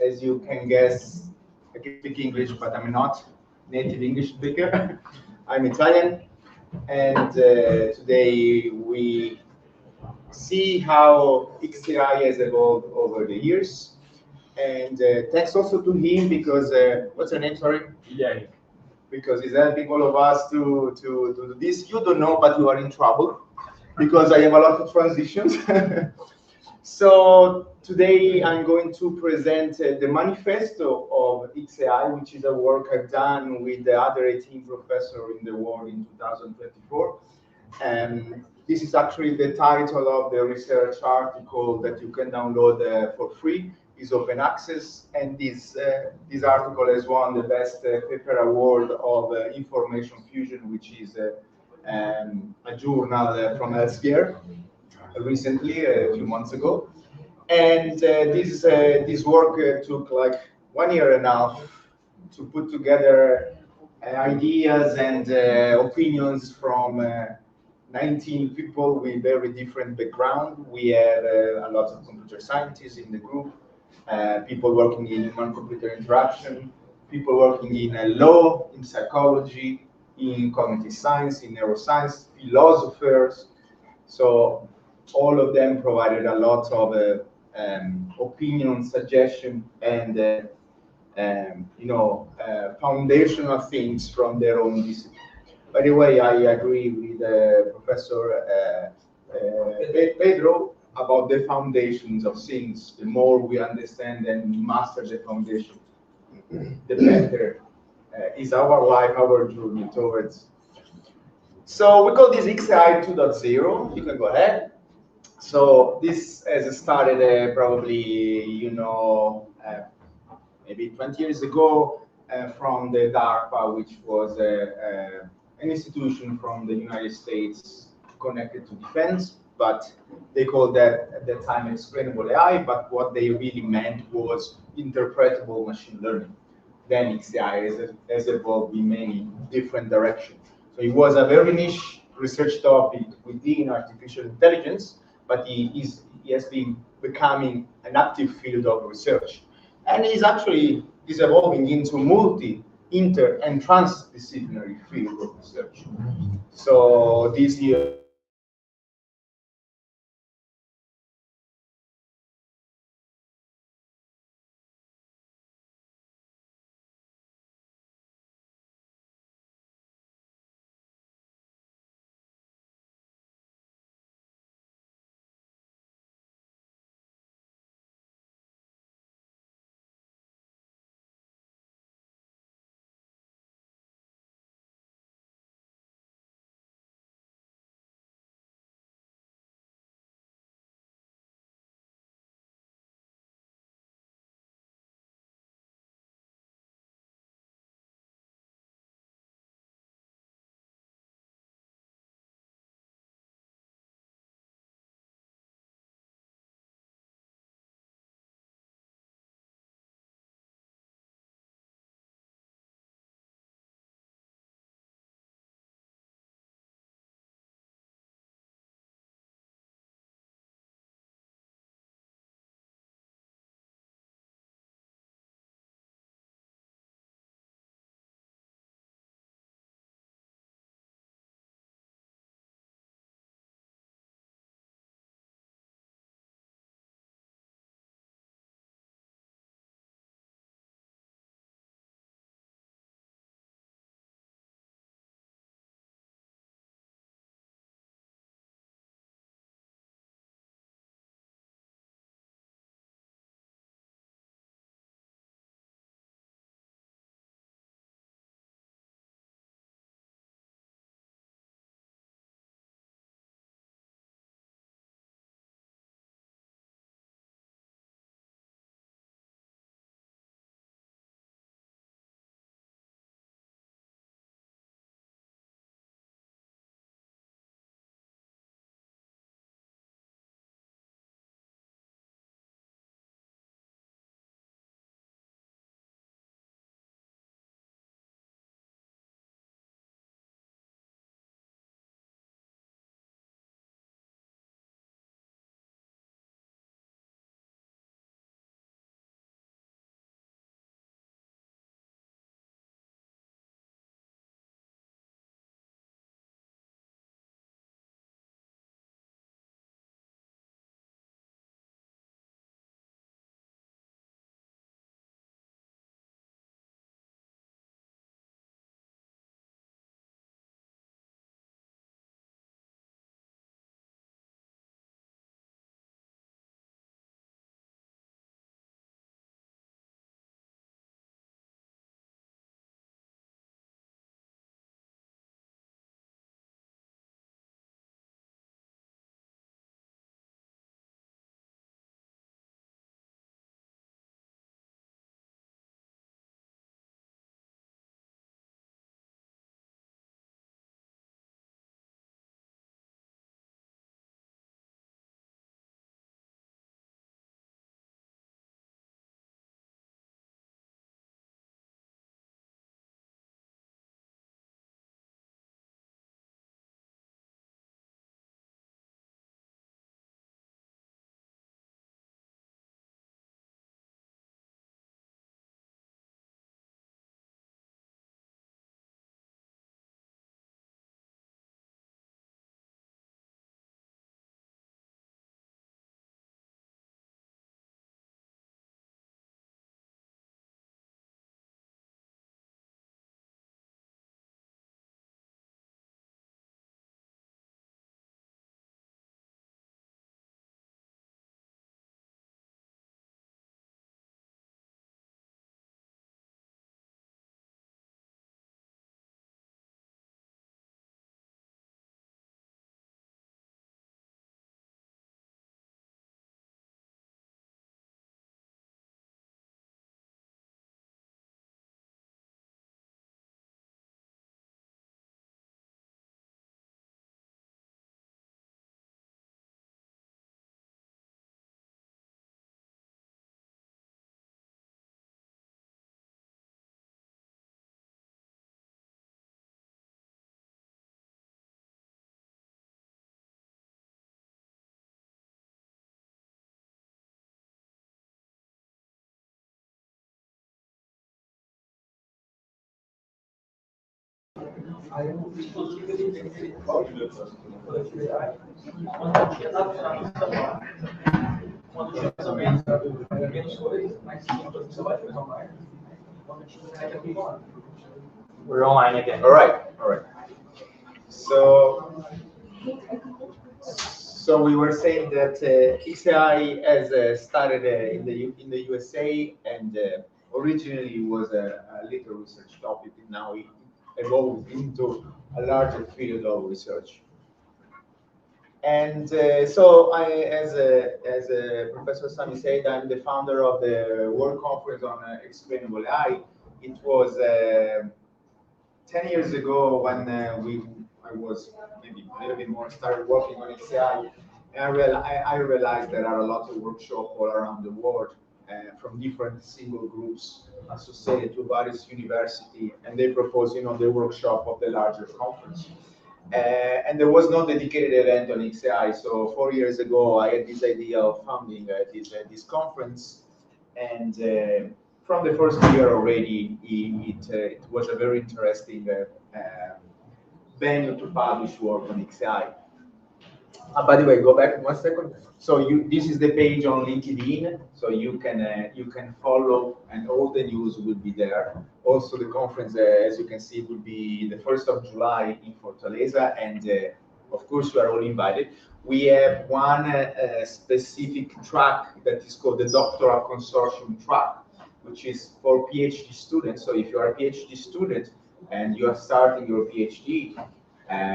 as you can guess, I can speak English, but I'm not native English speaker. I'm Italian, and today we see how XAI has evolved over the years. And thanks also to him because, what's your name, sorry? Guilherme. Because he's helping all of us to do this. You don't know, but you are in trouble because I have a lot of transitions. So today I'm going to present the manifesto of XAI, which is a work I've done with the other 18 professors in the world in 2024. And this is actually the title of the research article that you can download for free. Is open access, and this article has won the best paper award of information fusion, which is a journal from Elsevier recently, a few months ago. And this work took like 1 year and a half to put together ideas and opinions from 19 people with very different background. We have a lot of computer scientists in the group, people working in human-computer interaction, people working in law, in psychology, in cognitive science, in neuroscience, philosophers. So all of them provided a lot of opinion, suggestion, and foundational things from their own discipline. By the way, I agree with Professor Pedro about the foundations of things. The more we understand and master the foundation, the better is our life, our journey towards. So we call this XAI 2.0. You can go ahead. So this has started probably, maybe 20 years ago from the DARPA, which was an institution from the United States connected to defense, but they called that at that time explainable AI, but what they really meant was interpretable machine learning. Then XAI has evolved in many different directions. So it was a very niche research topic within artificial intelligence, but it has been becoming an active field of research. And is evolving into multi, inter, and transdisciplinary field of research. So this year, Quando mais ou menos menos coisas, mais simples, você vai fazer online. We're online again. All right. So we were saying that XAI has started in the USA, and originally was a little research topic, and now it evolved into a larger field of research. And so as Professor Samy said, I'm the founder of the World Conference on Explainable AI. It was 10 years ago when I was maybe a little bit more started working on XAI, and I realized there are a lot of workshops all around the world from different single groups associated to various universities, and they propose, the workshop of the larger conference. And there was no dedicated event on XAI, so 4 years ago I had this idea of founding this conference, and from the first year already, it was a very interesting venue to publish work on XAI. By the way, go back 1 second. So this is the page on LinkedIn, so you can follow, and all the news will be there. Also, the conference, as you can see, will be the 1st of July in Fortaleza, and of course, you are all invited. We have one specific track that is called the Doctoral Consortium track, which is for PhD students. So if you are a PhD student and you are starting your PhD,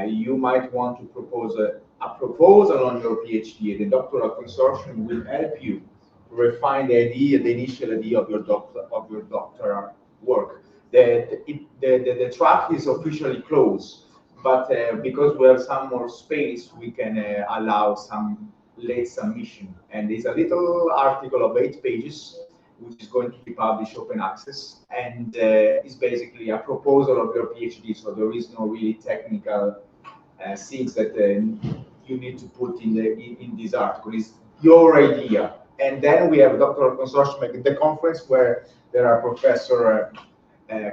you might want to propose a proposal on your PhD. The Doctoral Consortium will help you refine the initial idea of your doctoral work. The track is officially closed, but because we have some more space, we can allow some late submission. And there's a little article of 8 pages, which is going to be published open access, and it's basically a proposal of your PhD. So there is no really technical things that you need to put in this article. It's your idea. And then we have a doctoral consortium at the conference where there are professors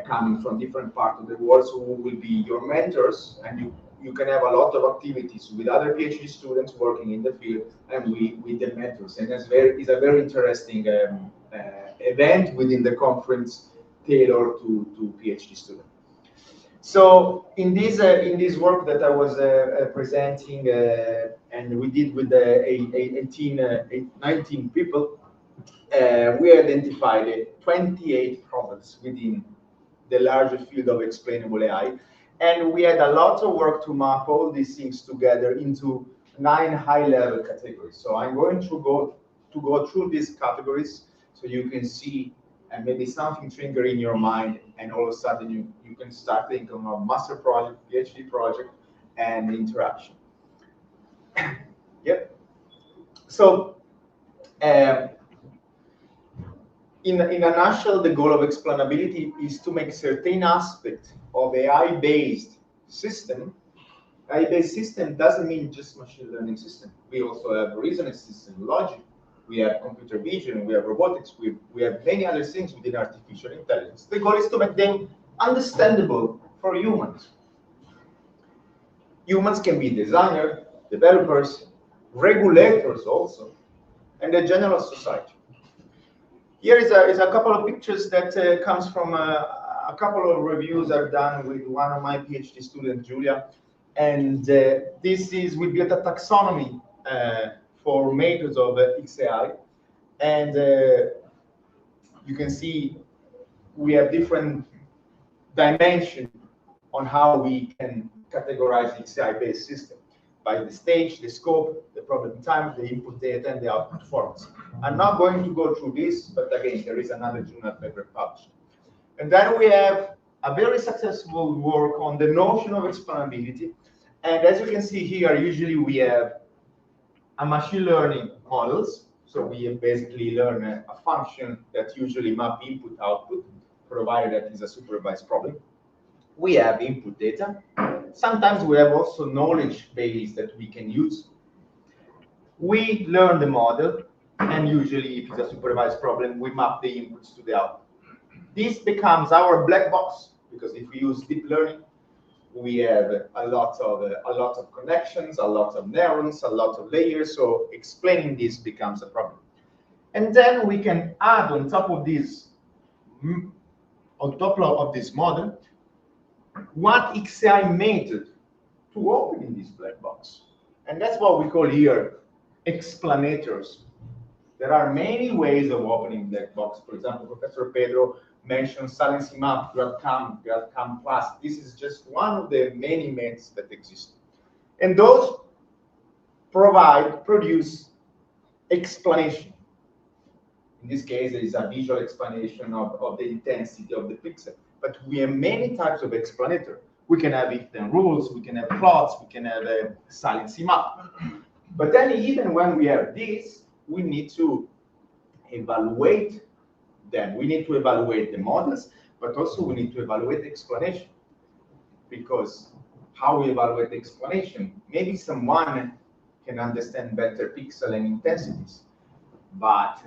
coming from different parts of the world, who will be your mentors, and you can have a lot of activities with other PhD students working in the field, and with the mentors. And it's a very interesting event within the conference tailored to PhD students. So in this work that I was presenting, and we did with 19 people, we identified 28 problems within the larger field of explainable AI, and we had a lot of work to map all these things together into 9 high-level categories. So I'm going to go through these categories so you can see, and maybe something trigger in your mind, and all of a sudden you can start thinking of master project, PhD project, and interaction. Yep. So in a nutshell, the goal of explainability is to make certain aspect of AI-based system. AI-based system doesn't mean just machine learning system. We also have reasoning system, logic. We have computer vision, we have robotics, we have many other things within artificial intelligence. The goal is to make them understandable for humans. Humans can be designers, developers, regulators also, and the general society. Here is a couple of pictures that comes from a couple of reviews I've done with one of my PhD students, Julia, and we built a taxonomy for makers of XAI, and you can see we have different dimensions on how we can categorize the XAI-based system by the stage, the scope, the problem time, the input data, and the output formats. I'm not going to go through this, but again, there is another journal paper published. And then we have a very successful work on the notion of explainability. And as you can see here, usually we have a machine learning models. So we basically learn a function that usually map input output, provided that is a supervised problem. We have input data. Sometimes we have also knowledge base that we can use. We learn the model, and usually if it's a supervised problem, we map the inputs to the output. This becomes our black box, because if we use deep learning, we have a lot of connections, a lot of neurons, a lot of layers. So explaining this becomes a problem. And then we can add on top of this, model, what XAI method to open in this black box. And that's what we call here explanators. There are many ways of opening black box. For example, Professor Pedro mentioned silencing map, GradCam Plus. This is just one of the many methods that exist. And those produce explanation. In this case, there is a visual explanation of the intensity of the pixel. But we have many types of explanator. We can have if-then rules, we can have plots, we can have a silencing map. But then even when we have this, we need to evaluate them. We need to evaluate the models, but also we need to evaluate the explanation. Because how we evaluate the explanation, maybe someone can understand better pixel and intensities, but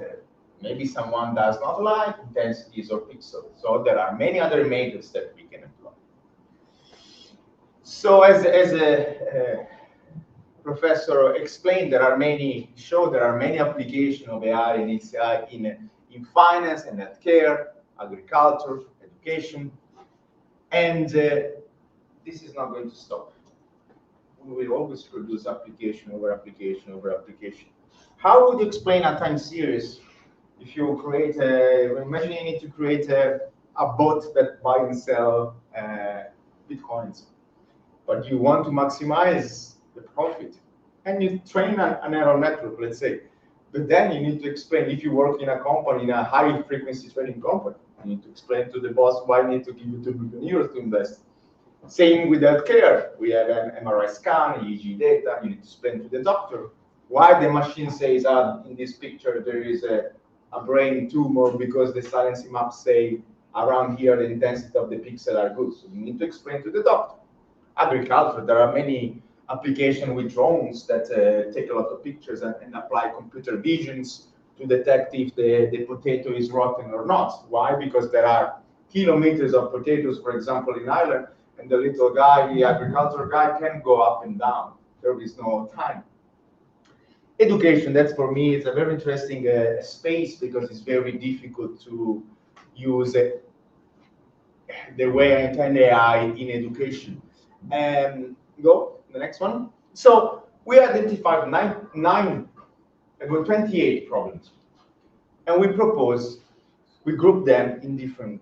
maybe someone does not like intensities or pixels. So there are many other methods that we can employ. So as a professor explained, there are many applications of AI and XAI in finance and healthcare, agriculture, education, and this is not going to stop. We will always produce application over application over application. How would you explain a time series if you create imagine you need to create a bot that buy and sell Bitcoins, but you want to maximize the profit, and you train a neural network, let's say. But then you need to explain, if you work in a company, in a high frequency trading company, you need to explain to the boss why you need to give you 2 billion euros to invest. Same with healthcare. We have an MRI scan, EEG data. You need to explain to the doctor why the machine says in this picture there is a brain tumor because the silencing maps say around here the intensity of the pixel are good. So you need to explain to the doctor. Agriculture, there are many applications with drones that take a lot of pictures and apply computer visions to detect if the potato is rotten or not. Why? Because there are kilometers of potatoes, for example, in Ireland, and the little guy, the agricultural guy, can go up and down. There is no time. Education, that's for me, it's a very interesting space because it's very difficult to use the way I intend AI in education. Go, the next one. So we identified 28 problems, and we group them in different.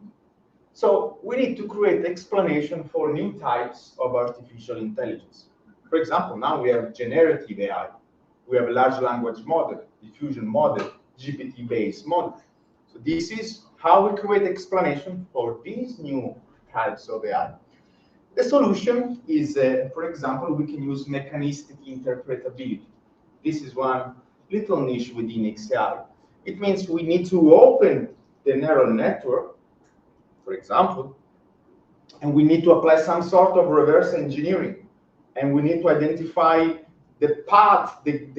So we need to create explanation for new types of artificial intelligence. For example, now we have generative AI. We have a large language model, diffusion model, GPT-based model. So this is how we create explanation for these new types of AI. The solution is, for example, we can use mechanistic interpretability. This is one little niche within XAI. It means we need to open the neural network, for example, and we need to apply some sort of reverse engineering. And we need to identify the path that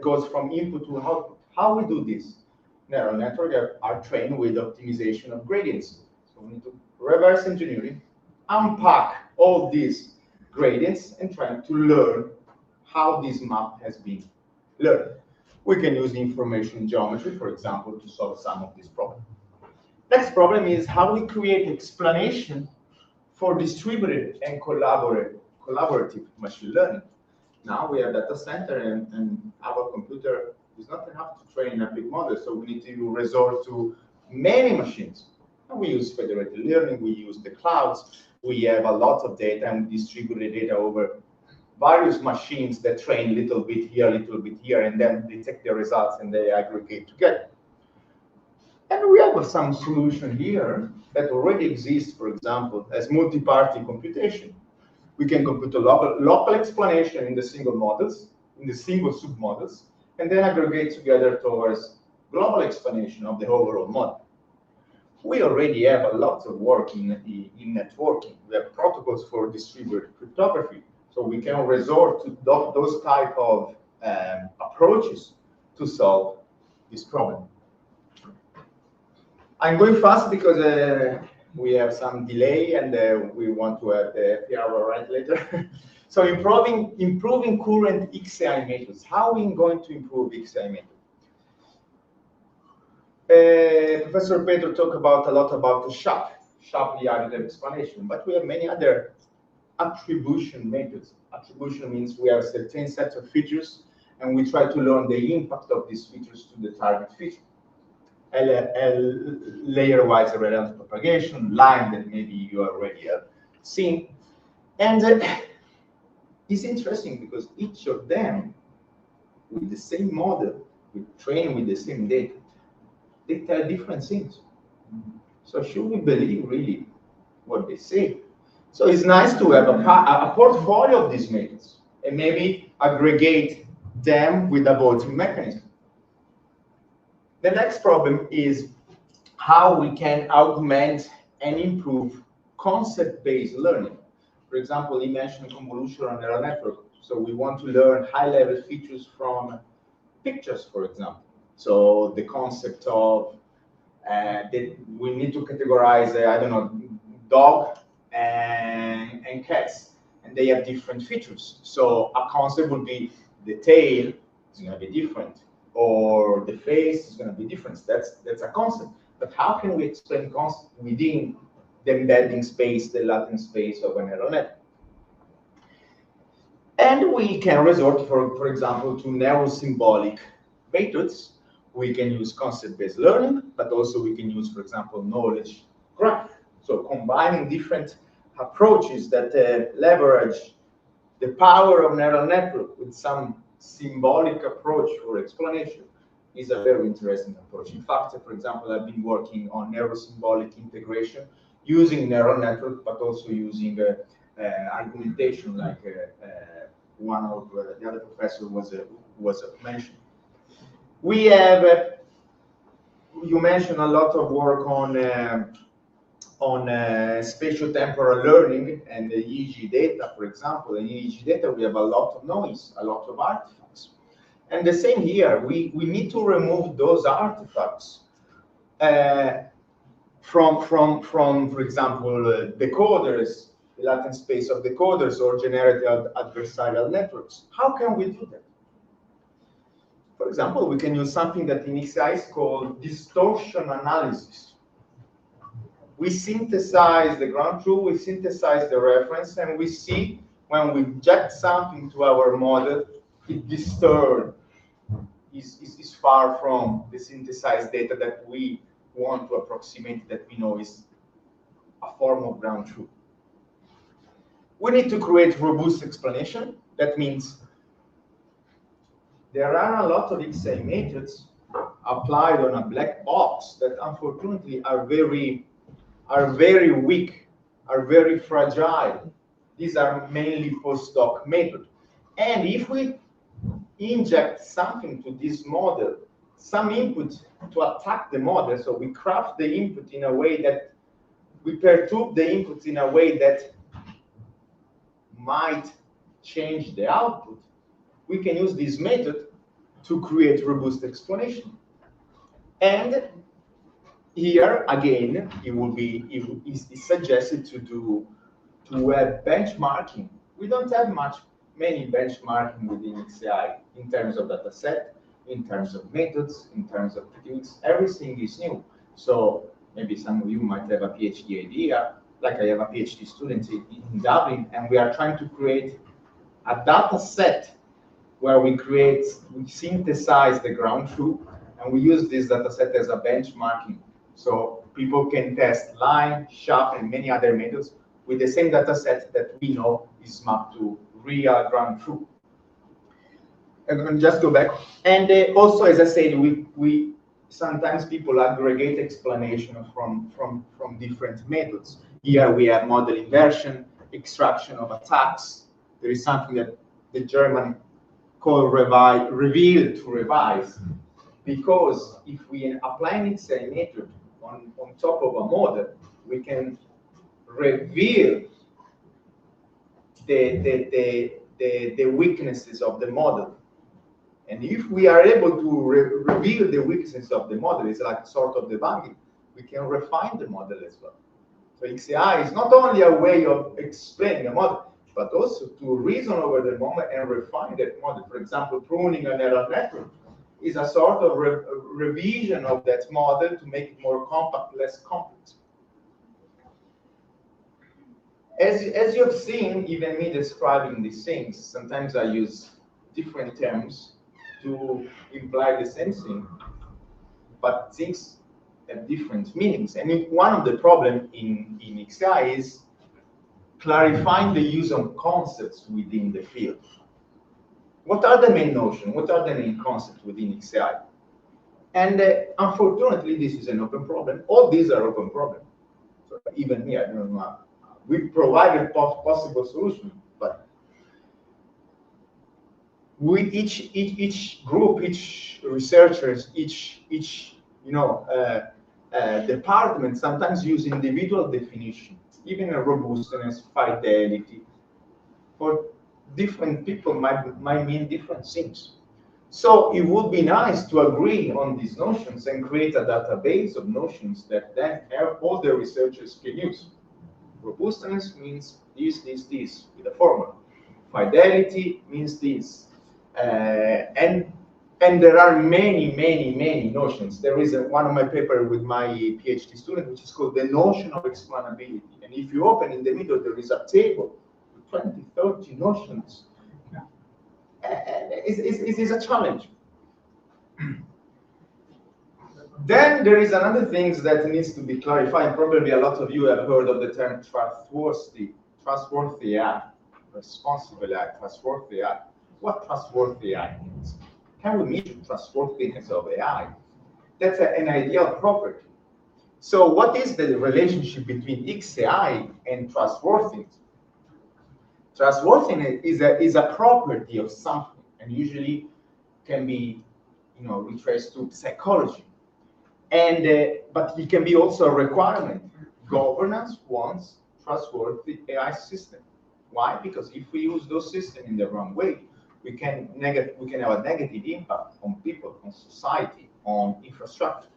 goes from input to output. How we do this? Neural networks are trained with optimization of gradients. So we need to reverse engineering, unpack all these gradients, and try to learn how this map has been learned. We can use information geometry, for example, to solve some of these problems. Next problem is how we create explanation for distributed and collaborative machine learning. Now we have data center and our computer is not enough to train a big model, so we need to resort to many machines. And we use federated learning, we use the clouds, we have a lot of data and distribute the data over various machines that train a little bit here, and then detect the results and they aggregate together. And we have some solution here that already exists, for example, as multi-party computation. We can compute a local explanation in the single models, in the single submodels, and then aggregate together towards global explanation of the overall model. We already have a lot of work in networking. We have protocols for distributed cryptography, so we can resort to those type of approaches to solve this problem. I'm going fast because we have some delay, and we want to have the happy hour right later. So improving current XAI methods. How are we going to improve XAI methods? Professor Pedro talked a lot about the sharply additive explanation, but we have many other attribution methods. Attribution means we have a certain set of features, and we try to learn the impact of these features to the target feature. Layer-wise relevance propagation, line that maybe you already have seen. And it's interesting because each of them, with the same model, with training with the same data, they tell different things. So should we believe really what they say? So it's nice to have a portfolio of these methods and maybe aggregate them with a voting mechanism. The next problem is how we can augment and improve concept-based learning. For example, he mentioned convolutional neural network. So we want to learn high-level features from pictures, for example. So the concept of that we need to categorize, I don't know, dog and cats, and they have different features. So a concept would be the tail is going to be different, or the face is going to be different. That's a concept. But how can we explain concept within the embedding space, the latent space of a neural network? And we can resort, for example, to neurosymbolic methods. We can use concept-based learning, but also we can use, for example, knowledge graph. So combining different approaches that leverage the power of neural network with some symbolic approach for explanation is a very interesting approach. In fact, for example, I've been working on neurosymbolic integration using neural network, but also using argumentation, like one of the other professors was mentioned. We have, you mentioned a lot of work on spatiotemporal learning and the EEG data, for example. In EEG data, we have a lot of noise, a lot of artifacts. And the same here, we need to remove those artifacts from, for example, decoders, the latent space of decoders, or generative adversarial networks. How can we do that? For example, we can use something that in XAI is called distortion analysis. We synthesize the ground truth, we synthesize the reference, and we see when we inject something to our model, it disturbs, is far from the synthesized data that we want to approximate, that we know is a form of ground truth. We need to create robust explanation. That means there are a lot of XAI methods applied on a black box that unfortunately are very weak, are very fragile. These are mainly postdoc methods. And if we inject something to this model, some input to attack the model, so we craft the input in a way that we perturb the inputs in a way that might change the output, we can use this method to create robust explanation. And here again, it's suggested to have benchmarking. We don't have many benchmarking within XAI in terms of data set, in terms of methods, in terms of techniques. Everything is new. So maybe some of you might have a PhD idea, like I have a PhD student in Dublin, and we are trying to create a data set where we synthesize the ground truth, and we use this data set as a benchmarking. So people can test line, sharp, and many other methods with the same data set that we know is mapped to real ground truth. I'm going to just go back. And also, as I said, we sometimes people aggregate explanation from different methods. Here we have model inversion, extraction of attacks. There is something that the German call reveal to revise, because if we apply an XAI method on top of a model, we can reveal the weaknesses of the model. And if we are able to reveal the weaknesses of the model, it's like sort of debugging, we can refine the model as well. So XAI is not only a way of explaining a model, but also to reason over the model and refine that model. For example, pruning a neural network is a sort of revision of that model to make it more compact, less complex. As you have seen, even me describing these things, sometimes I use different terms to imply the same thing, but things have different meanings. And one of the problems in XAI is clarifying the use of concepts within the field. What are the main notions? What are the main concepts within XAI? And unfortunately, this is an open problem. All these are open problems. So even me, I don't know. We provided possible solutions, but with each group, each researchers, each department sometimes use individual definitions, even a robustness, fidelity. For different people might mean different things. So it would be nice to agree on these notions and create a database of notions that then all the researchers can use. Robustness means this, with a formula. Fidelity means this. And there are many notions. There is one of my papers with my PhD student, which is called the notion of explainability. And if you open in the middle, there is a table with 20, 30 notions. It is a challenge. Then there is another thing that needs to be clarified. Probably a lot of you have heard of the term trustworthy AI, responsible AI, trustworthy AI. What trustworthy AI means? Can we measure trustworthiness of AI? That's an ideal property. So what is the relationship between XAI and trustworthiness? Trustworthiness is a property of something, and usually can be retraced to psychology. And but it can be also a requirement. Governance wants trustworthy AI system. Why? Because if we use those systems in the wrong way, we can have a negative impact on people, on society, on infrastructure.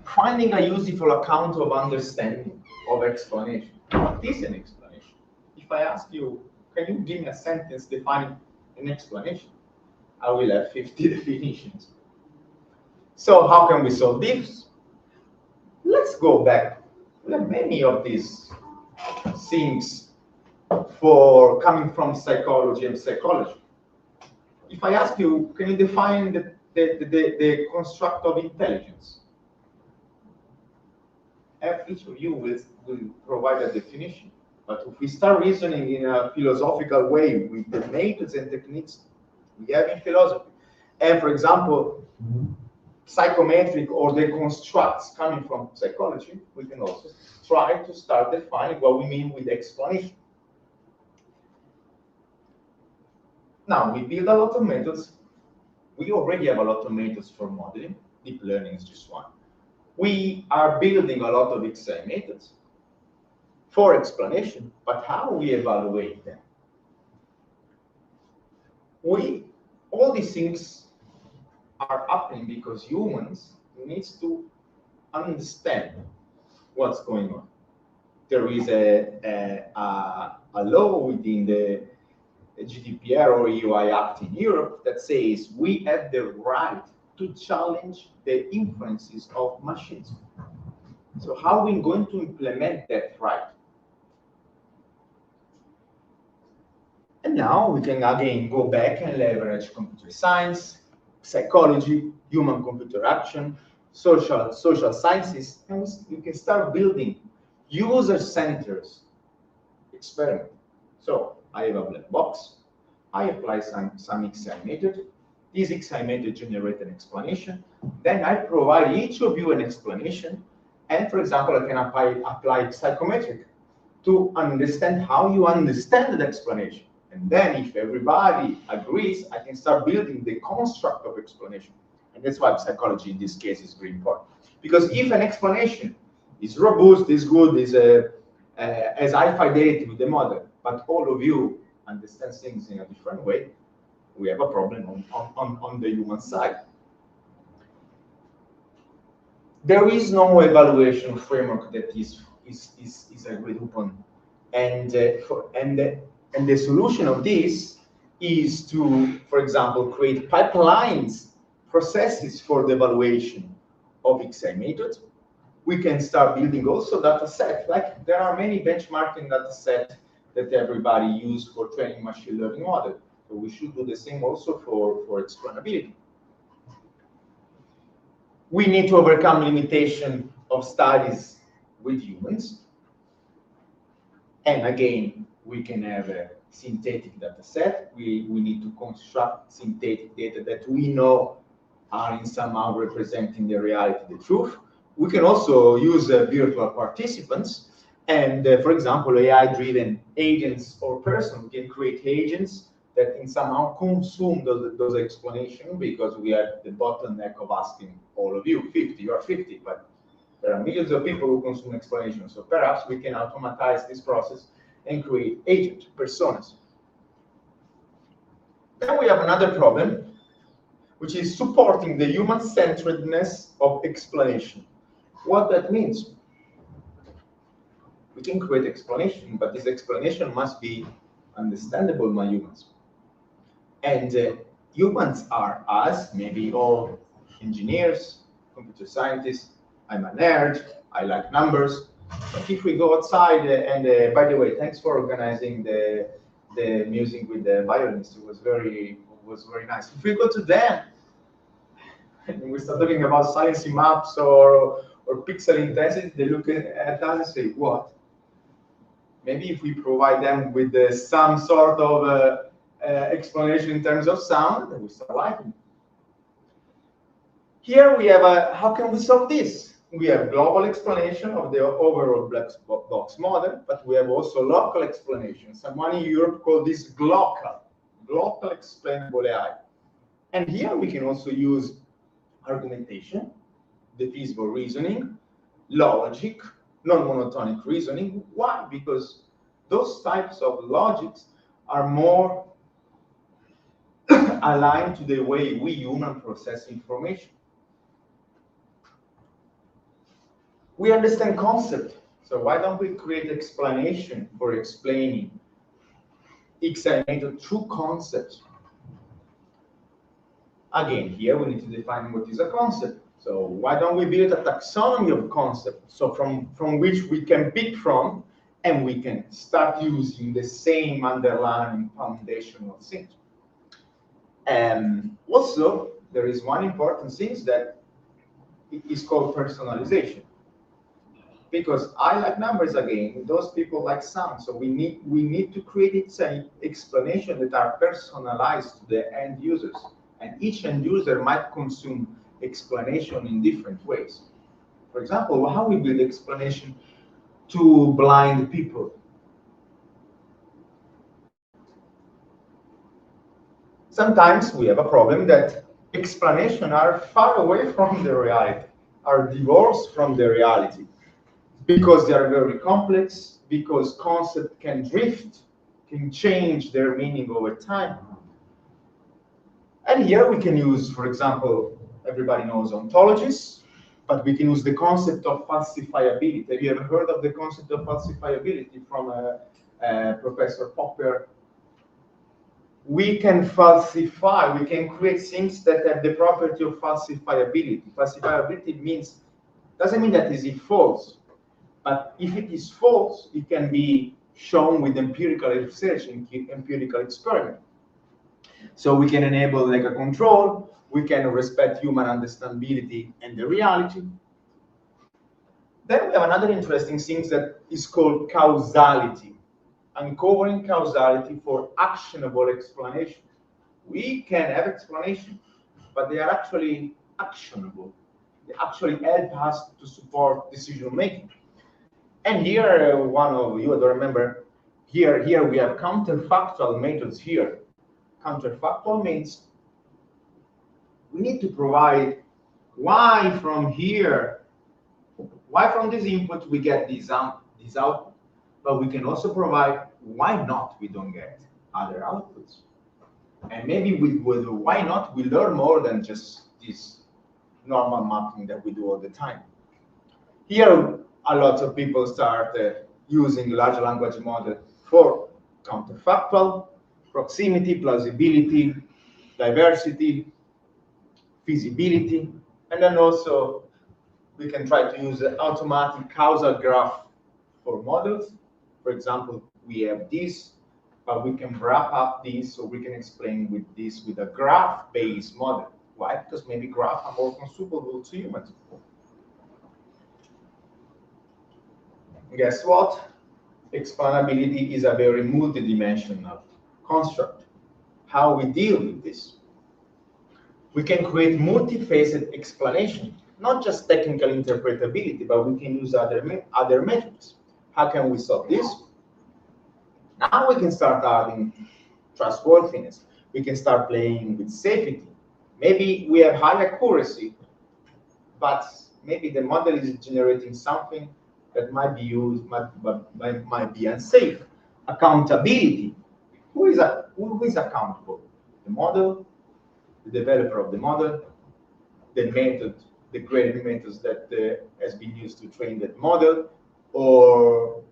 Finding a useful account of understanding, of explanation. What is an explanation? If I ask you, can you give me a sentence defining an explanation? I will have 50 definitions. So how can we solve this? Let's go back. We have many of these things coming from psychology and psychology. If I ask you, can you define the construct of intelligence? Each of you will provide a definition. But if we start reasoning in a philosophical way with the methods and techniques we have in philosophy, and for example, psychometric or the constructs coming from psychology, we can also try to start defining what we mean with explanation. Now, we build a lot of methods. We already have a lot of methods for modeling. Deep learning is just one. We are building a lot of XAI methods for explanation, but how we evaluate them? All these things are happening because humans need to understand what's going on. There is a law within the GDPR or UI Act in Europe that says we have the right to challenge the inferences of machines. So how are we going to implement that right? And now we can again go back and leverage computer science, psychology, human-computer action, social sciences, and we can start building user-centered experiment. So I have a black box. I apply some XAI method. This XAI method generates an explanation. Then I provide each of you an explanation. And for example, I can apply psychometric to understand how you understand the explanation. And then if everybody agrees, I can start building the construct of explanation. And that's why psychology in this case is very important. Because if an explanation is robust, is good, has high fidelity with the model, but all of you understand things in a different way, we have a problem on the human side. there is no evaluation framework that is agreed upon, and the solution of this is to, for example, create pipelines, processes for the evaluation of XI methods. We can start building also data set. Like there are many benchmarking data set that everybody use for training machine learning model. So we should do the same also for explainability. We need to overcome limitation of studies with humans. And again, we can have a synthetic data set. We need to construct synthetic data that we know are in somehow representing the reality, the truth. We can also use virtual participants. And for example, AI-driven agents or person, we can create agents that can somehow consume those explanations, because we are the bottleneck of asking all of you, 50, you are 50, but there are millions of people who consume explanations. So perhaps we can automatize this process and create agent personas. Then we have another problem, which is supporting the human-centeredness of explanation. What that means? We can create explanation, but this explanation must be understandable by humans. And humans are us, maybe all engineers, computer scientists. I'm a nerd, I like numbers. But if we go outside, and by the way, thanks for organizing the music with the violinist. It was very nice. If we go to them, and we start talking about silencing maps or pixel intensity, they look at us and say, what? Maybe if we provide them with some sort of explanation in terms of sound, we start liking. Here we have how can we solve this? We have global explanation of the overall black box model, but we have also local explanation. Someone in Europe called this global explainable AI. And here we can also use argumentation, defeasible reasoning, logic, non-monotonic reasoning. Why? Because those types of logics are more aligned to the way we humans process information. We understand concept, so why don't we create explanation for explaining XI method through concepts? Again, here we need to define what is a concept. So why don't we build a taxonomy of concepts, so from which we can pick from, and we can start using the same underlying foundational things. And also, there is one important thing that is called personalization. Because I like numbers again, those people like sound. So we need to create an explanation that are personalized to the end users. And each end user might consume explanation in different ways. For example, how we build explanation to blind people. Sometimes we have a problem that explanations are far away from the reality, are divorced from the reality, because they are very complex, because concepts can drift, can change their meaning over time. And here we can use, for example, everybody knows ontologies, but we can use the concept of falsifiability. Have you ever heard of the concept of falsifiability from Professor Popper? We can falsify, we can create things that have the property of falsifiability. Falsifiability doesn't mean that is false, but if it is false, it can be shown with empirical research and empirical experiment. So we can enable like a control, we can respect human understandability and the reality. Then we have another interesting thing that is called causality, uncovering causality for actionable explanation. We can have explanation, but they are actually actionable. They actually help us to support decision making. And here, one of you, I don't remember, here we have counterfactual methods here. Counterfactual means we need to provide why from here, why from this input we get this output, but we can also provide why not we don't get other outputs. And maybe with why not we learn more than just this normal mapping that we do all the time. Here, a lot of people start using large language model for counterfactual, proximity, plausibility, diversity, feasibility, and then also we can try to use an automatic causal graph for models. For example, we have this, but we can wrap up this, so we can explain with this with a graph-based model. Why? Because maybe graphs are more consumable to humans. Guess what? Explainability is a very multidimensional construct. How we deal with this? We can create multifaceted explanation, not just technical interpretability, but we can use other metrics. How can we solve this? Now we can start adding trustworthiness. We can start playing with safety. Maybe we have high accuracy, but maybe the model is generating something that might be used, might be unsafe. Accountability. Who is accountable? The model, the developer of the model, the method, the grading methods that has been used to train that model, or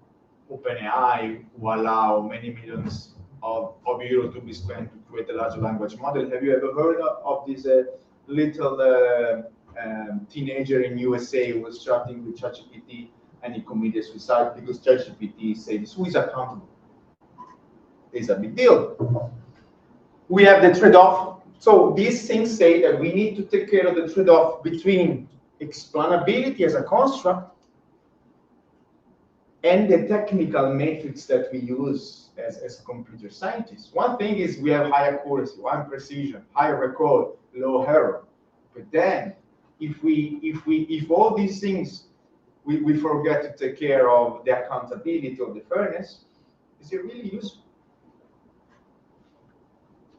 OpenAI, who allow many millions of euros to be spent to create a large language model. Have you ever heard of this little teenager in USA who was chatting with ChatGPT and he committed suicide because ChatGPT says who is accountable? It's a big deal. We have the trade-off. So these things say that we need to take care of the trade-off between explainability as a construct and the technical metrics that we use as computer scientists. One thing is we have high accuracy, high precision, high recall, low error. But then if all these things we forget to take care of the accountability of the fairness, is it really useful?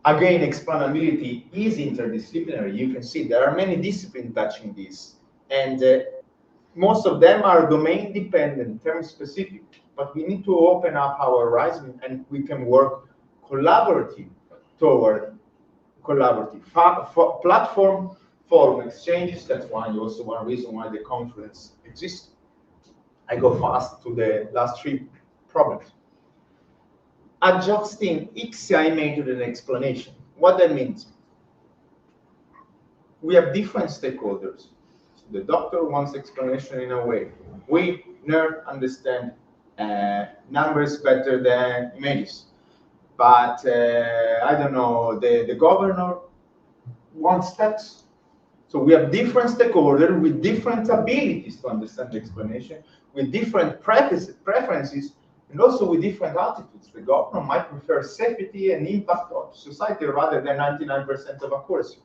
Again, explainability is interdisciplinary. You can see there are many disciplines touching this, and most of them are domain dependent, term specific, but we need to open up our horizon and we can work collaborative toward collaborative platform forum exchanges. That's also one reason why the conference exists. I go fast to the last three problems. Adjusting XCI method and explanation. What that means? We have different stakeholders. The doctor wants explanation in a way. We, nerd, understand numbers better than images. But, I don't know, the governor wants text. So we have different stakeholders with different abilities to understand the explanation, with different preferences, and also with different attitudes. The governor might prefer safety and impact on society rather than 99% of accuracy.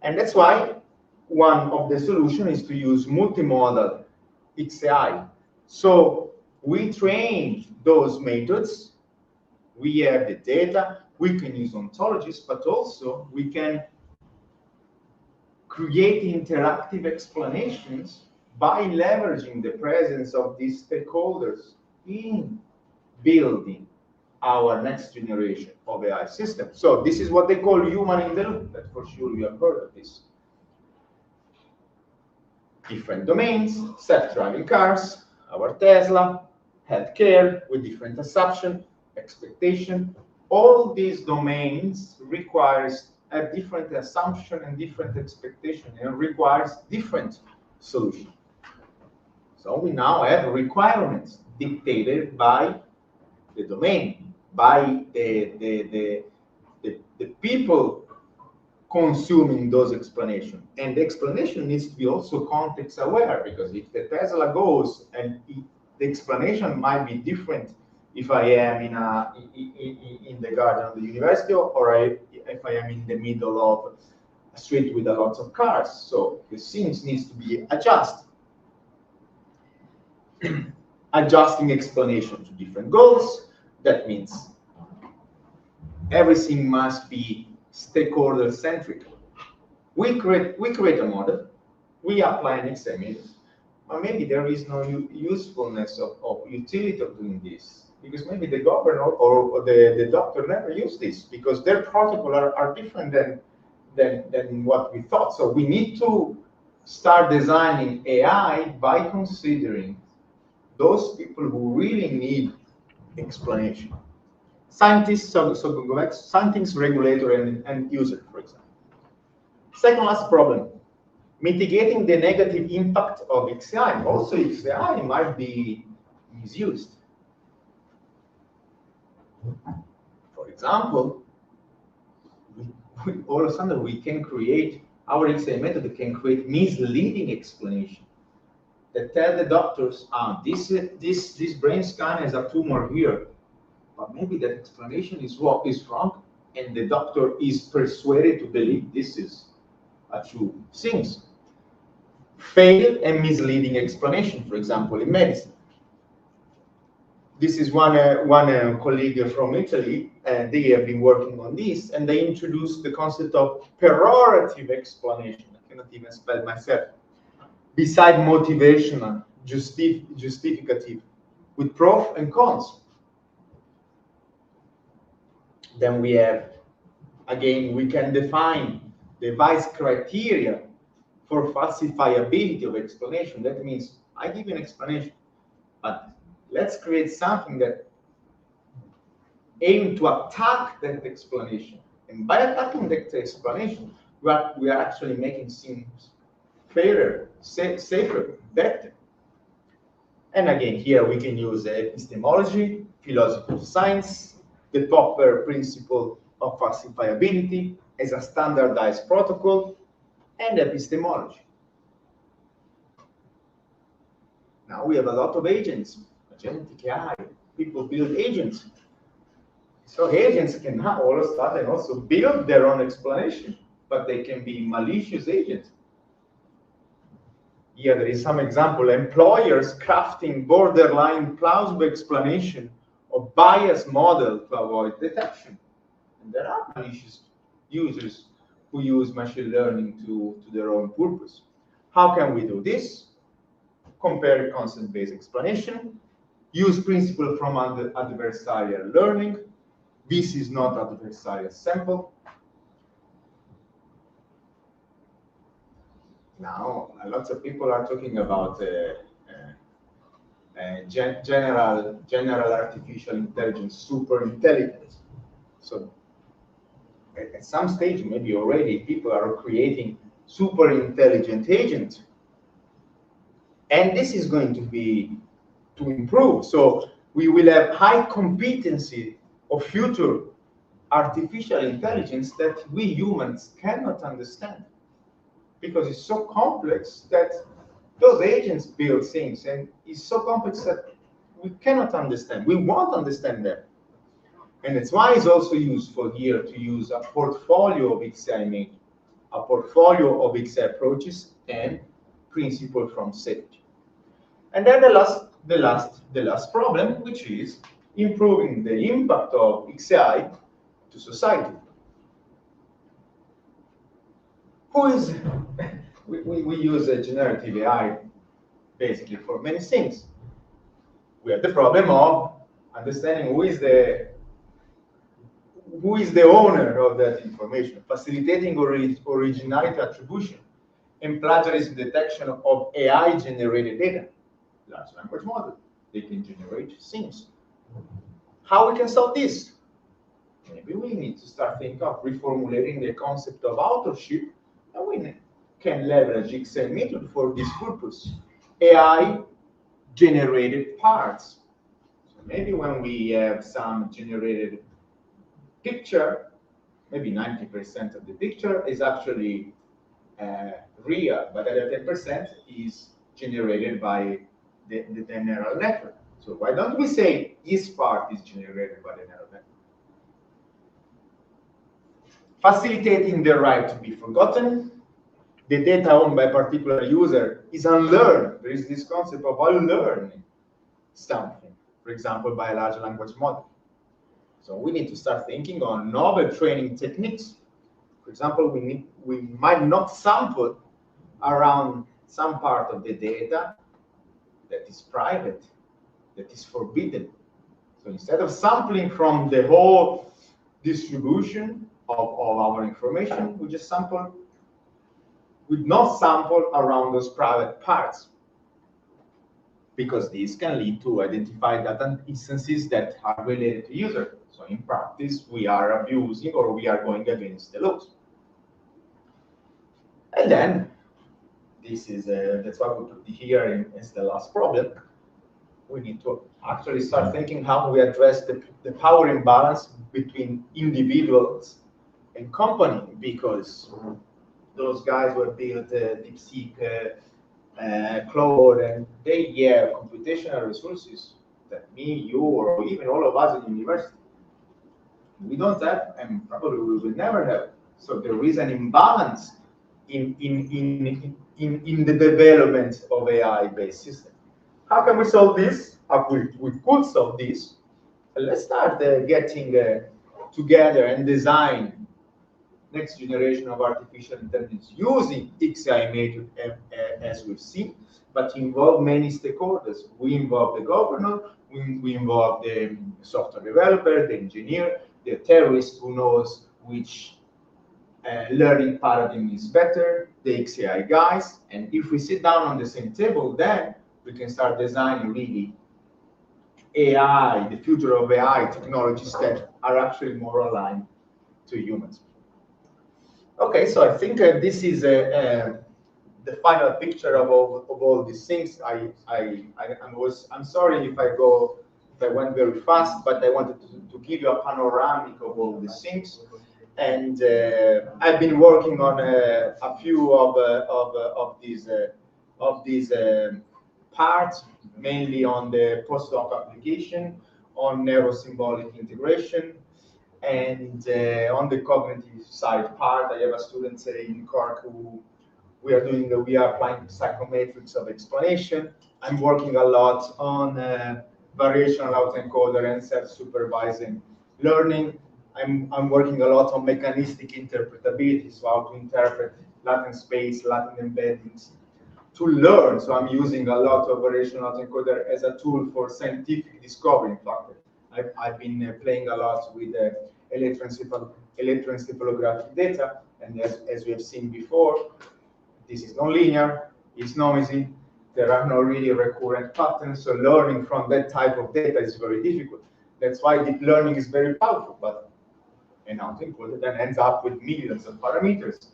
And that's why one of the solutions is to use multimodal XAI. So we train those methods, we have the data, we can use ontologies, but also we can create interactive explanations by leveraging the presence of these stakeholders in building our next generation of AI systems. So this is what they call human in the loop. That for sure you have heard of this. Different domains, self-driving cars, our Tesla, healthcare with different assumption, expectation. All these domains requires a different assumption and different expectation and requires different solution. So we now have requirements dictated by the domain, by the people consuming those explanations. And the explanation needs to be also context aware, because if the Tesla goes and the explanation might be different if I am in the garden of the university or if I am in the middle of a street with a lot of cars. So the scenes needs to be adjusted. Adjusting explanation to different goals. That means everything must be stakeholder centric. We create a model, we apply an XML, but maybe there is no usefulness of utility of doing this, because maybe the governor or the doctor never used this, because their protocol are different than what we thought. So we need to start designing AI by considering those people who really need explanation. Scientists, scientists, regulator, and user, for example. Second last problem, mitigating the negative impact of XAI. Also, XAI might be misused. For example, all of a sudden we can create, our XAI method can create misleading explanation that tell the doctors, this brain scan has a tumor here, but maybe that explanation is wrong, and the doctor is persuaded to believe this is a true thing. Failed and misleading explanation, for example, in medicine. This is one colleague from Italy, and they have been working on this, and they introduced the concept of perorative explanation. I cannot even spell myself. Beside motivational, justificative, with pros and cons. Then we have, again, we can define the Weiss criteria for falsifiability of explanation. That means I give an explanation, but let's create something that aims to attack that explanation. And by attacking that explanation, we are actually making things fairer, safer, better. And again, here we can use epistemology, philosophy of science, the Popper principle of falsifiability as a standardized protocol, and epistemology. Now we have a lot of agents, agentic AI, people build agents. So agents can now all of a sudden also build their own explanation, but they can be malicious agents. Here there is some example, employers crafting borderline plausible explanation of bias model to avoid detection. And there are malicious users who use machine learning to their own purpose. How can we do this? Compare concept-based explanation, use principle from adversarial learning. This is not adversarial sample. Now, lots of people are talking about general artificial intelligence, super intelligence. So at some stage, maybe already people are creating super intelligent agents. And this is going to improve. So we will have high competency of future artificial intelligence that we humans cannot understand, because it's so complex that those agents build things, and it's so complex that we cannot understand. We won't understand them. And that's why it's also useful here to use a portfolio of XAI method, a portfolio of XAI approaches and principle from safety. And then the last problem, which is improving the impact of XAI to society. We use a generative AI basically for many things. We have the problem of understanding who is the owner of that information, facilitating originality attribution, and plagiarism detection of AI-generated data. Large language model, they can generate things. How we can solve this? Maybe we need to start thinking of reformulating the concept of authorship, and we can leverage XAI method for this purpose. AI-generated parts. So maybe when we have some generated picture, maybe 90% of the picture is actually real, but the other 10% is generated by the neural network. So why don't we say this part is generated by the neural network? Facilitating the right to be forgotten. The data owned by a particular user is unlearned. There is this concept of unlearning something, for example, by a large language model. So we need to start thinking on novel training techniques. For example, we might not sample around some part of the data that is private, that is forbidden. So instead of sampling from the whole distribution of our information, we just sample with no sample around those private parts, because this can lead to identify data instances that are related to user. So in practice, we are abusing or we are going against the laws. And then, this is that's why we put here as the last problem. We need to actually start thinking how we address the power imbalance between individuals and company, because those guys were built DeepSeek, Claude, and they have computational resources that me, you, or even all of us in university, we don't have, and probably we will never have. So there is an imbalance in the development of AI-based systems. How can we solve this? We could solve this. Let's start getting together and design next generation of artificial intelligence using XAI method as we've seen, but involve many stakeholders. We involve the governor, we involve the software developer, the engineer, the theorist who knows which learning paradigm is better, the XAI guys, and if we sit down on the same table, then we can start designing really AI, the future of AI technologies that are actually more aligned to humans. Okay, so I think this is the final picture of all these things. I'm sorry if I went very fast, but I wanted to give you a panoramic of all these things. And I've been working on a few of these parts, mainly on the postdoc application, on neurosymbolic integration, and on the cognitive side part. I have a student in Cork who we are applying psychometrics of explanation. I'm working a lot on variational autoencoder and self-supervising learning. I'm working a lot on mechanistic interpretability, so how to interpret latent space, latent embeddings to learn. So I'm using a lot of variational autoencoder as a tool for scientific discovery. In fact, I've been playing a lot with electroencephalographic data, and as we have seen before, this is nonlinear, it's noisy, there are no really recurrent patterns, so learning from that type of data is very difficult. That's why deep learning is very powerful, but an autoencoder then ends up with millions of parameters,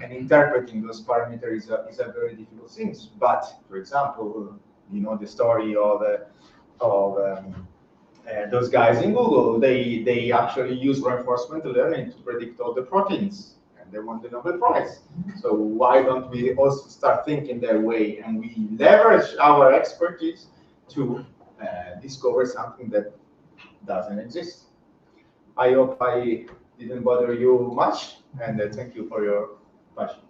and interpreting those parameters is a very difficult thing. But, for example, you know the story of those guys in Google. They actually use reinforcement learning to predict all the proteins, and they won the Nobel Prize. So why don't we also start thinking that way, and we leverage our expertise to discover something that doesn't exist? I hope I didn't bother you much, and thank you for your questions.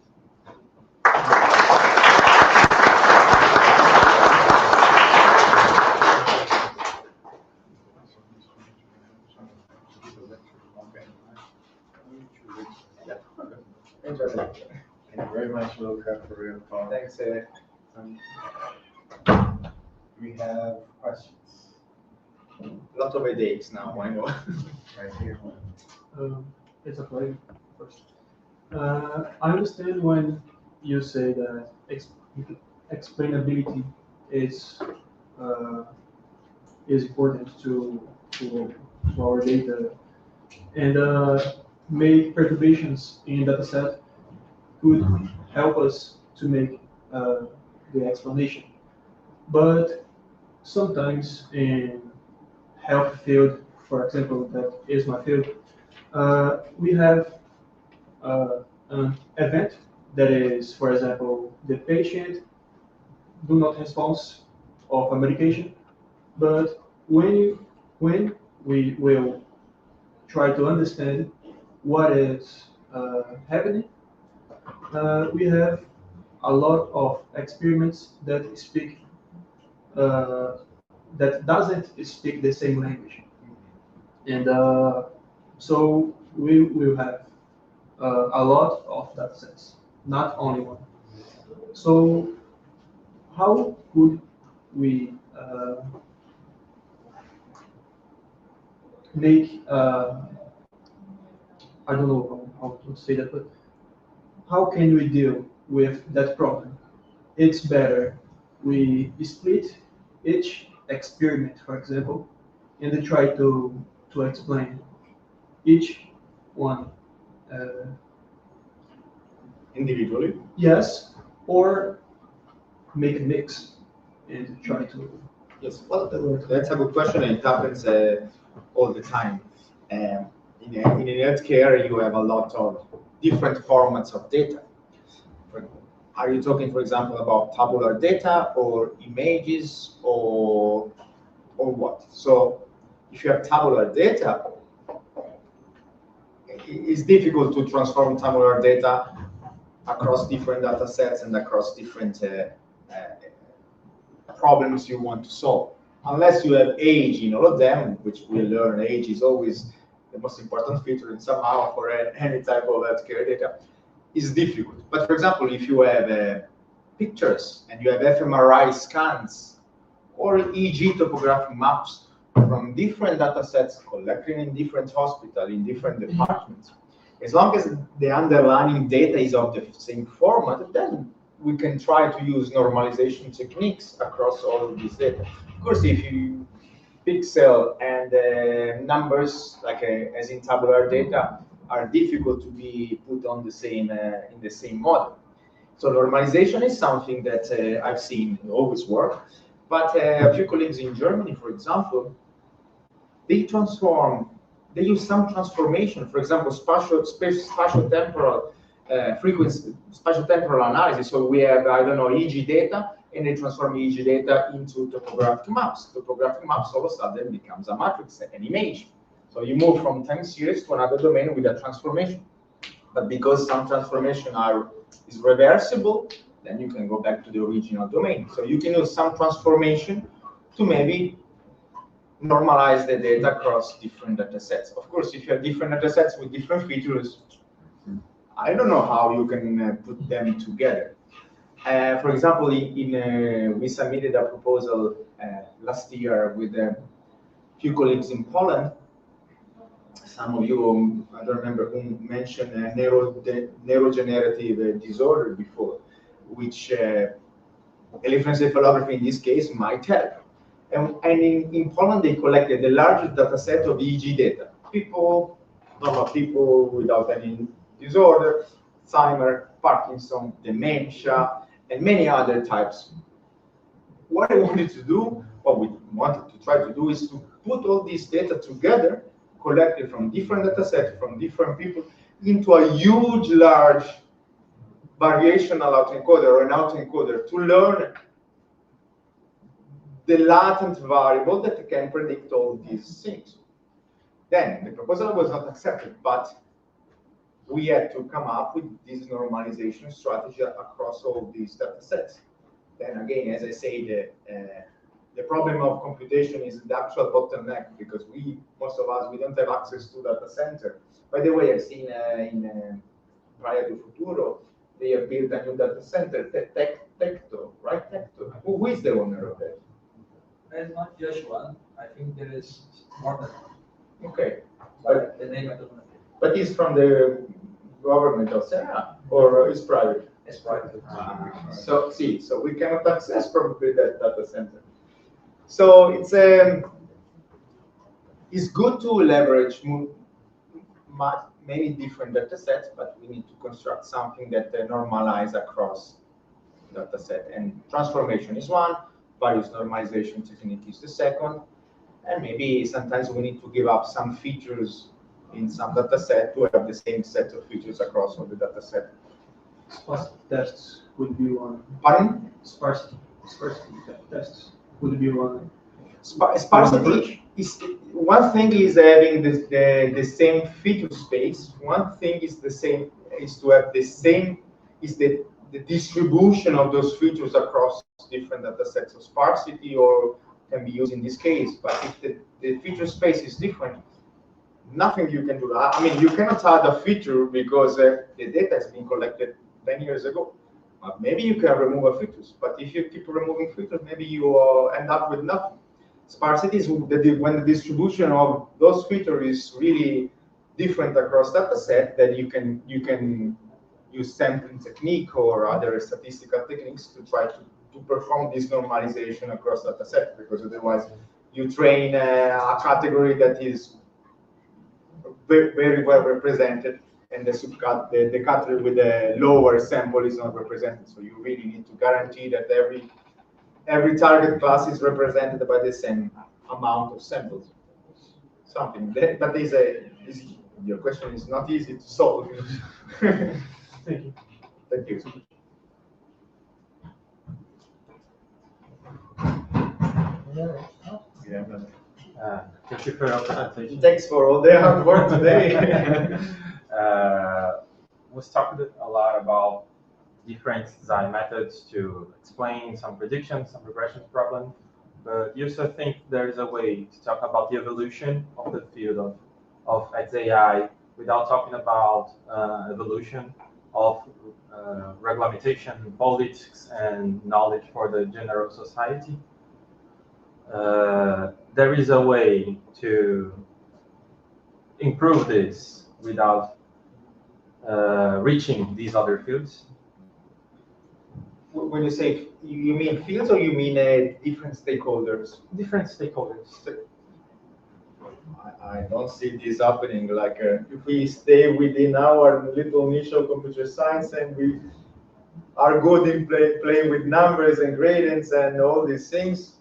Thank you very much, Luca, for your call. Thanks. We have questions. A lot of headaches now, I know. Right here. It's a pleasure. First, I understand when you say that explainability is important to our data, and make perturbations in dataset could help us to make the explanation. But sometimes in health field, for example, that is my field, we have an event that is, for example, the patient do not respond of a medication, but when we will try to understand what is happening, we have a lot of experiments that speak that doesn't speak the same language, and so we will have a lot of data sets, not only one. So how could we make, I don't know how to say that, but how can we deal with that problem? It's better we split each experiment, for example, and try to explain each one Individually? yes, or make a mix and try to. Yes, well, that's a good question. It happens all the time. In healthcare, you have a lot of different formats of data. Are you talking, for example, about tabular data or images or what? So if you have tabular data, it's difficult to transform tabular data across different data sets and across different problems you want to solve. Unless you have age in all of them, which we learn age is always the most important feature and somehow for any type of healthcare data, is difficult. But for example, if you have pictures and you have fMRI scans or EEG topographic maps from different data sets collected in different hospitals, in different departments, as long as the underlying data is of the same format, then we can try to use normalization techniques across all of this data. Of course, if you pixel and numbers, like as in tabular data, are difficult to be put on the same in the same model. So normalization is something that I've seen always work. But a few colleagues in Germany, for example, they use some transformation, for example, spatial temporal frequency, spatial temporal analysis. So we have, I don't know, EEG data, and they transform EEG data into topographic maps. Topographic maps all of a sudden becomes a matrix, an image. So you move from time series to another domain with a transformation. But because some transformation is reversible, then you can go back to the original domain. So you can use some transformation to maybe normalize the data across different data sets. Of course, if you have different data sets with different features, I don't know how you can put them together. For example, we submitted a proposal last year with a few colleagues in Poland. Some of you, I don't remember who mentioned neurodegenerative disorder before, which electroencephalography in this case might help. And in Poland, they collected the largest data set of EEG data. Normal people without any disorder, Alzheimer, Parkinson, dementia, and many other types. What I wanted to do, what we wanted to try to do, is to put all this data together, collected from different data sets, from different people, into a huge, large variational autoencoder or an autoencoder to learn the latent variable that can predict all these things. Then the proposal was not accepted, but we had to come up with this normalization strategy across all these data sets. Then again, as I say, the problem of computation is the actual bottleneck, because most of us, we don't have access to data center. By the way, I've seen in prior to Futuro, they have built a new data center, Tecto, right? Tecto. Who is the owner of that? There's not just one. I think there is more than one. Okay. But the name I don't know. But it's from the government of Ceara, or it's private? It's private. So we cannot access probably that data center. So it's good to leverage many different data sets, but we need to construct something that normalize across data set. And transformation is one, various normalization technique is the second, and maybe sometimes we need to give up some features in some data set to have the same set of features across all the data set. Sparsity tests would be one. Pardon? Sparsity tests would be one. Sparsity is one thing, is having the same feature space. One thing is to have the same the distribution of those features across different data sets. So sparsity or can be used in this case, but if the feature space is different, nothing you can do. I mean, you cannot add a feature because the data has been collected 10 years ago. Maybe you can remove a features, but if you keep removing features, maybe you end up with nothing. Sparsity is when the distribution of those features is really different across data set, that you use sampling technique or other statistical techniques to try to perform this normalization across data set, because otherwise you train a category that is very well represented, and the category with the lower sample is not represented. So you really need to guarantee that every target class is represented by the same amount of samples. Something that, but your question is not easy to solve. Thank you. Thank you. Thank you for your presentation. Thanks for all the hard work today. We talked a lot about different design methods to explain some predictions, some regression problems, but you also think there is a way to talk about the evolution of the field of XAI without talking about evolution of regulation, politics, and knowledge for the general society. There is a way to improve this without reaching these other fields. When you say, you mean fields or you mean different stakeholders? Different stakeholders. I don't see this happening. Like if we stay within our little niche of computer science and we are good in playing with numbers and gradients and all these things,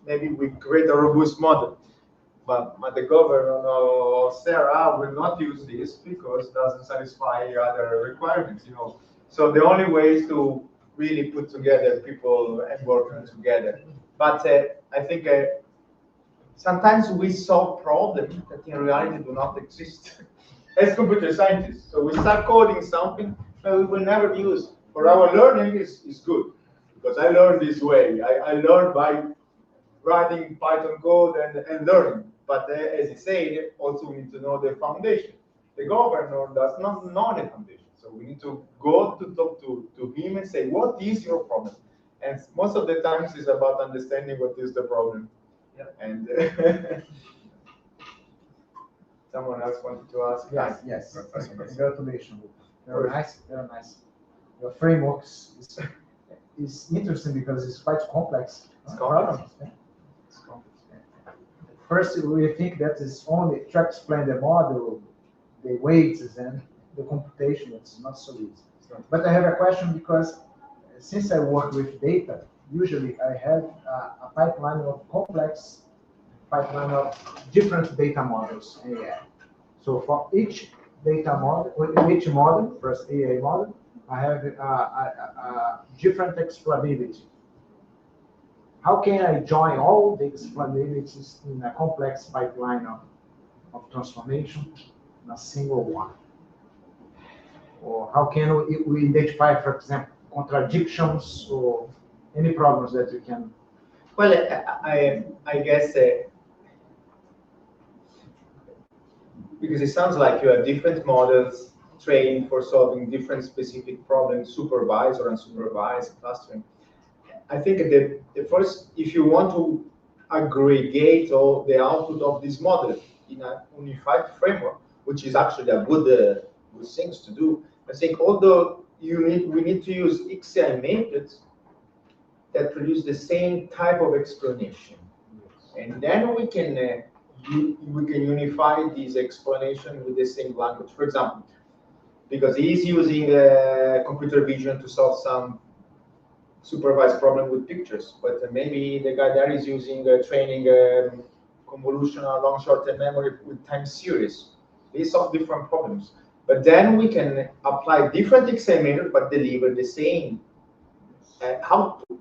maybe we create a robust model. But the government of Ceara will not use this because it doesn't satisfy other requirements, you know. So the only way is to really put together people and working together. But I think sometimes we solve problems that in reality do not exist as computer scientists. So we start coding something that we will never use. For our learning is good, because I learned this way. I learned by writing Python code and learning. But as you say, also we need to know the foundation. The governor does not know the foundation. So we need to go to talk to him and say, what is your problem? And most of the times it's about understanding what is the problem. Yeah. And someone else wanted to ask. Yes. Congratulations. Very nice, very nice. Your framework is interesting because it's quite complex. It's complex. First, we think that it's only to explain the model, the weights, and the computation. It's not so easy. But I have a question because since I work with data, usually I have a pipeline of complex pipeline of different data models in AI. So for each data model, each model, first AI model, I have a different explainability. How can I join all the explainabilities in a complex pipeline of transformation in a single one? Or how can we identify, for example, contradictions or any problems that you can? Well, I guess because it sounds like you have different models trained for solving different specific problems, supervised or unsupervised clustering. I think the first, if you want to aggregate all the output of this model in a unified framework, which is actually a good thing to do, I think although we need to use XAI methods that produce the same type of explanation, and then we can unify this explanation with the same language. For example, because he's using computer vision to solve some supervised problem with pictures, but maybe the guy there is using training convolutional long short-term memory with time series. They solve different problems, but then we can apply different XAI methods but deliver the same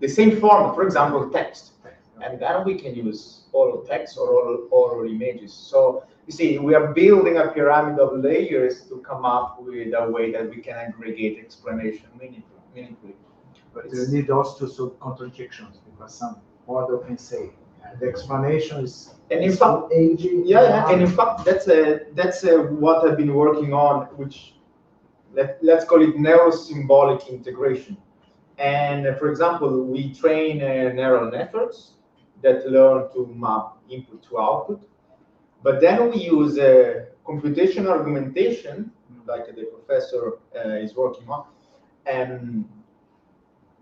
the same format. For example, text, and then we can use all text or all images. So you see, we are building a pyramid of layers to come up with a way that we can aggregate explanation meaningfully. But you need also to solve contradictions, because some model can say the explanation is and in fact, aging. Yeah, and in fact that's what I've been working on, which let's call it neurosymbolic integration. And for example, we train neural networks that learn to map input to output, but then we use computational augmentation, like the professor is working on,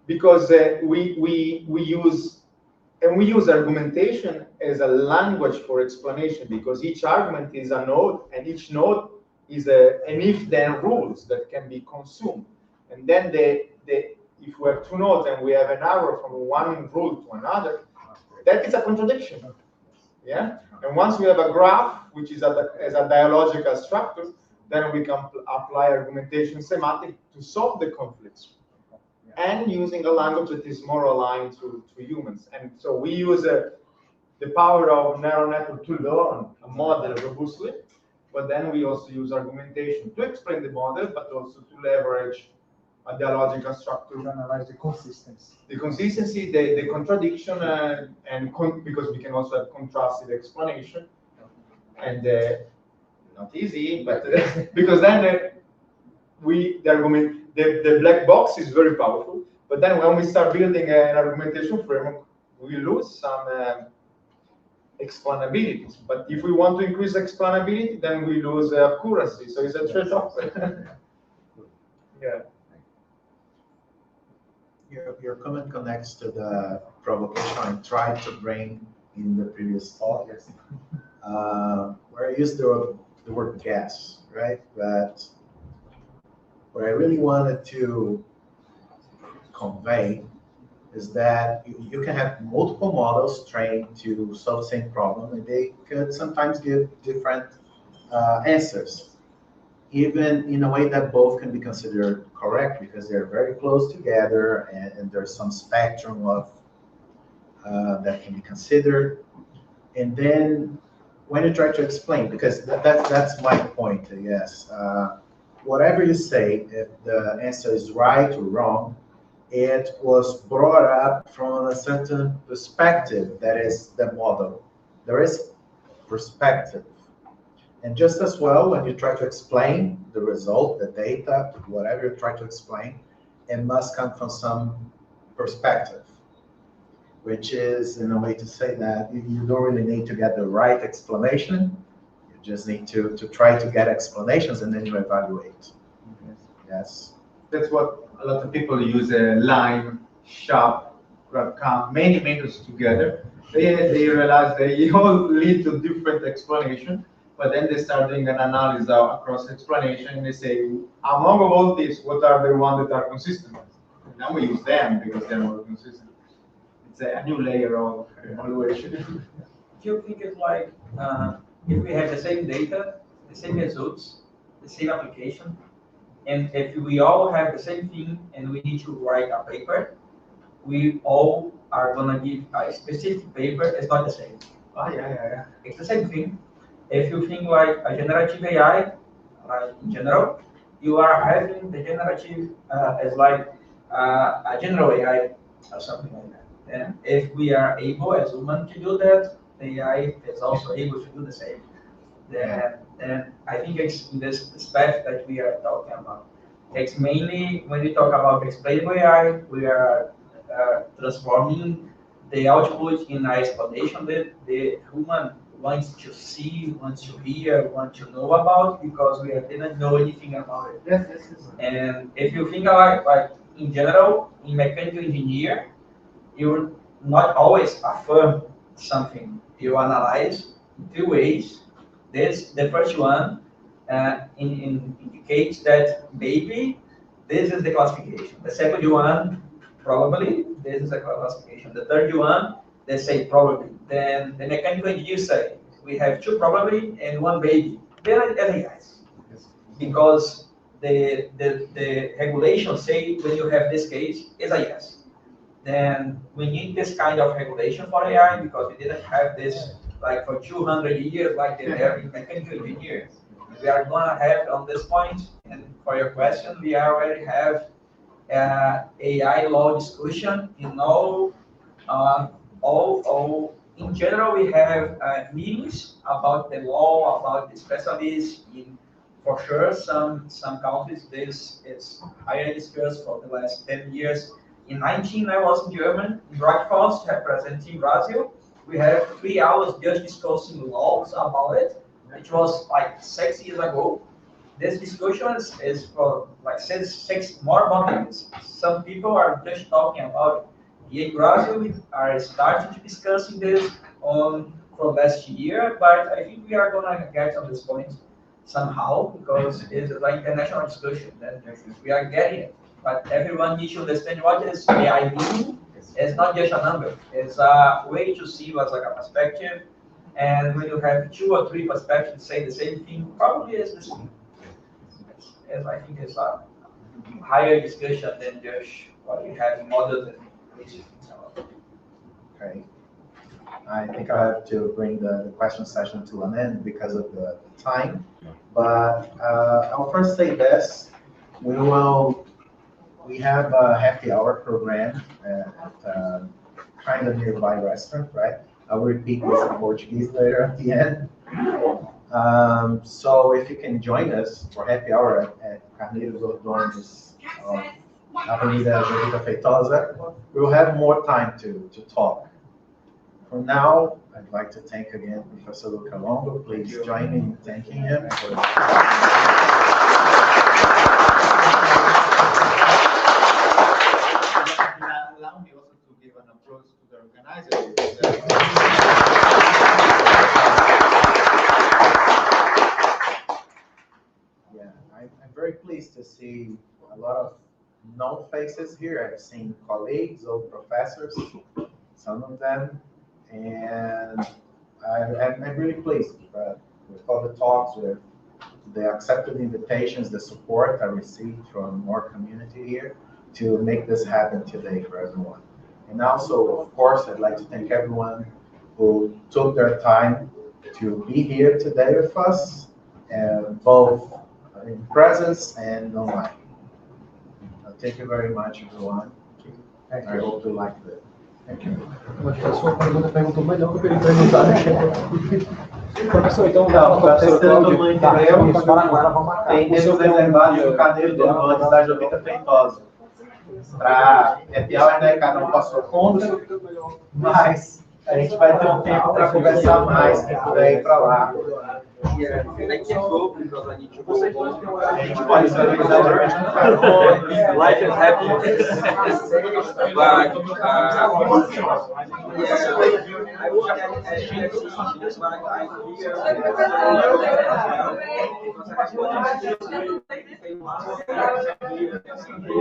Because we use argumentation as a language for explanation, because each argument is a node, and each node is an if-then rules that can be consumed. And then if we have two nodes and we have an arrow from one rule to another, that is a contradiction. Yeah. And once we have a graph, which is as a dialogical structure, then we can apply argumentation semantic to solve the conflicts, and using a language that is more aligned to humans. And so we use the power of neural network to learn a model robustly, but then we also use argumentation to explain the model, but also to leverage a dialogical structure To analyze the consistency. the consistency, the contradiction, because we can also have contrasted explanation, and not easy, but because then the black box is very powerful, but then when we start building an argumentation framework, we lose some explainability. But if we want to increase explainability, then we lose accuracy. So it's a trade-off. Yeah. Your comment connects to the provocation I tried to bring in the previous talk, where I used the word guess, right? But what I really wanted to convey is that you can have multiple models trained to solve the same problem, and they could sometimes give different answers, even in a way that both can be considered correct, because they're very close together, and there's some spectrum of that can be considered. And then when you try to explain, because that's my point, yes, whatever you say, if the answer is right or wrong, it was brought up from a certain perspective that is the model. There is perspective. And just as well, when you try to explain the result, the data, whatever you try to explain, it must come from some perspective, which is, in a way to say that you don't really need to get the right explanation. You just need to try to get explanations, and then you evaluate. Yes. That's what a lot of people use, line, sharp, grab count, many methods together. They realize they all lead to different explanation, but then they start doing an analysis across explanation, and they say, among all these, what are the ones that are consistent? And then we use them because they're more consistent. It's a new layer of evaluation. Do you think it's like, if we have the same data, the same results, the same application, and if we all have the same thing and we need to write a paper, we all are gonna give a specific paper. It's not the same. Yeah. It's the same thing. If you think like a generative AI, like in general, you are having the generative as like a general AI or something like that. And if we are able as humans to do that, the AI is also able to do the same. Then I think it's in this path that we are talking about. It's mainly when we talk about explainable AI, we are transforming the output in an explanation that the human wants to see, wants to hear, wants to know about, because we didn't know anything about it. Yes. And if you think like in general, in mechanical engineer, you not always affirm something. You analyze in two ways. The first one indicates that maybe this is the classification. The second one, probably this is a classification. The third one, they say probably. Then the mechanical engineers say we have two probably and one maybe. Then it's a yes, because the regulations say when you have this case, it's a yes. Then we need this kind of regulation for AI, because we didn't have this like for 200 years like they have in mechanical engineers. We are going to have on this point, and for your question, we already have AI law discussion in all in general, we have meetings about the law, about the specialists. For sure, some countries, this is highly discussed for the last 10 years. In 19, I was in Germany, in Rheinland, representing Brazil. We had 3 hours just discussing laws about it, which was like 6 years ago. this discussion is for like six more months. Some people are just talking about it. Here in Brazil, we are starting to discussing this from last year, but I think we are gonna get on this point somehow because it's like international discussion that we are getting it. But everyone needs to understand what is AI mean. It's not just a number. It's a way to see what's like a perspective. And when you have 2 or 3 perspectives saying the same thing, probably is the same. I think it's a higher discussion than just what we have in models and basic things about. Okay. I think I have to bring the question session to an end because of the time. But I'll first say this. We have a happy hour program at kind of nearby restaurant, right? I'll repeat this in Portuguese later at the end. So if you can join us for happy hour at Carneiros dos Donos, Avenida Jovita Feitosa, we'll have more time to talk. For now, I'd like to thank again Professor Luca Longo. Please join me in thanking him. Allow me also to give an approach to the organizers. Yeah, I'm very pleased to see a lot of known faces here. I've seen colleagues, old professors, some of them, and I'm really pleased with all the talks, with the accepted invitations, the support I received from our community here to make this happen today for everyone. And also, of course, I'd like to thank everyone who took their time to be here today with us, both in presence and online. Thank you very much, everyone. I hope you liked it. Thank you. A sua pergunta perguntou melhor que eu queria perguntar. Professor, então, tem mesmo reservado o Carneiro do Gomes da Jovita Feitosa. Para happy hour, né? Cada um passou fundo, mas a gente vai ter um tempo para conversar mais, quem puder ir para lá. A gente pode se organizar durante um carona. Life is happy. But